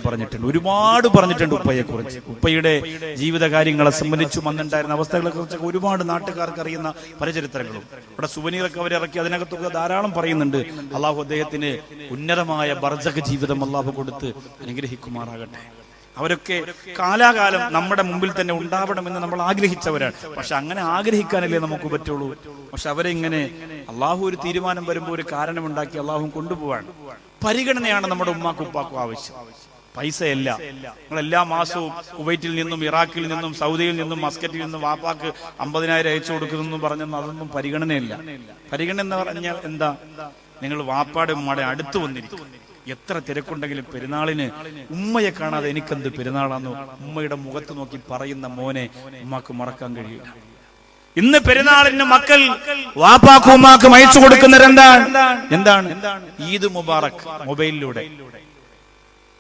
പറഞ്ഞിട്ടുണ്ട് ഉപ്പയെക്കുറിച്ച്, ഉപ്പയുടെ ജീവിത കാര്യങ്ങളെ സംബന്ധിച്ചും അന്നുണ്ടായിരുന്ന അവസ്ഥകളെ കുറിച്ചൊക്കെ ഒരുപാട് നാട്ടുകാർക്ക് അറിയുന്ന പല ചരിത്രങ്ങളും ഇവിടെ സുവനീറൊക്കെ അവരിറക്കി അതിനകത്തൊക്കെ ധാരാളം പറയുന്നുണ്ട്. അള്ളാഹു അദ്ദേഹത്തിന് ഉന്നതമായ ബർസഖ് ജീവിതം അള്ളാഹു കൊടുത്ത് അനുഗ്രഹിക്കുമാറാകട്ടെ. അവരൊക്കെ കാലാകാലം നമ്മുടെ മുമ്പിൽ തന്നെ ഉണ്ടാവണമെന്ന് നമ്മൾ ആഗ്രഹിച്ചവരാണ്. പക്ഷെ അങ്ങനെ ആഗ്രഹിക്കാനല്ലേ നമുക്ക് പറ്റുള്ളൂ. പക്ഷെ അവരെ ഇങ്ങനെ അള്ളാഹു ഒരു തീരുമാനം വരുമ്പോൾ ഒരു കാരണമുണ്ടാക്കി അള്ളാഹു കൊണ്ടുപോവാണ്. പരിഗണനയാണ് നമ്മുടെ ഉമ്മാക്കും ഉപ്പാക്കും ആവശ്യം, പൈസയല്ല. നിങ്ങൾ എല്ലാ മാസവും കുവൈറ്റിൽ നിന്നും ഇറാഖിൽ നിന്നും സൗദിയിൽ നിന്നും മസ്കറ്റിൽ നിന്നും വാപ്പാക്ക് 50,000 അയച്ചു കൊടുക്കുന്നു പറഞ്ഞെന്ന് അതൊന്നും പരിഗണനയില്ല. പരിഗണന എന്ന് പറഞ്ഞാൽ എന്താ? നിങ്ങൾ വാപ്പാടെ ഉമ്മയുടെ അടുത്ത് വന്നിരിക്കും. എത്ര തിരക്കുണ്ടെങ്കിലും പെരുന്നാളിന് ഉമ്മയെ കാണാതെ എനിക്കെന്ത് പെരുന്നാളാന്ന് ഉമ്മയുടെ മുഖത്ത് നോക്കി പറയുന്ന മോനെ ഉമ്മാക്ക് മറക്കാൻ കഴിയില്ല. ഇന്ന് പെരുന്നാളിന് മക്കൾ വാപ്പാക്കും ഉമ്മാക്കും അയച്ചു കൊടുക്കുന്നത് എന്താണ്? ഈദ് മുബാറക് മൊബൈലിലൂടെ.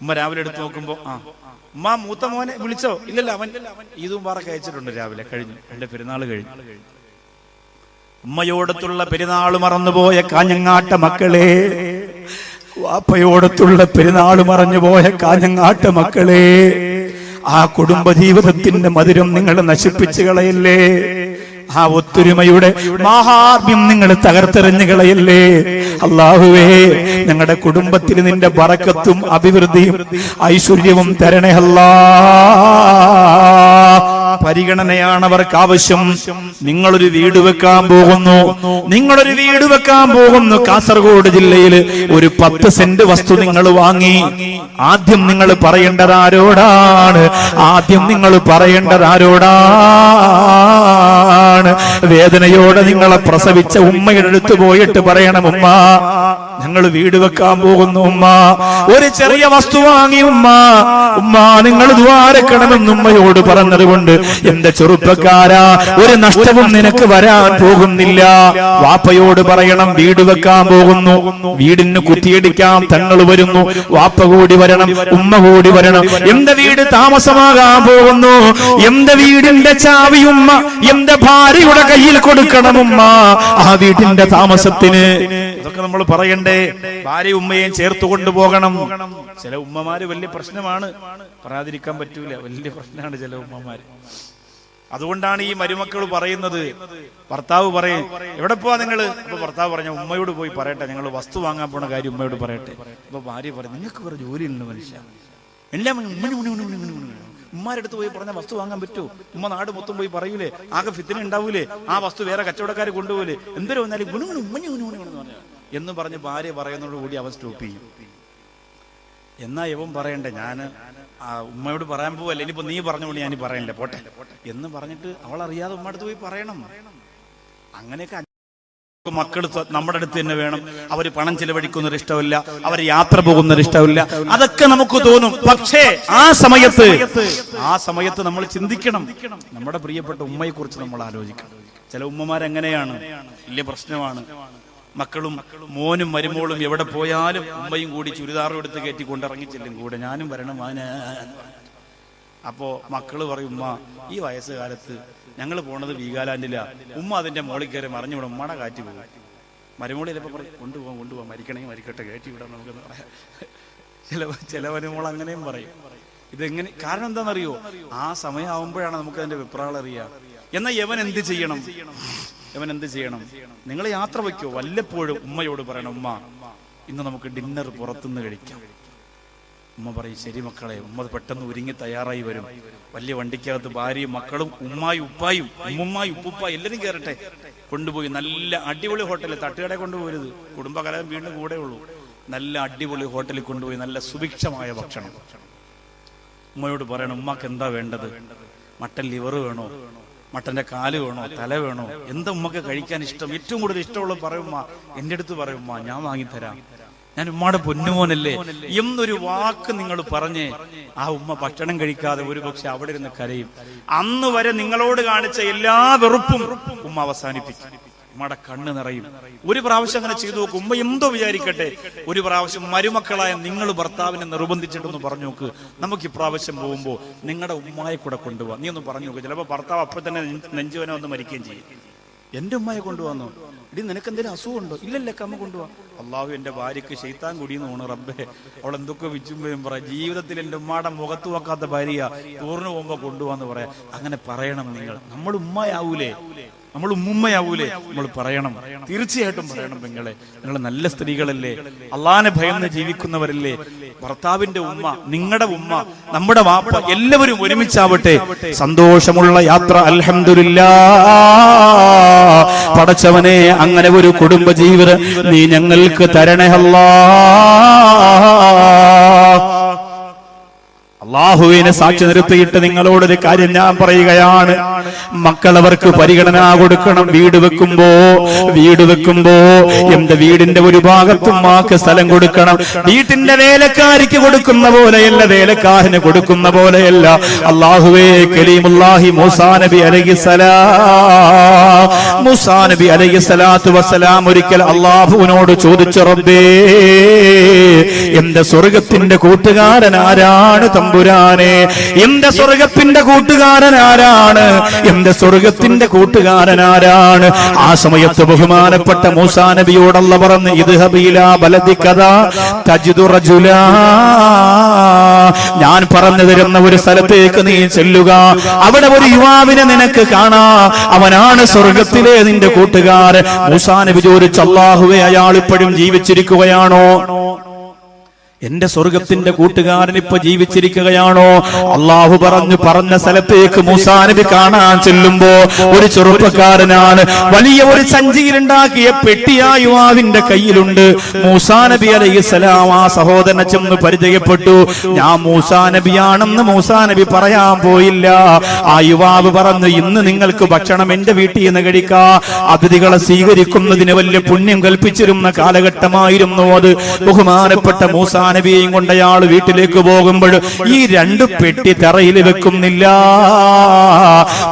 ഉമ്മ രാവിലെ എടുത്ത് നോക്കുമ്പോ ഉമ്മ മൂത്ത മോനെ വിളിച്ചോ? ഇല്ലല്ല, അവൻ ഈദ് മുബാറക് അയച്ചിട്ടുണ്ട് രാവിലെ, കഴിഞ്ഞു, എന്റെ പെരുന്നാൾ കഴിഞ്ഞു. ഉമ്മയോടത്തുള്ള പെരുന്നാൾ മറന്നുപോയ കാഞ്ഞങ്ങാട്ട മക്കളെ, വാപ്പയോടത്തുള്ള പെരുന്നാൾ മറഞ്ഞുപോയ കാഞ്ഞങ്ങാട്ട മക്കളെ, ആ കുടുംബജീവിതത്തിന്റെ മധുരം നിങ്ങൾ നശിപ്പിച്ചു കളയല്ലേ? ആ ഒത്തൊരുമയുടെ മഹാത്മ്യം നിങ്ങൾ തകർത്തെറിഞ്ഞു കളയല്ലേ? അല്ലാഹുവേ, ഞങ്ങളുടെ കുടുംബത്തിൽ നിന്റെ ബറക്കത്തും അഭിവൃദ്ധിയും ഐശ്വര്യവും തരണേ അല്ലാ. പരിഗണനയാണ് അവർക്ക് ആവശ്യം. നിങ്ങളൊരു വീട് വെക്കാൻ പോകുന്നു, കാസർഗോഡ് ജില്ലയിൽ ഒരു 10 സെന്റ് വസ്തു നിങ്ങൾ വാങ്ങി. ആദ്യം നിങ്ങൾ പറയേണ്ടത് ആരോടാണ്? വേദനയോടെ നിങ്ങളെ പ്രസവിച്ച ഉമ്മയുടെ അടുത്ത് പോയിട്ട് പറയണം, ഉമ്മ ഞങ്ങൾ വീട് വെക്കാൻ പോകുന്നു, ഉമ്മ ഒരു ചെറിയ വസ്തു വാങ്ങി, ഉമ്മ നിങ്ങൾ ദ്വാരക്കണമെന്ന് ഉമ്മയോട് പറഞ്ഞതുകൊണ്ട് എന്റെ ചെറുപ്പക്കാരാ, ഒരു നഷ്ടവും നിനക്ക് വരാൻ പോകുന്നില്ല. വാപ്പയോട് പറയണം, വീട് വെക്കാൻ പോകുന്നു, വീടിന് കുറ്റിയടിക്കാൻ തങ്ങൾ വരുന്നു, വാപ്പ കൂടി വരണം, ഉമ്മ കൂടി വരണം. എന്റെ വീട് താമസമാകാൻ പോകുന്നു, എന്റെ വീടിന്റെ ചാവി ഉമ്മ എന്റെ ഭാര്യയുടെ കയ്യിൽ കൊടുക്കണം, ഉമ്മ ആ വീടിന്റെ താമസത്തിന്. ഇതൊക്കെ നമ്മൾ പറയണ്ടേ? ഭാര്യ ഉമ്മയെയും ചേർത്ത് കൊണ്ടുപോകണം. ചില ഉമ്മമാര് വലിയ പ്രശ്നമാണ്, പറയാതിരിക്കാൻ പറ്റൂല, വലിയ പ്രശ്നമാണ് ചില ഉമ്മമാര്. അതുകൊണ്ടാണ് ഈ മരുമക്കൾ പറയുന്നത്, ഭർത്താവ് പറയും എവിടെ പോവാ നിങ്ങള്? അപ്പൊ ഭർത്താവ് പറഞ്ഞ ഉമ്മയോട് പോയി പറയട്ടെ, ഞങ്ങൾ വസ്തു വാങ്ങാൻ പോണ കാര്യം ഉമ്മയോട് പറയട്ടെ. അപ്പൊ ഭാര്യ പറയും, നിങ്ങൾക്ക് വേറെ ജോലിയുണ്ട് മനുഷ്യ, എല്ലാം ഉമ്മാരെടുത്ത് പോയി പറഞ്ഞ വസ്തു വാങ്ങാൻ പറ്റുമോ? ഉമ്മ നാട് മൊത്തം പോയി പറയൂലേ, ആകെ ഫിത്തിന ഉണ്ടാവൂലേ, ആ വസ്തു വേറെ കച്ചവടക്കാരെ കൊണ്ടുപോകൂലേ, എന്തൊരു വന്നാലും എന്ന് പറഞ്ഞ് ഭാര്യ പറയുന്നതോടുകൂടി അവൻ സ്റ്റോപ്പ് ചെയ്യും. എന്നാ ഇവൻ പറയണ്ടേ, ഞാൻ ഉമ്മയോട് പറയാൻ പോവല്ലേ, ഇനിയിപ്പോ നീ പറഞ്ഞുകൊണ്ട് ഞാൻ പറയണ്ടേ, പോട്ടെ എന്ന് പറഞ്ഞിട്ട് അവൾ അറിയാതെ ഉമ്മ അടുത്ത് പോയി പറയണം. അങ്ങനെയൊക്കെ മക്കൾ നമ്മുടെ അടുത്ത് തന്നെ വേണം. അവര് പണം ചെലവഴിക്കുന്നൊരു ഇഷ്ടമില്ല, അവര് യാത്ര പോകുന്നൊരു ഇഷ്ടമില്ല, അതൊക്കെ നമുക്ക് തോന്നും. പക്ഷേ ആ സമയത്ത് നമ്മൾ ചിന്തിക്കണം, നമ്മുടെ പ്രിയപ്പെട്ട ഉമ്മയെ കുറിച്ച് നമ്മൾ ആലോചിക്കണം. ചില ഉമ്മമാരെങ്ങനെയാണ്, വലിയ പ്രശ്നമാണ്. മക്കളും മോനും മരുമോളും എവിടെ പോയാലും ഉമ്മയും കൂടി ചുരിദാറും എടുത്ത് കയറ്റി കൊണ്ടിറങ്ങി ചെല്ലും, കൂടെ ഞാനും വരണം. അപ്പോ മക്കള് പറയും, ഉമ്മ ഈ വയസ്സുകാലത്ത് ഞങ്ങൾ പോണത് വീഗാലാൻഡിലാ, ഉമ്മ അതിന്റെ മോളിൽ കയറി മറിഞ്ഞുവിടും, ഉമ്മടെ കാറ്റ് പോകും. മരുമോളി ചിലപ്പോൾ പറയും, കൊണ്ടുപോകാം, മരിക്കണമെങ്കിൽ മരിക്കട്ടെ, കയറ്റി വിടാം നമുക്കെന്ന് പറയാം. ചില മരുമോൾ അങ്ങനെയും പറയും. ഇതെങ്ങനെ? കാരണം എന്താണെന്നറിയോ? ആ സമയമാകുമ്പോഴാണ് നമുക്ക് അതിന്റെ വിപ്രാളം അറിയാം. എന്നാൽ യവൻ എന്ത് ചെയ്യണം? നിങ്ങൾ യാത്ര വയ്ക്കോ, വല്ലപ്പോഴും ഉമ്മയോട് പറയണം, ഉമ്മ ഇന്ന് നമുക്ക് ഡിന്നർ പുറത്തുനിന്ന് കഴിക്കാം. ഉമ്മ പറയും, ശരി മക്കളെ. ഉമ്മ പെട്ടെന്ന് ഒരുങ്ങി തയ്യാറായി വരും. വലിയ വണ്ടിക്കകത്ത് ഭാര്യയും മക്കളും ഉമ്മായും ഉപ്പായും ഉമ്മുമ്മായും ഉപ്പുപ്പ എല്ലാവരും കയറട്ടെ, കൊണ്ടുപോയി നല്ല അടിപൊളി ഹോട്ടലിൽ, തട്ടുകട കൊണ്ടുപോകരുത്, കുടുംബകലം വീണ്ടും കൂടെ ഉള്ളൂ, നല്ല അടിപൊളി ഹോട്ടലിൽ കൊണ്ടുപോയി നല്ല സുഭിക്ഷമായ ഭക്ഷണം. ഉമ്മയോട് പറയണം, ഉമ്മക്ക് എന്താ വേണ്ടത്? മട്ടൻ ലിവർ വേണോ, മട്ടന്റെ കാല് വേണോ, തല വേണോ, എന്താ ഉമ്മക്ക് കഴിക്കാൻ ഇഷ്ടം? ഏറ്റവും കൂടുതൽ ഇഷ്ടമുള്ള പറയുമ്മ, എൻ്റെ അടുത്ത് പറയുമ്മ, ഞാൻ വാങ്ങിത്തരാം. ഞാൻ ഉമ്മയുടെ പൊന്നുമോനല്ലേ എന്നൊരു വാക്ക് നിങ്ങൾ പറഞ്ഞ് ആ ഉമ്മ ഭക്ഷണം കഴിക്കാതെ ഒരു പക്ഷെ അവിടെ ഇരുന്ന് കരയും. അന്ന് വരെ നിങ്ങളോട് കാണിച്ച എല്ലാ വെറുപ്പും ഉമ്മ അവസാനിപ്പിക്കും. ഉമ്മയുടെ കണ്ണ് നിറയും. ഒരു പ്രാവശ്യം അങ്ങനെ ചെയ്തു നോക്കും. ഉമ്മ എന്തോ വിചാരിക്കട്ടെ, ഒരു പ്രാവശ്യം മരുമക്കളായ നിങ്ങൾ ഭർത്താവിനെ നിർബന്ധിച്ചിട്ടൊന്ന് പറഞ്ഞു നോക്ക്, നമുക്ക് ഇപ്രാവശ്യം പോകുമ്പോ നിങ്ങളുടെ ഉമ്മയെ കൂടെ കൊണ്ടുപോവാ, നീ ഒന്ന് പറഞ്ഞു നോക്ക്. ചിലപ്പോ ഭർത്താവ് അപ്പൊ തന്നെ നെഞ്ചുവനെ ഒന്ന് മരിക്കുകയും ചെയ്യും. എന്റെ ഉമ്മയെ കൊണ്ടുപോകാന്നോ? ഇടി നിനക്ക് എന്തെങ്കിലും അസുഖമുണ്ടോ? ഇല്ലല്ലേ, അമ്മ കൊണ്ടുപോവാ. അള്ളാഹു എന്റെ ഭാര്യക്ക് ശൈത്താൻ കൂടിയെന്ന് തോന്നുന്നു റബ്ബേ, അവൾ എന്തൊക്കെ വിച്ചുമ്പോഴും പറയാം. ജീവിതത്തിൽ എന്റെ ഉമ്മയുടെ മുഖത്ത് വെക്കാത്ത ഭാര്യ ടൂറിന് പോകുമ്പോ കൊണ്ടുപോകാന്ന് പറയാം. അങ്ങനെ പറയണം നിങ്ങൾ. നമ്മൾ ഉമ്മയാവൂലേ, നമ്മൾ ഉമ്മുമ്മയാവൂലേ? നമ്മൾ പറയണം, തീർച്ചയായിട്ടും പറയണം. നിങ്ങൾ നല്ല സ്ത്രീകളല്ലേ, അള്ളാനെ ഭയന്ന് ജീവിക്കുന്നവരല്ലേ. ഭർത്താവിന്റെ ഉമ്മ, നിങ്ങളുടെ ഉമ്മ, നമ്മുടെ വാപ്പ, എല്ലാവരും ഒരുമിച്ചാവട്ടെ. സന്തോഷമുള്ള യാത്ര. അൽഹംദുലില്ലാഹ്. പടച്ചവനെ, അങ്ങനെ ഒരു കുടുംബ ജീവിതം നീ ഞങ്ങൾക്ക് തരണേ അല്ലാഹ്. അള്ളാഹുവിനെ സാക്ഷി നിർത്തിയിട്ട് നിങ്ങളോടൊരു കാര്യം ഞാൻ പറയുകയാണ്. മക്കളവർക്ക് പരിഗണന കൊടുക്കണം. വീട് വെക്കുമ്പോ എന്റെ വീടിന്റെ ഒരു ഭാഗത്തും മാക്ക് സ്ഥലം കൊടുക്കണം. വീട്ടിന്റെ വേലക്കാരിക്ക് കൊടുക്കുന്ന പോലെയല്ല, വേലക്കാരന് കൊടുക്കുന്ന പോലെയല്ല. അള്ളാഹുവേ, കലീമുല്ലാഹി മൂസാ നബി അലൈഹിസ്സലാത്തു വസ്സലാം ഒരിക്കൽ അള്ളാഹുവിനോട് ചോദിച്ചു, റബ്ബേ, എന്റെ സ്വർഗത്തിന്റെ കൂട്ടുകാരൻ ആരാണ് തമ്പുരാനെ? എന്റെ സ്വർഗത്തിന്റെ കൂട്ടുകാരൻ ആരാണ്? എന്റെ സ്വർഗത്തിന്റെ കൂട്ടുകാരൻ ആരാണ്? ആ സമയത്ത് ബഹുമാനപ്പെട്ട മൂസാ നബിയോട് അല്ലാഹു പറഞ്ഞു, ഇദ്ഹബ് ഇലാ ബലദികദാ തജിദു റജുലാ, ഞാൻ പറഞ്ഞു തരുന്ന ഒരു സ്ഥലത്തേക്ക് നീ ചെല്ലുക, അവിടെ ഒരു യുവാവിനെ നിനക്ക് കാണാം, അവനാണ് സ്വർഗത്തിലെ നിന്റെ കൂട്ടുകാരൻ. മൂസാ നബി ചോദിച്ചു, അല്ലാഹുവേ, അയാൾ ഇപ്പോഴും ജീവിച്ചിരിക്കുകയാണോ? എന്റെ സ്വർഗത്തിന്റെ കൂട്ടുകാരൻ ഇപ്പൊ ജീവിച്ചിരിക്കുകയാണോ? അള്ളാഹു പറഞ്ഞ സ്ഥലത്തേക്ക് മൂസാ നബി കാണാൻ ചെല്ലുമ്പോ ഒരു ചെറുപ്പക്കാരനാണ്. വലിയ ഒരു സഞ്ചിയിലുണ്ടാക്കിയ പെട്ടി ആ യുവാവിന്റെ കയ്യിലുണ്ട്. മൂസാ നബി അലൈഹിസ്സലാം ആ സഹോദരനെ ചെന്ന് പരിചയപ്പെട്ടു. ഞാൻ മൂസാ നബിയാണെന്ന് മൂസാ നബി പറയാൻ പോയില്ല. ആ യുവാവ് പറഞ്ഞു, ഇന്ന് നിങ്ങൾക്ക് ഭക്ഷണം എന്റെ വീട്ടിൽ നിന്ന് കഴിക്കാ. അതിഥികളെ സ്വീകരിക്കുന്നതിന് വലിയ പുണ്യം കൽപ്പിച്ചിരുന്ന കാലഘട്ടമായിരുന്നു അത്. ബഹുമാനപ്പെട്ട മൂസാ നബിയെയും കൊണ്ട് അയാൾ വീട്ടിലേക്ക് പോകുമ്പോൾ ഈ രണ്ട് പെട്ടി തറയിൽ വെക്കുന്നില്ല,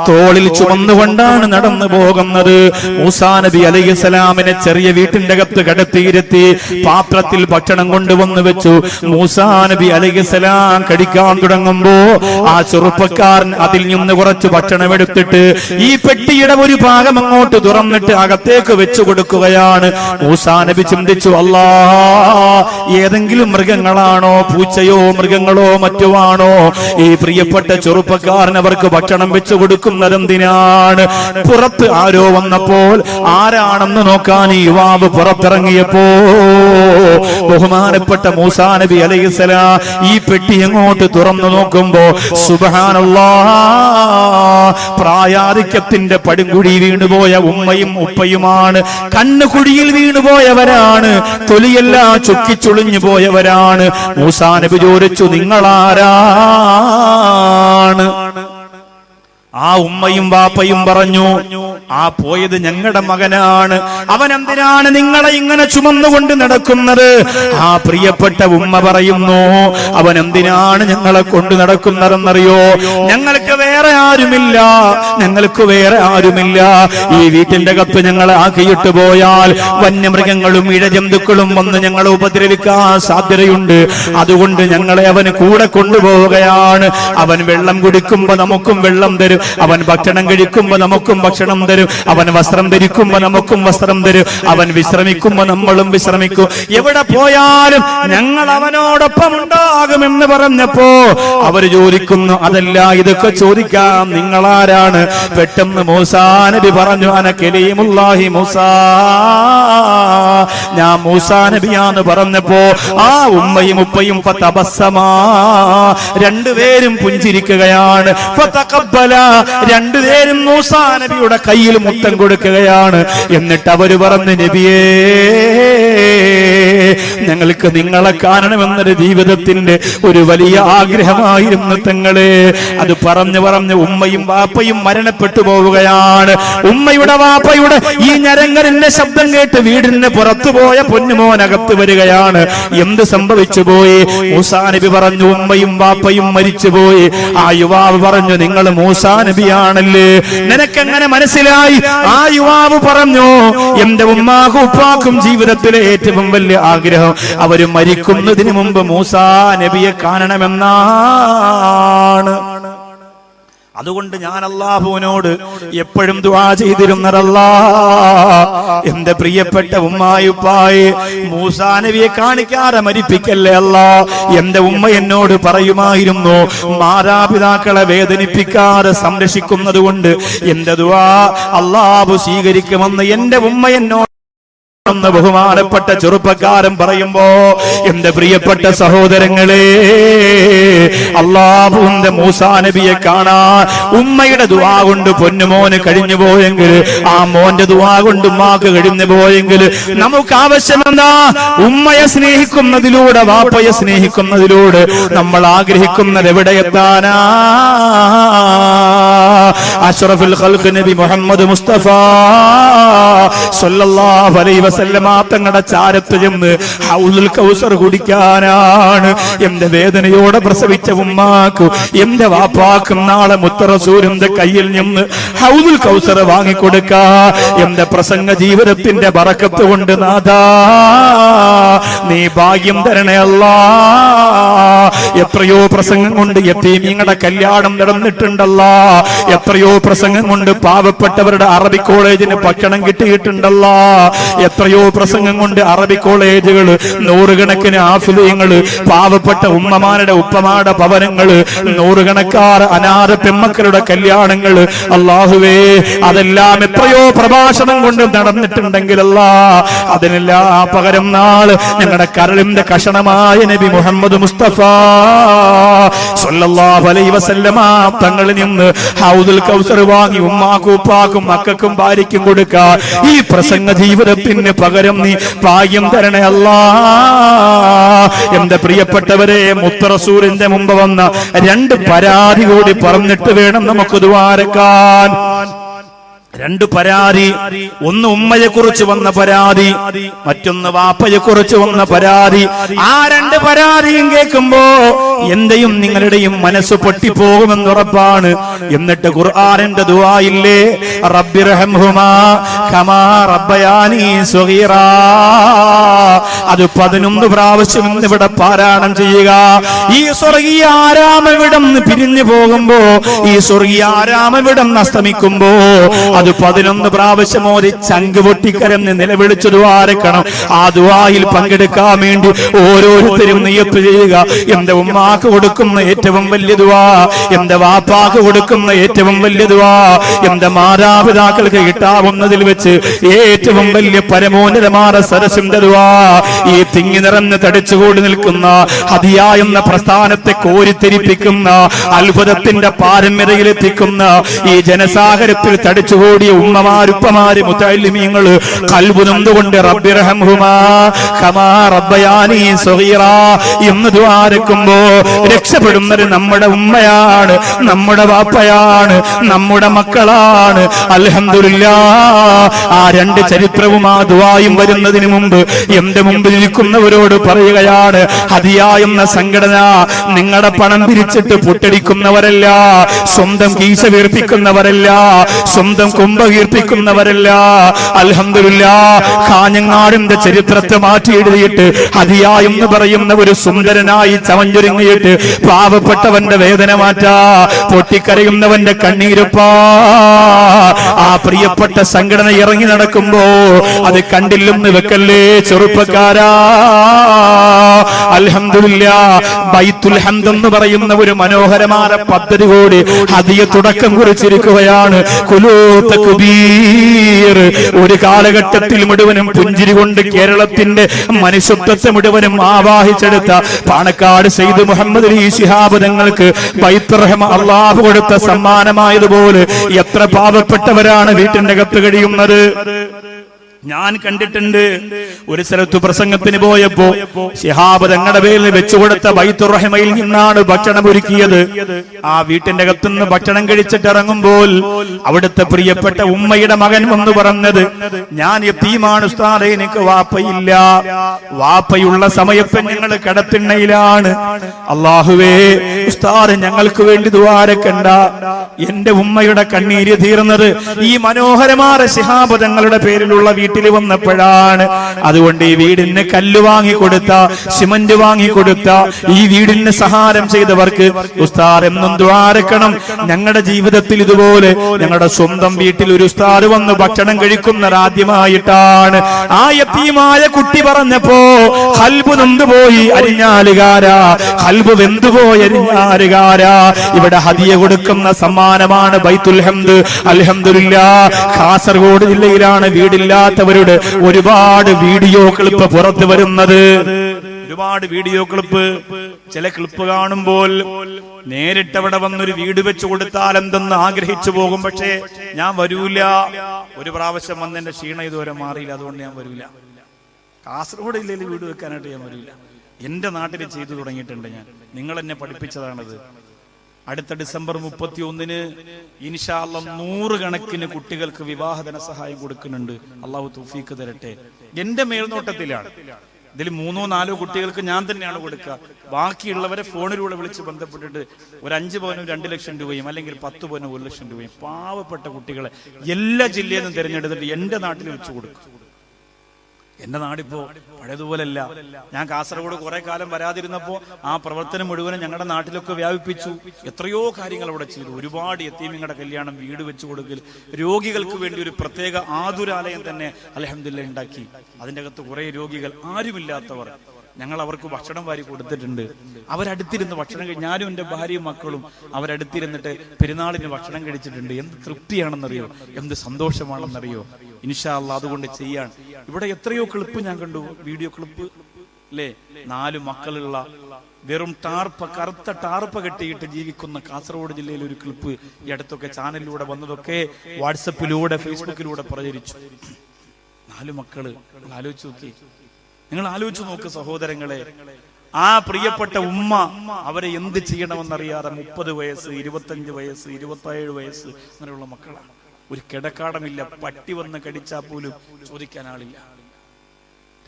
തോളിൽ ചുമന്നുകൊണ്ടാണ് നടന്നു പോകുന്നത്. മൂസാ നബി അലൈഹിസ്സലാമിനെ ചെറിയ വീട്ടിന്റെ അകത്ത് കിടത്തിയിരുത്തി പാത്രത്തിൽ ഭക്ഷണം കൊണ്ടുവന്ന് വെച്ചു. മൂസാ നബി അലൈഹിസ്സലാം കഴിക്കാൻ തുടങ്ങുമ്പോ ആ ചെറുപ്പക്കാരൻ അതിൽ നിന്ന് കുറച്ച് ഭക്ഷണം എടുത്തിട്ട് ഈ പെട്ടിയുടെ ഒരു ഭാഗം അങ്ങോട്ട് തുറന്നിട്ട് അകത്തേക്ക് വെച്ചു കൊടുക്കുകയാണ്. മൂസാ നബി ചിന്തിച്ചു, അല്ലാ, ഏതെങ്കിലും മൃഗങ്ങളാണോ, പൂച്ചയോ മൃഗങ്ങളോ മറ്റോ ആണോ ഈ പ്രിയപ്പെട്ട ചെറുപ്പക്കാരൻ അവർക്ക് ഭക്ഷണം വെച്ചു കൊടുക്കുന്നതെന്തിനാണ്? പുറത്ത് ആരോ വന്നപ്പോൾ ആരാണെന്ന് നോക്കാൻ ഈ യുവാവ് പുറത്തിറങ്ങിയപ്പോ ബഹുമാനപ്പെട്ട മൂസാ നബി അലൈഹിസ്സലാം ഈ പെട്ടി എങ്ങോട്ട് തുറന്നു നോക്കുമ്പോ സുബ്ഹാനല്ലാഹ്, പ്രായാധിക്യത്തിന്റെ പടുകുഴി വീണുപോയ ഉമ്മയും ഉപ്പയുമാണ്. കണ്ണുകുഴിയിൽ വീണുപോയവരാണ്, തൊലിയെല്ലാം ചുക്കിച്ചുളിഞ്ഞു പോയവരാണ്. മൂസാ നബി ചോദിച്ചു, നിങ്ങളാരാണ്? ആ ഉമ്മയും വാപ്പയും പറഞ്ഞു, ആ പോയത് ഞങ്ങളുടെ മകനാണ്. അവൻ എന്തിനാണ് നിങ്ങളെ ഇങ്ങനെ ചുമന്നുകൊണ്ട് നടക്കുന്നത്? ആ പ്രിയപ്പെട്ട ഉമ്മ പറയുന്നു, അവൻ എന്തിനാണ് ഞങ്ങളെ കൊണ്ട് നടക്കുന്നതെന്നറിയോ? ഞങ്ങൾക്ക് വേറെ ആരുമില്ല. ഈ വീട്ടിന്റെ അകത്ത് ഞങ്ങളെ ആക്കിയിട്ട് പോയാൽ വന്യമൃഗങ്ങളും ഇഴജന്തുക്കളും വന്ന് ഞങ്ങളെ ഉപദ്രവിക്കാൻ സാധ്യതയുണ്ട്. അതുകൊണ്ട് ഞങ്ങളെ അവന് കൂടെ കൊണ്ടുപോവുകയാണ്. അവൻ വെള്ളം കുടിക്കുമ്പോ നമുക്കും വെള്ളം തരും, അവൻ ഭക്ഷണം കഴിക്കുമ്പോ നമുക്കും ഭക്ഷണം തരും, അവൻ വസ്ത്രം ധരിക്കുമ്പോ നമുക്കും വസ്ത്രം തരും, അവൻ വിശ്രമിക്കുമ്പോ നമ്മളും വിശ്രമിക്കും. എവിടെ പോയാലും ഞങ്ങൾ അവനോടൊപ്പം ഉണ്ടാകുമെന്ന് പറഞ്ഞപ്പോ അവര് ചോദിക്കുന്നു, അതല്ല, ഇതൊക്കെ ചോദിക്കാം, നിങ്ങളാരാണ്? പെട്ടെന്ന് മൂസാ നബി പറഞ്ഞു, അന കലീമുല്ലാഹി മൂസാ, ഞാൻ മൂസാ നബിയാന്ന് പറഞ്ഞപ്പോ ആ ഉമ്മയും ഉപ്പയും ഫതബസ്സമാ, രണ്ടുപേരും പുഞ്ചിരിക്കുകയാണ്. ഫതഖബ്ബല, രണ്ടുപേരും മൂസാ നബിയുടെ കയ്യിൽ മുത്തം കൊടുക്കുകയാണ്. എന്നിട്ട് അവര് പറഞ്ഞു, നബിയേ, ഞങ്ങൾക്ക് നിങ്ങളെ കാണണമെന്നൊരു ജീവിതത്തിന്റെ ഒരു വലിയ ആഗ്രഹമായിരുന്നു തങ്ങളെ. അത് പറഞ്ഞു ഉമ്മയും വാപ്പയും മരണപ്പെട്ടു പോവുകയാണ്. ഉമ്മയുടെ വാപ്പയുടെ ഈ ഞരങ്ങലിന്റെ ശബ്ദം കേട്ട് വീടിന് പുറത്തു പോയ പൊന്നുമോനകത്ത് വരികയാണ്. എന്ത് സംഭവിച്ചു പോയി? മൂസാ നബി പറഞ്ഞു ഉമ്മയും വാപ്പയും മരിച്ചുപോയി. ആ യുവാവ് പറഞ്ഞു നിങ്ങൾ മൂസാ നബിയാണല്ലേ, നിനക്കെങ്ങനെ മനസ്സിലായി? ആ യുവാവ് പറഞ്ഞു എന്റെ ഉമ്മാക്കും ഉപ്പാക്കും ജീവിതത്തിലെ ഏറ്റവും വലിയ ആഗ്രഹം അവര് മരിക്കുന്നതിന് മുമ്പ് മൂസാ നബിയെ കാണണമെന്നാണ്. അതുകൊണ്ട് ഞാൻ അല്ലാഹുവിനോട് എപ്പോഴും ദുആ ചെയ്തിരുന്നതല്ലാ, എന്റെ പ്രിയപ്പെട്ട ഉമ്മായുപ്പായെ മൂസാ നബിയെ കാണിക്കാതെ മരിപ്പിക്കല്ലേ അല്ലാ. എന്റെ ഉമ്മ എന്നോട് പറയുമായിരുന്നു മാതാപിതാക്കളെ വേദനിപ്പിക്കാതെ സംരക്ഷിക്കുന്നത് കൊണ്ട് എന്റെ ദുആ അല്ലാഹു സ്വീകരിക്കുമെന്ന് എന്റെ ഉമ്മ എന്നോട് ബഹുമാനപ്പെട്ട ചെറുപ്പക്കാരൻ പറയുമ്പോ, എന്റെ പ്രിയപ്പെട്ട സഹോദരങ്ങളെ, അല്ലാഹുവിന്റെ മൂസാ നബിയെ കാണാൻ ഉമ്മയുടെ ദുആ കൊണ്ട് പൊന്നുമോന് കഴിഞ്ഞു പോയെങ്കിൽ, ആ മോന്റെ ദുആ കൊണ്ട് ഉമ്മാക്ക് കഴിഞ്ഞു പോയെങ്കിൽ നമുക്ക് ആവശ്യമെന്താ? ഉമ്മയെ സ്നേഹിക്കുന്നതിലൂടെ വാപ്പയെ സ്നേഹിക്കുന്നതിലൂടെ നമ്മൾ ആഗ്രഹിക്കുന്നത് എവിടെ എത്താനാ? അഷ്റഫുൽ ഖൽഖ് നബി മുഹമ്മദ് മുസ്തഫ സല്ലല്ലാഹു അലൈഹി വസല്ലമ തങ്ങളുടെ ചാരത്ത് ചെന്ന് ഹൗലുൽ കൗസർ കുടിക്കാനാണ്. എന്റെ വേദനയോടെ പ്രസവിച്ച ഉമ്മാക്കും എന്റെ വാപ്പാക്കും നാളെ മുത്തറസൂലിന്റെ കയ്യിൽ നിന്ന് ഹൗലുൽ കൗസർ വാങ്ങിക്കൊടുക്കാ. എന്റെ പ്രസംഗ ജീവിതത്തിന്റെ ബറക്കത്ത് കൊണ്ട് നാഥാ നീ ഭാഗ്യം തരണേ അല്ലാ. എത്രയോ പ്രസംഗം കൊണ്ട് യതീമീങ്ങളുടെ കല്യാണം നടന്നിട്ടുണ്ടല്ലോ, എത്രയോ പ്രസംഗം കൊണ്ട് പാവപ്പെട്ടവരുടെ അറബി കോളേജിന് ഭക്ഷണം കിട്ടിയിട്ടുണ്ടല്ലോ, എത്രയോ പ്രസംഗം കൊണ്ട് അറബി കോളേജുകൾ, നൂറുകണക്കിന് ആഫിലിയങ്ങള്, പാവപ്പെട്ട ഉമ്മമാരുടെ ഉപ്പമാരുടെ ഭവനങ്ങള്, നൂറുകണക്കാറ് അനാഥ പെമ്മക്കളുടെ കല്യാണങ്ങള്. അല്ലാഹുവേ, അതെല്ലാം എത്രയോ പ്രഭാഷണം കൊണ്ട് നടന്നിട്ടുണ്ടെങ്കിലല്ല, അതിനെല്ലാം പകരം നാള് ഞങ്ങളുടെ കരളിന്റെ കഷണമായ നബി മുഹമ്മദ് മുസ്തഫ സല്ലല്ലാഹു അലൈഹി വസല്ലമ തങ്ങളിൽ നിന്ന് ഹൗദുൽ കൗസർ വാങ്ങി ഉമ്മാക്കും ഉപ്പാക്കും മക്കൾക്കും ഭാര്യയ്ക്കും കൊടുക്കാൻ ഈ പ്രസംഗ ജീവിതത്തിന് പകരം നീ ഭാഗ്യം തരണേ അല്ലാ. എന്റെ പ്രിയപ്പെട്ടവരെ, മുത്തറസൂലിന്റെ മുമ്പ് വന്ന രണ്ട് പരാതി കൂടി പറഞ്ഞിട്ട് വേണം നമുക്ക് ദുആരക്കാൻ. രണ്ട് പരാതി, ഒന്ന് ഉമ്മയെ കുറിച്ച് വന്ന പരാതി, മറ്റൊന്ന് വാപ്പയെ കുറിച്ച് വന്ന പരാതി. ആ രണ്ട് പരാതിയും കേൾക്കുമ്പോ എന്റെയും നിങ്ങളുടെയും മനസ്സ് പൊട്ടിപ്പോകുമെന്ന് ഉറപ്പാണ്. എന്നിട്ട് ഖുർആനിന്റെ ദുആയില്ലേ, റബ്ബിർഹംഹുമാ കമാ റബ്ബയാനി സഗീറാ, അത് 11 പ്രാവശ്യം ഇവിടെ പാരായണം ചെയ്യുക. ഈ സ്വർഗീയ ആരാമവിടം പിരിഞ്ഞു പോകുമ്പോ, ഈ സ്വർഗീയ ആരാമവിടം അസ്തമിക്കുമ്പോ അത് 11 പ്രാവശ്യം ഓതി ചങ്ക് പൊട്ടിക്കരന്ന് നിലവിളിച്ചു ദുആരക്കണം. ആ ദുആയിൽ പങ്കെടുക്കാൻ വേണ്ടി ഓരോരുത്തരും നിയ്യത്ത് ചെയ്യുക. എന്റെ ഉമ്മാക്ക് കൊടുക്കുന്ന ഏറ്റവും വലിയ ദുആ, എന്റെ വാപ്പാക്ക് കൊടുക്കുന്ന ഏറ്റവും വലിയ ദുആ, എന്റെ മാതാപിതാക്കൾക്ക് കിട്ടാവുന്നതിൽ വെച്ച് ഏറ്റവും വലിയ പരമോന്നതമായ സരസിന്റെ ദുആ, ഈ തിങ്ങി നിറഞ്ഞ് തടിച്ചുകൂടി നിൽക്കുന്ന ഹദിയ എന്ന പ്രസ്ഥാനത്തെ കോരിത്തെരിപ്പിക്കുന്ന, അത്ഭുതത്തിന്റെ പാരമ്യതയിലെത്തിക്കുന്ന ഈ ജനസാഗരത്തിൽ തടിച്ചുകൂടി ഉമ്മമാരുപ്പമാര് മുതഅല്ലിമീങ്ങള് ഖൽബ് നൊന്തുകൊണ്ട് റബ്ബിർഹംഹുമാ കമാ റബ്ബയാനി സഗീറാ എന്ന് ദുആരക്കുമ്പോ രക്ഷപ്പെടുന്നത് നമ്മുടെ ഉമ്മയാണ്, നമ്മുടെ വാപ്പയാണ്, നമ്മുടെ മക്കളാണ്. അൽഹംദുലില്ലാഹ്, ആ രണ്ട് ചരിത്രവും ആ ദുആയും വരുന്നതിന് മുമ്പ് എന്റെ മുമ്പിൽ ഇരിക്കുന്നവരോട് പറയുകയാണ്, ഹദിയ എന്ന സംഘടന നിങ്ങളുടെ പണം പിരിച്ചിട്ട് പൊട്ടടിക്കുന്നവരല്ല, സ്വന്തം കീശ വീർപ്പിക്കുന്നവരല്ല, സ്വന്തം കുംഭ കീർപ്പിക്കുന്നവരല്ല. അൽഹംദുലില്ലാഹ്, കാഞ്ഞങ്ങാടിന്റെ ചരിത്രത്തെ മാറ്റി എഴുതിയിട്ട് ഹദിയ എന്ന് പറയുന്ന ഒരു സുന്ദരനായി ചമഞ്ഞൊരുങ്ങിയിട്ട് പാവപ്പെട്ടവന്റെ വേദന മാറ്റാ, പൊട്ടിക്കരയുന്നവന്റെ കണ്ണീരപ്പാ, ആ പ്രിയപ്പെട്ട സംഘടന ഇറങ്ങി നടക്കുമ്പോ അത് കണ്ടില്ലെന്ന് വെക്കല്ലേ ചെറുപ്പക്കാരാ. അൽഹംദുലില്ലാഹ്, ബൈത്തുൽ ഹംദ് എന്ന് പറയുന്ന ഒരു മനോഹരമായ പദ്ധതി കൂടി ഹദിയ തുടക്കം കുറിച്ചിരിക്കുകയാണ്. ഒരു കാലഘട്ടത്തിൽ മുഴുവനും പുഞ്ചിരി കൊണ്ട് കേരളത്തിന്റെ മനുഷ്യത്വത്തെ മുഴുവനും ആവാഹിച്ചെടുത്ത പാണക്കാട് സയ്യിദ് മുഹമ്മദ് അലി ശിഹാബ് തങ്ങൾക്ക് ബൈത്തുർ റഹ്മ അല്ലാഹു കൊടുത്ത സമ്മാനമായതുപോലെ എത്ര പാവപ്പെട്ടവരാണ് വീട്ടിന്റെ അകത്ത് കഴിയുന്നത്. ഞാൻ കണ്ടിട്ടുണ്ട്. ഒരു സ്ഥലത്ത് പ്രസംഗത്തിന് പോയപ്പോ ശിഹാബ് തങ്ങളുടെ പേരിൽ വെച്ചുകൊടുത്ത ബൈത്തുർ റഹ്മയിൽ നിന്നാണ് ഭക്ഷണം ഒരുക്കിയത്. ആ വീട്ടിന്റെ അകത്തുനിന്ന് ഭക്ഷണം കഴിച്ചിട്ട് ഇറങ്ങുമ്പോൾ അവിടുത്തെ പ്രിയപ്പെട്ട ഉമ്മയുടെ മകൻ വന്നു പറഞ്ഞത്, ഞാൻ യതീമാണ് ഉസ്താദേ, എനിക്ക് വാപ്പയില്ല. വാപ്പയുള്ള സമയത്ത് ഞങ്ങൾ കടത്തിണ്ണയിലാണ്. അല്ലാഹുവേ ഉസ്താദ് ഞങ്ങൾക്ക് വേണ്ടി ദുആരക്കണ്ട. എന്റെ ഉമ്മയുടെ കണ്ണീര് തീർന്നത് ഈ മനോഹരമായ ശിഹാബ് തങ്ങളുടെ പേരിലുള്ള വീട്ടിൽ വന്നപ്പോഴാണ്. അതുകൊണ്ട് ഈ വീടിന് കല്ല് വാങ്ങിക്കൊടുത്ത, സിമന്റ് വാങ്ങിക്കൊടുത്ത, ഈ വീടിന് സഹായം ചെയ്തവർക്ക് ഉസ്താദ് എന്നും ദ്വാരക്കണം. ഞങ്ങളുടെ ജീവിതത്തിൽ ഇതുപോലെ ഞങ്ങളുടെ സ്വന്തം വീട്ടിൽ ഒരു ഉസ്താദ് വന്ന് ഭക്ഷണം കഴിക്കുന്നത് ആദ്യമായിട്ടാണ്. ആ യതീമായ കുട്ടി പറഞ്ഞപ്പോ ഖൽബ് നൊന്തുപോയി. അരിഞ്ഞാലുകാരാ, ഖൽബ് വെന്തുപോയി അരിഞ്ഞാലുകാരാ. ഇവിടെ ഹദിയ കൊടുക്കുന്ന സമ്മാനമാണ് ബൈത്തുൽ ഹംദ്. അൽഹംദുലില്ലാഹ്. കാസർഗോഡ് ജില്ലയിലാണ് വീടില്ലാത്തവരുടെ ഒരുപാട് വീഡിയോ ക്ലിപ്പ് പുറത്തു വരുന്നത്. ഒരുപാട് വീഡിയോ ക്ലിപ്പ്. ചില ക്ലിപ്പ് കാണുമ്പോൾ നേരിട്ട് അവിടെ വന്നൊരു വീട് വെച്ചു കൊടുത്താൽ എന്തെന്ന് ആഗ്രഹിച്ചു പോകും. പക്ഷേ ഞാൻ വരൂല. ഒരു പ്രാവശ്യം വന്ന് എന്റെ ക്ഷീണം ഇതുവരെ മാറിയില്ല, അതുകൊണ്ട് ഞാൻ വരൂല. കാസർഗോഡ് ജില്ലയിൽ വീട് വെക്കാനായിട്ട് ഞാൻ വരൂല. എന്റെ നാട്ടിൽ ചെയ്തു തുടങ്ങിയിട്ടുണ്ട് ഞാൻ. നിങ്ങൾ എന്നെ പഠിപ്പിച്ചതാണത്. അടുത്ത ഡിസംബർ 31 ഇൻഷാ അല്ലാഹ് 100 കണക്കിന് കുട്ടികൾക്ക് വിവാഹ ധനസഹായം കൊടുക്കുന്നുണ്ട്. അള്ളാഹു തൗഫീഖ് തരട്ടെ. എന്റെ മേൽനോട്ടത്തിലാണ്. ഇതിൽ 3-4 കുട്ടികൾക്ക് ഞാൻ തന്നെയാണ് കൊടുക്കുക. ബാക്കിയുള്ളവരെ ഫോണിലൂടെ വിളിച്ച് ബന്ധപ്പെട്ടിട്ട് ഒരു 5 പവനും 2 ലക്ഷം രൂപയും അല്ലെങ്കിൽ 10 പവനും 1 ലക്ഷം രൂപയും പാവപ്പെട്ട കുട്ടികളെ എല്ലാ ജില്ലയിൽ നിന്നും തിരഞ്ഞെടുത്തിട്ട് എന്റെ നാട്ടിൽ വെച്ച് കൊടുക്കും. എന്റെ നാടിപ്പോ പഴയതുപോലല്ല. ഞാൻ കാസർഗോഡ് കുറെ കാലം വരാതിരുന്നപ്പോ ആ പ്രവർത്തനം മുഴുവനും ഞങ്ങളുടെ നാട്ടിലൊക്കെ വ്യാപിപ്പിച്ചു. എത്രയോ കാര്യങ്ങൾ അവിടെ ചെയ്തു. ഒരുപാട് യതീമിങ്ങളുടെ കല്യാണം, വീട് വെച്ചു കൊടുക്കൽ, രോഗികൾക്ക് വേണ്ടി ഒരു പ്രത്യേക ആതുരാലയം തന്നെ അൽഹംദുലില്ലാഹ് ഉണ്ടാക്കി. അതിൻ്റെ അകത്ത് കുറെ രോഗികൾ, ആരുമില്ലാത്തവർ, ഞങ്ങൾ അവർക്ക് ഭക്ഷണം വാരി കൊടുത്തിട്ടുണ്ട്. അവരടുത്തിരുന്ന് ഭക്ഷണം ഞാനും എൻ്റെ ഭാര്യയും മക്കളും അവരടുത്തിരുന്നിട്ട് പെരുന്നാളിന് ഭക്ഷണം കഴിച്ചിട്ടുണ്ട്. എന്ത് തൃപ്തിയാണെന്നറിയോ, എന്ത് സന്തോഷമാണെന്നറിയോ. ഇൻഷാ അല്ലാഹ് അതുകൊണ്ട് ചെയ്യാൻ. ഇവിടെ എത്രയോ ക്ലിപ്പ് ഞാൻ കണ്ടു, വീഡിയോ ക്ലിപ്പ് അല്ലേ. 4 മക്കളുള്ള വെറും കറുത്ത ടാർപ്പ കെട്ടിയിട്ട് ജീവിക്കുന്ന കാസർഗോഡ് ജില്ലയിൽ ഒരു ക്ലിപ്പ് ഈ അടുത്തൊക്കെ ചാനലിലൂടെ വന്നതൊക്കെ വാട്സപ്പിലൂടെ ഫേസ്ബുക്കിലൂടെ പ്രചരിച്ചു. 4 മക്കള്. നിങ്ങൾ ആലോചിച്ചു നോക്ക് സഹോദരങ്ങളെ. ആ പ്രിയപ്പെട്ട ഉമ്മ അവരെ എന്ത് ചെയ്യണമെന്നറിയാതെ 30 വയസ്സ്, 25 വയസ്സ്, 27 വയസ്സ് അങ്ങനെയുള്ള മക്കളാണ്. ഒരു കിടക്കാടമില്ല. പട്ടി വന്ന് കടിച്ചാൽ പോലും ചോദിക്കാൻ ആളില്ല.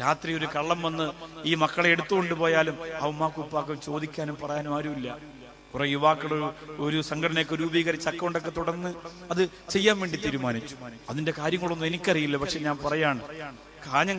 രാത്രി ഒരു കള്ളം വന്ന് ഈ മക്കളെ എടുത്തുകൊണ്ട് പോയാലും ആ ഉമ്മാക്കും ഉപ്പാക്കും ചോദിക്കാനും പറയാനും ആരുമില്ല. കുറെ യുവാക്കൾ ഒരു സംഘടനയൊക്കെ രൂപീകരിച്ച് അക്കൗണ്ടൊക്കെ തുടർന്ന് അത് ചെയ്യാൻ വേണ്ടി തീരുമാനിച്ചു. അതിന്റെ കാര്യങ്ങളൊന്നും എനിക്കറിയില്ല. പക്ഷെ ഞാൻ പറയാണ്, കാഞ്ഞങ്ങ